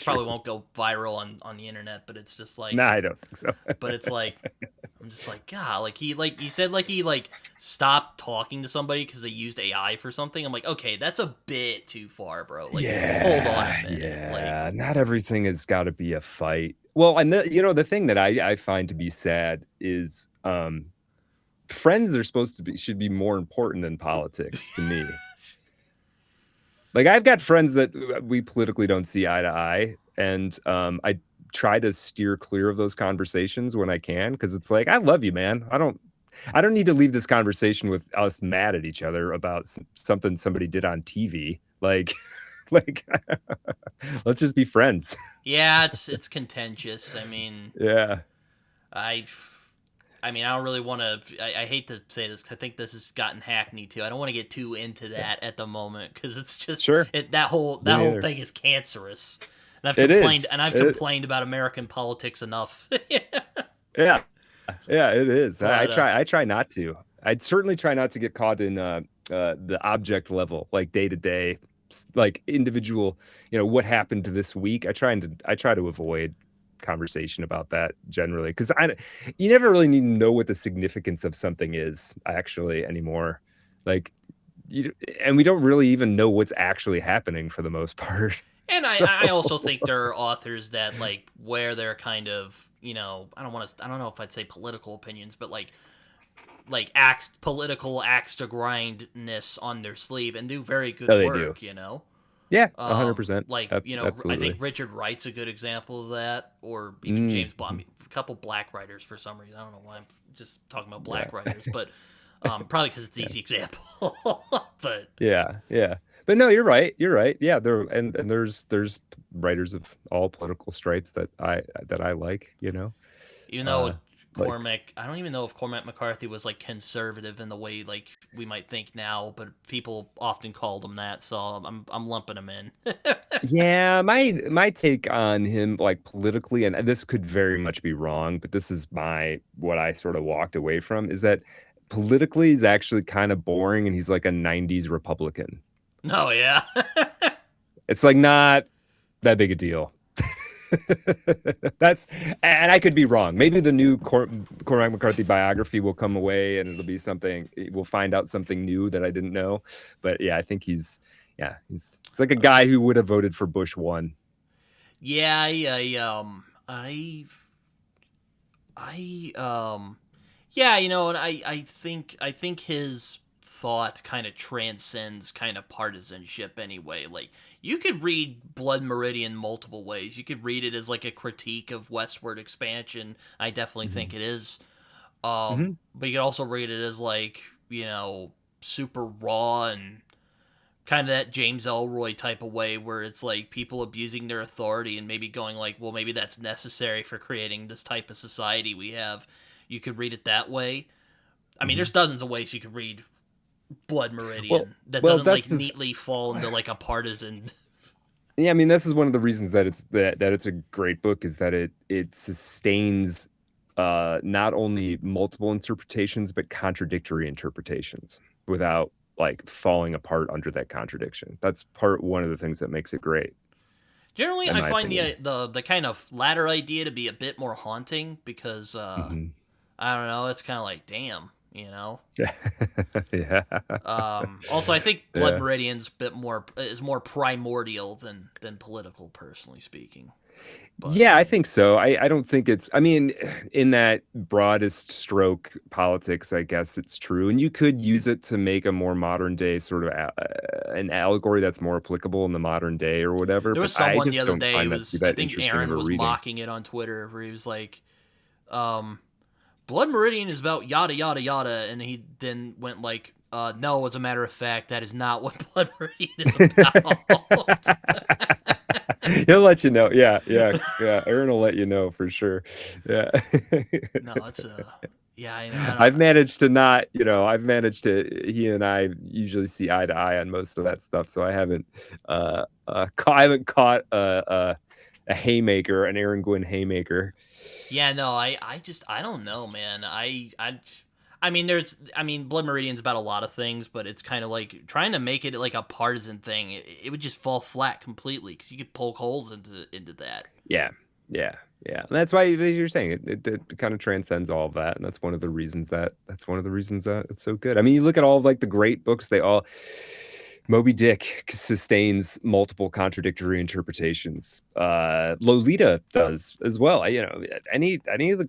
probably won't go viral on the internet, but it's just like, Nah, I don't think so. but it's like, I'm just like, God, like he said he stopped talking to somebody because they used AI for something. I'm like, okay, that's a bit too far, bro. Like, hold on a minute. Yeah, not everything has got to be a fight. Well, and the thing that I find to be sad is friends are should be more important than politics to me. Like, I've got friends that we politically don't see eye to eye, and I try to steer clear of those conversations when I can, because it's like, I love you, man. I don't need to leave this conversation with us mad at each other about something somebody did on TV. Like, let's just be friends. Yeah, it's contentious. I mean, Yeah. I mean, I don't really want to. I hate to say this because I think this has gotten hackneyed too. I don't want to get too into that at the moment because it's just that whole thing is cancerous. And I've complained about American politics enough. Yeah, it is. But, I try not to. I'd certainly try not to get caught in the object level, like day to day, like individual. You know, what happened to this week. I try to avoid conversation about that generally, because you never really need to know what the significance of something is actually anymore. Like, and we don't really even know what's actually happening for the most part. And I also think there are authors that like wear their kind of, you know, I don't know if I'd say political opinions, but like political axe to grindness on their sleeve and do very good work, you know. Yeah, 100%. Like, you know, absolutely. I think Richard Wright's a good example of that, or even James Bond. A couple black writers for some reason. I don't know why I'm just talking about black writers, but probably because it's an easy example. But yeah. But no, you're right. Yeah, there's writers of all political stripes that I like. You know, even though Cormac, I don't even know if Cormac McCarthy was like conservative in the way like we might think now, but people often called him that, so I'm lumping him in. Yeah, my take on him, like politically, and this could very much be wrong, but this is what I sort of walked away from, is that politically he's actually kind of boring, and he's like a 90s Republican. Oh yeah. It's like not that big a deal. And I could be wrong. Maybe the new Cormac McCarthy biography will come away and it'll be something, we'll find out something new that I didn't know. But yeah, I think he's like a guy who would have voted for Bush 1. Yeah, yeah, you know, and I think his thought kind of transcends kind of partisanship anyway. Like, you could read Blood Meridian multiple ways. You could read it as like a critique of westward expansion. I definitely think it is. But you could also read it as like, you know, super raw and kind of that James Ellroy type of way where it's like people abusing their authority and maybe going like, well, maybe that's necessary for creating this type of society we have. You could read it that way. I mean, there's dozens of ways you could read Blood Meridian that doesn't like neatly fall into like a partisan. Yeah, I mean, this is one of the reasons that it's a great book, is that it sustains not only multiple interpretations but contradictory interpretations without like falling apart under that contradiction. That's one of the things that makes it great, Generally, in I my find opinion. the kind of latter idea to be a bit more haunting because Hmm. I don't know, it's kind of like damn, you know. Yeah. Yeah. Also, I think Blood Yeah. Meridian's bit more is more primordial than political, personally speaking. But Yeah, I think so. I don't think it's, I mean, in that broadest stroke politics, I guess it's true. And you could use it to make a more modern day sort of an allegory that's more applicable in the modern day or whatever. there But was I someone the just other don't day find that to be was I that think interesting of Aaron a was reading. mocking it on Twitter where he was like, um, Blood Meridian is about yada yada yada, and he then went like, no, as a matter of fact, that is not what Blood Meridian is about. He'll let you know. Yeah, yeah, yeah. Aaron will let you know for sure. Yeah. No, it's yeah, I don't. I've managed to not, I've managed to, he and I usually see eye to eye on most of that stuff. So I haven't caught a haymaker, an Aaron Gwynn haymaker. Yeah, no, I just I don't know, man. I mean, I mean, Blood Meridian's about a lot of things, but it's kind of like trying to make it like a partisan thing. It would just fall flat completely because you could poke holes into that. Yeah, yeah, yeah. And that's why you're saying it kind of transcends all of that, and that's one of the reasons that it's so good. I mean, you look at all of like the great books; they all Moby Dick sustains multiple contradictory interpretations. Lolita does as well. Any of the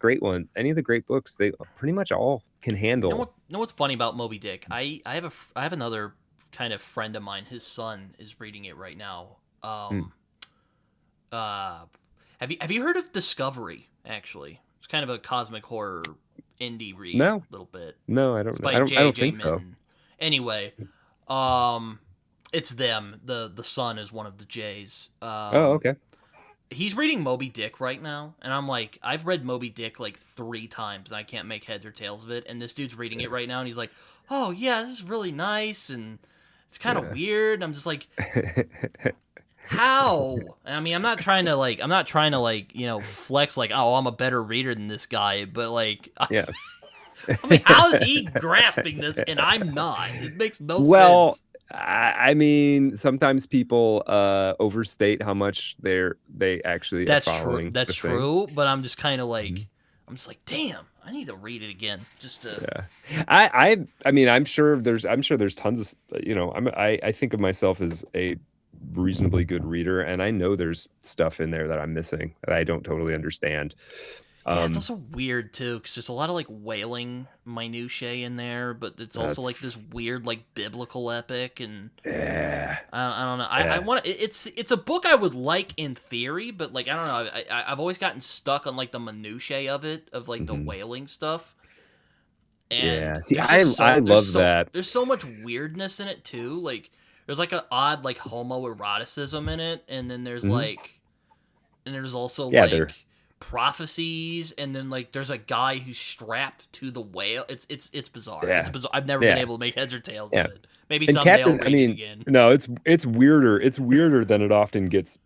great books, they pretty much all can handle. You know what's funny about Moby Dick? I have another kind of friend of mine. His son is reading it right now. Hmm. Uh, have you heard of Discovery? Actually, it's kind of a cosmic horror indie read, No, a little bit. no, I don't It's know. by I don't J.J. think so. Minton. Anyway, um, it's them. The son is one of the J's. Oh, okay. He's reading Moby Dick right now, and I'm like, I've read Moby Dick like 3 times, and I can't make heads or tails of it. And this dude's reading it right now, and he's like, "Oh yeah, this is really nice, and it's kind of Yeah. weird." And I'm just like, how? I mean, I'm not trying to like, flex like, oh, I'm a better reader than this guy, but like, Yeah. I mean, how is he grasping this and I'm not? It makes no Well, sense. I mean, sometimes people overstate how much they actually are That's true. following That's the thing. true. But I'm just kind of Mhm. like, I'm just like, damn, I need to read it again just to. Yeah. I mean, I'm sure there's tons of, I think of myself as a reasonably good reader, and I know there's stuff in there that I'm missing that I don't totally understand. Yeah, it's Um, also weird too because there's a lot of like whaling minutiae in there, but it's also like that's this weird like biblical epic, and yeah, I don't know. I yeah. want it's a book I would like in theory, but like I don't know. I've always gotten stuck on like the minutiae of it, of like the Hmm. whaling stuff, and Yeah. See, I love that. there's so much weirdness in it too. Like there's like an odd like homoeroticism in it, and then there's Mhm. like and there's also Yeah, they're like prophecies, and then like there's a guy who's strapped to the whale. It's bizarre. It's yeah, bizarre. I've never been yeah, able to make heads or tails of yeah. it. Maybe And someday I'll Captain, I read it mean, again. no, it's weirder. It's weirder than it often gets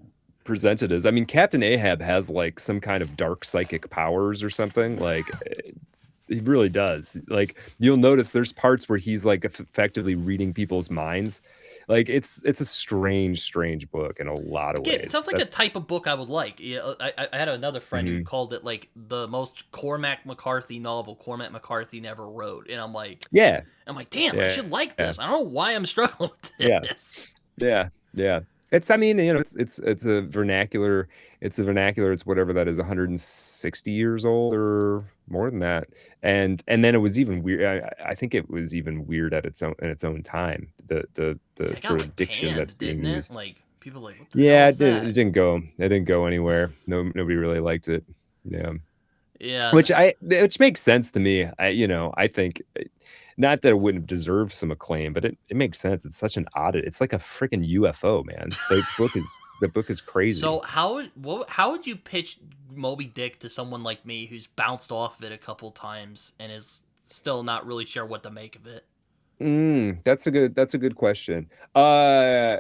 presented as. I mean, Captain Ahab has like some kind of dark psychic powers or something. Like he really does. Like you'll notice there's parts where he's like effectively reading people's minds. Like it's a strange book in a lot of Again, it ways. sounds like a That's type of book I would like. Yeah, I had another friend who mhm. called it like the most Cormac McCarthy novel Cormac McCarthy never wrote, and Yeah, I'm like, damn, I yeah, should like yeah, this. I don't know why I'm struggling with yeah. this. Yeah, yeah. It's I mean, it's a vernacular. It's a vernacular. It's whatever that is, 160 years old or more than that. And then it was even weird. I think it was even weird at its own time. The Yeah, it got sort of like diction that's panned, being didn't it? used. Like people were like, what the hell Yeah, is it that? didn't go. It didn't go anywhere. No, nobody really liked it. Yeah. Yeah, Which makes sense to me. I think not that it wouldn't have deserved some acclaim, but it makes sense. It's such an oddity. It's like a freaking UFO, man. The book is so crazy. how would you pitch Moby Dick to someone like me who's bounced off of it a couple times and is still not really sure what to make of it? That's a good question. Uh,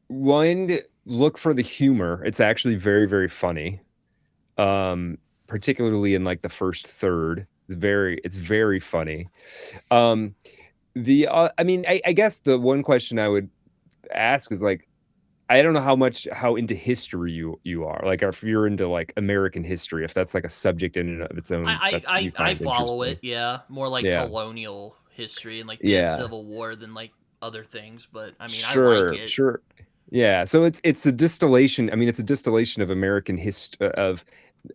one, look for the humor. It's actually very, very funny. Particularly in like the first third. It's very funny. I mean, I guess the one question I would ask is like, I don't know how into history you are. Like if you're into like American history, if that's like a subject in and of its own I, that's you I find follow it, interesting. yeah. More like Yeah. colonial history and like the Yeah. Civil War than like other things, but I mean I like Sure, it. sure. Yeah. So it's a distillation. I mean, it's a distillation of American history of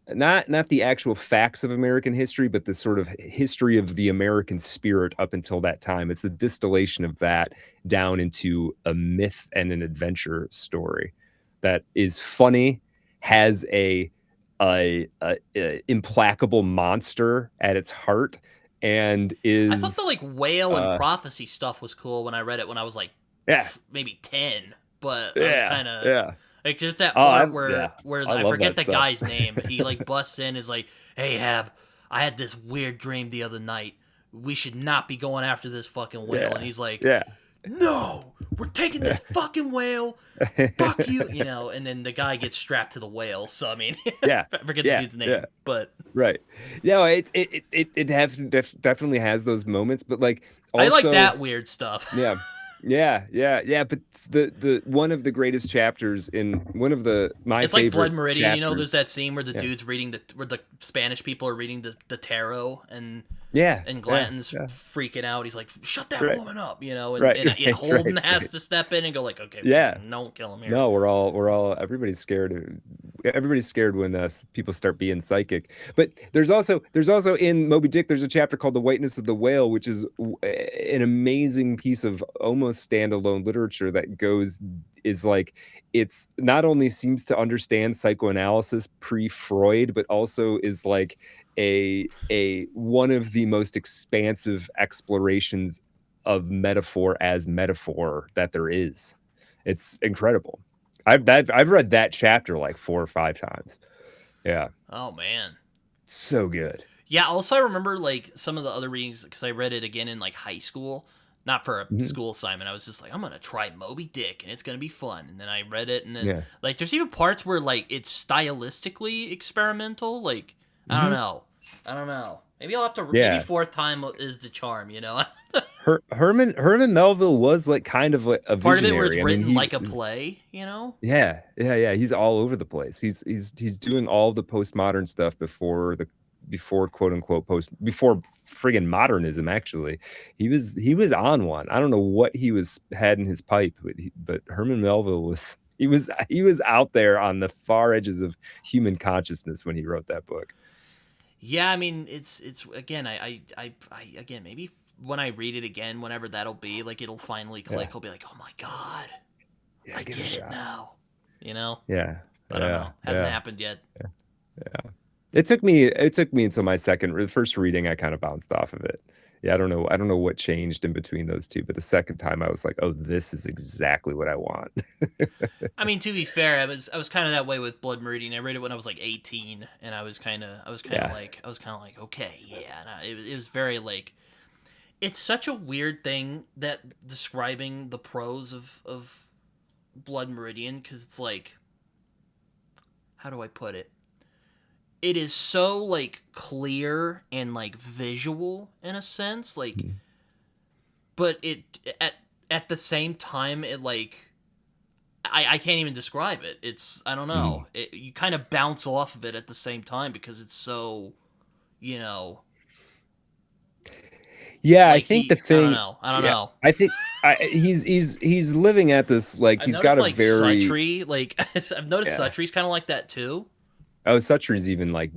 not the actual facts of American history, but the sort of history of the American spirit up until that time. It's a distillation of that down into a myth and an adventure story that is funny, has a implacable monster at its heart, and I thought the is like whale and uh prophecy stuff was cool when I read it when I was like yeah, maybe 10, but I was yeah, kind of yeah. like there's that Oh, part yeah, where I I love forget that the stuff. guy's name. He like busts in is like, "Hey Hab, I had this weird dream the other night. We should not be going after this fucking whale." And Yeah, he's like, yeah. "No, we're taking this fucking whale. Fuck you," you know. And then the guy gets strapped to the whale. So I mean, Yeah, I forget the yeah, dude's yeah. name, but Right. Yeah, definitely has those moments, but like I like also, that weird stuff. yeah, yeah. But the one of the greatest chapters in one of my It's like Blood favorite Meridian, you know. There's chapters. that scene where the Yeah, dude's reading where the Spanish people are reading the tarot, yeah, and yeah, Glanton's yeah. freaking out. He's like, "Shut that Right, woman up," you know. And right, and, and right, Holden has right. to step in and go like, "Okay, Yeah. don't kill him here." No, everybody's scared. Everybody's scared when people start being psychic. But there's also in Moby Dick there's a chapter called The Whiteness of the Whale, which is an amazing piece of almost standalone literature that is like it's not only seems to understand psychoanalysis pre-Freud, but also is like a one of the most expansive explorations of metaphor as metaphor that there is. It's incredible. I've read that chapter like 4 or 5 times. Yeah. Oh man. So good. Yeah. Also, I remember like some of the other readings because I read it again in like high school, not for a Mhm. school assignment. I was just like, I'm gonna try Moby Dick and it's gonna be fun. And then I read it, and then Yeah. like there's even parts where like it's stylistically experimental. Like I don't Mhm. know, I don't know. Maybe I'll have to. Maybe Yeah. fourth time is the charm. You know, Herman Melville was like kind of like a part of it where it's visionary. I mean, written like a play. You know. yeah. He's all over the place. He's doing all the postmodern stuff before quote unquote before friggin' modernism. Actually, he was on one. I don't know what had in his pipe, but Herman Melville was he was out there on the far edges of human consciousness when he wrote that book. Yeah, I mean, it's again, I again maybe when I read it again, whenever that'll be, like it'll finally Yeah, click. I'll be like, oh my god, yeah, I give it a get it shot. now. You know, Yeah, I don't yeah, know, hasn't yeah, happened yet. yeah. It took me until the first reading I kind of bounced off of it. Yeah, I don't know what changed in between those two, but the second time I was like, "Oh, this is exactly what I want." I mean, to be fair, I was kind of that way with Blood Meridian. I read it when I was like 18, and Yeah. I was kind of like, okay, yeah. And it was very like, it's such a weird thing that describing the prose of Blood Meridian, because it's like, how do I put it? It is so like clear and like visual in a sense, like, Mhm. but it at the same time it like I can't even describe it. It's I don't know. Mhm. You kind of bounce off of it at the same time because it's so, you know, Yeah, I like think the I don't thing know. I don't yeah, know. I think he's living at this like I've he's noticed got a like very Suttree, like I've noticed yeah. Suttree's kind of like that too. Oh, Suttree's even like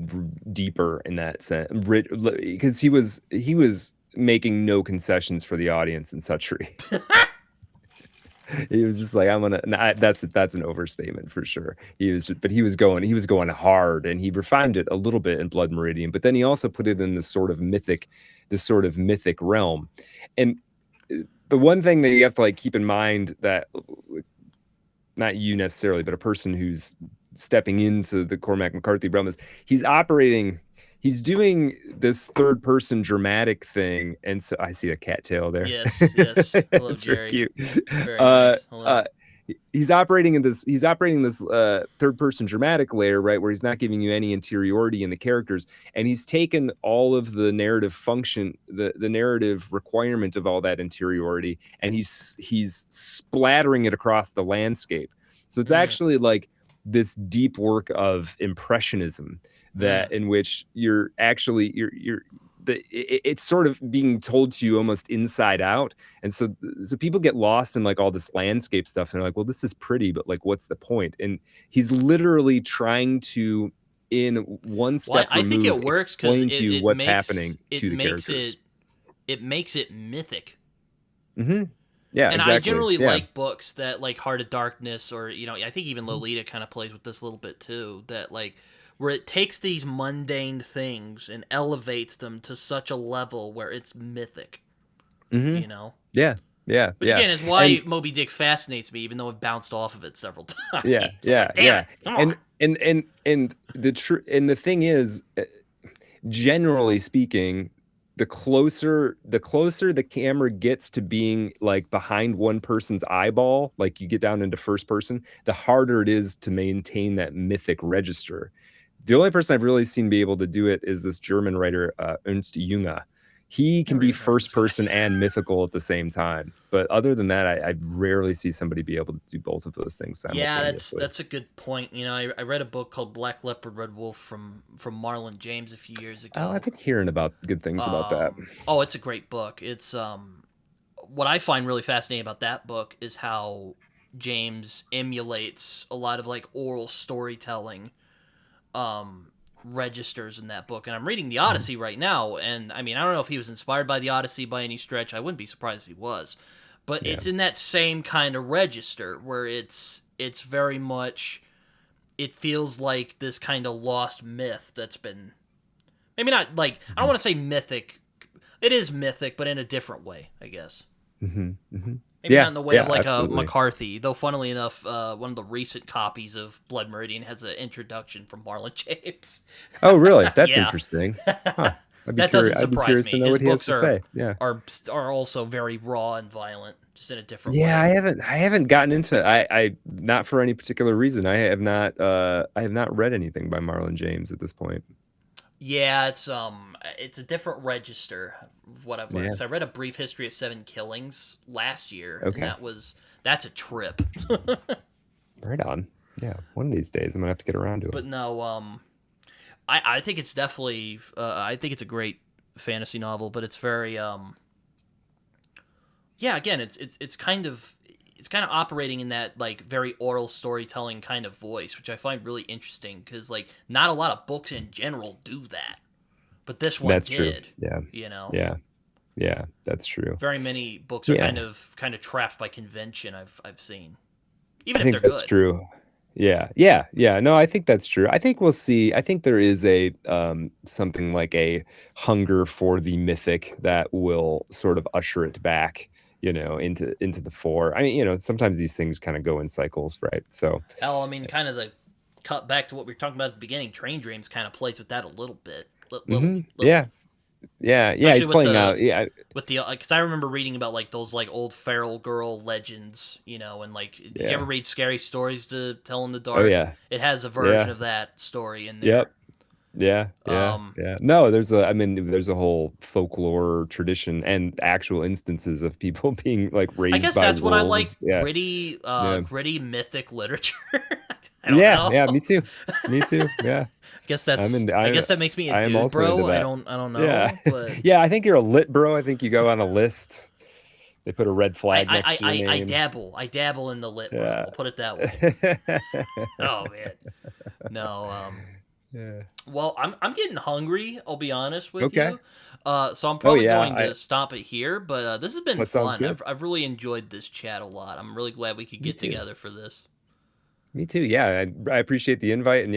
deeper in that sense because he was making no concessions for the audience in Suttree. He was just like, I'm gonna. Nah, that's an overstatement for sure. But he was going hard, and he refined it a little bit in Blood Meridian. But then he also put it in this sort of mythic realm. And the one thing that you have to like keep in mind that not you necessarily, but a person who's stepping into the Cormac McCarthy realm is he's doing this third person dramatic thing. And so I see a cattail there. Yes, yes. Hello, It's very Jerry. cute. Very Uh, nice. uh, Hello. he's operating this third person dramatic layer, right, where he's not giving you any interiority in the characters, and he's taken all of the narrative function, the narrative requirement of all that interiority, and he's splattering it across the landscape. So it's actually like this deep work of impressionism that in which you're actually it's sort of being told to you almost inside out. And so people get lost in like all this landscape stuff, and they're like, well, this is pretty, but like, what's the point? And he's literally trying to, in one step I think it works explain to you what's happening to the characters. It makes it mythic. Mm-hmm. Yeah, and exactly. I generally like books that, like Heart of Darkness, or I think even Lolita kind of plays with this a little bit too, that like where it takes these mundane things and elevates them to such a level where it's mythic. Yeah. Which again is why Moby Dick fascinates me, even though I've bounced off of it several times. Yeah. And the thing is, generally speaking, the closer the camera gets to being like behind one person's eyeball, like you get down into first person, the harder it is to maintain that mythic register. The only person I've really seen be able to do it is this German writer, Ernst Junger. He can be first person and mythical at the same time. But other than that, I rarely see somebody be able to do both of those things simultaneously. Yeah, that's a good point. I read a book called Black Leopard, Red Wolf from Marlon James a few years ago. Oh, I've been hearing about good things about that. Oh, it's a great book. It's what I find really fascinating about that book is how James emulates a lot of like oral storytelling registers in that book. And I'm reading the Odyssey right now, and I mean, I don't know if he was inspired by the Odyssey by any stretch. I wouldn't be surprised if he was, but it's in that same kind of register where it's very much, it feels like this kind of lost myth that's been, maybe not like, I don't want to say mythic, it is mythic, but in a different way, I guess. Maybe not in the way of like a McCarthy, though. Funnily enough, one of the recent copies of Blood Meridian has an introduction from Marlon James. Oh, really? That's interesting. Huh. That doesn't surprise me. To know what he has books to say. Yeah, are also very raw and violent, just in a different way. Yeah, I haven't gotten into. I not for any particular reason. I have not read anything by Marlon James at this point. Yeah, it's a different register of what I've learned. 'Cause I read A Brief History of Seven Killings last year, and that's a trip. Right on. Yeah, one of these days I'm gonna have to get around to it. But no, I think it's definitely I think it's a great fantasy novel, but it's very again, it's kind of operating in that like very oral storytelling kind of voice, which I find really interesting because like not a lot of books in general do that, but this one did. True. Yeah. Yeah, that's true. Very many books are kind of trapped by convention. I've seen, even if they're good. That's true. Yeah. No, I think that's true. I think we'll see. I think there is a something like a hunger for the mythic that will sort of usher it back, into the fore. I mean, sometimes these things kind of go in cycles, right? So, I mean, kind of the cut back to what we were talking about at the beginning. Train Dreams kind of plays with that a little bit. Yeah. He's playing out. Yeah, with the because I remember reading about like those like old feral girl legends, and like did you ever read Scary Stories to Tell in the Dark? Oh yeah, it has a version of that story in there. Yep. Yeah. No, there's a whole folklore tradition and actual instances of people being like raised. I guess by that's wolves. What I like. Yeah. Gritty mythic literature. Yeah, me too. Yeah. I guess that makes me a dude, also bro. I don't know. Yeah. But yeah, I think you're a lit bro. I think you go on a list. They put a red flag next to your name. I dabble in the lit, bro. I'll put it that way. Oh man. No, Yeah. Well, I'm getting hungry, I'll be honest with you. So I'm probably going to stop it here, but this has been fun. I've really enjoyed this chat a lot. I'm really glad we could get together for this. Me too. Yeah, I appreciate the invite, and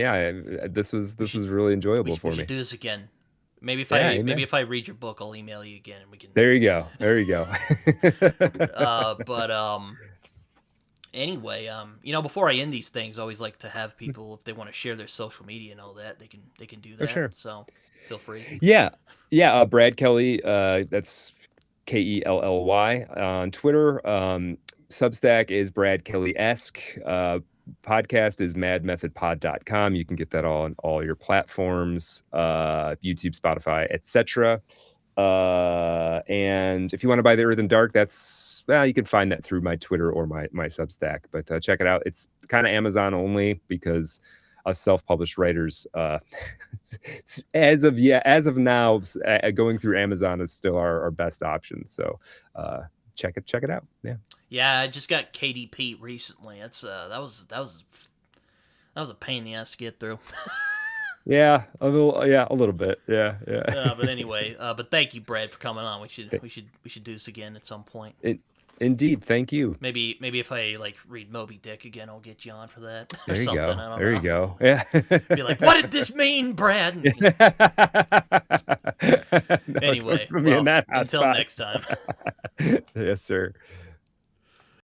this was really enjoyable for me. We should do this again. Maybe if I read your book, I'll email you again, and we can. There you go. Anyway, before I end these things, I always like to have people, if they want to share their social media and all that, they can do that. Oh, sure. So feel free. Yeah. Brad Kelly. That's Kelly on Twitter. Substack is Brad Kelly-esque. Podcast is madmethodpod.com. You can get that all on all your platforms, YouTube, Spotify, etc. And if you want to buy The Earth and Dark, you can find that through my Twitter or my Substack. But check it out. It's kind of Amazon only because us self-published writers, as of now, going through Amazon is still our best option. So check it out. Yeah, I just got KDP recently. That's that was a pain in the ass to get through. Yeah, a little bit. Yeah. But anyway, but thank you, Brad, for coming on. We should do this again at some point. Indeed, thank you. Maybe if I read Moby Dick again, I'll get you on for that. There you something. go. I don't there know. You go. Yeah. Be like, what did this mean, Brad? Anyway, until next time. Yes, sir.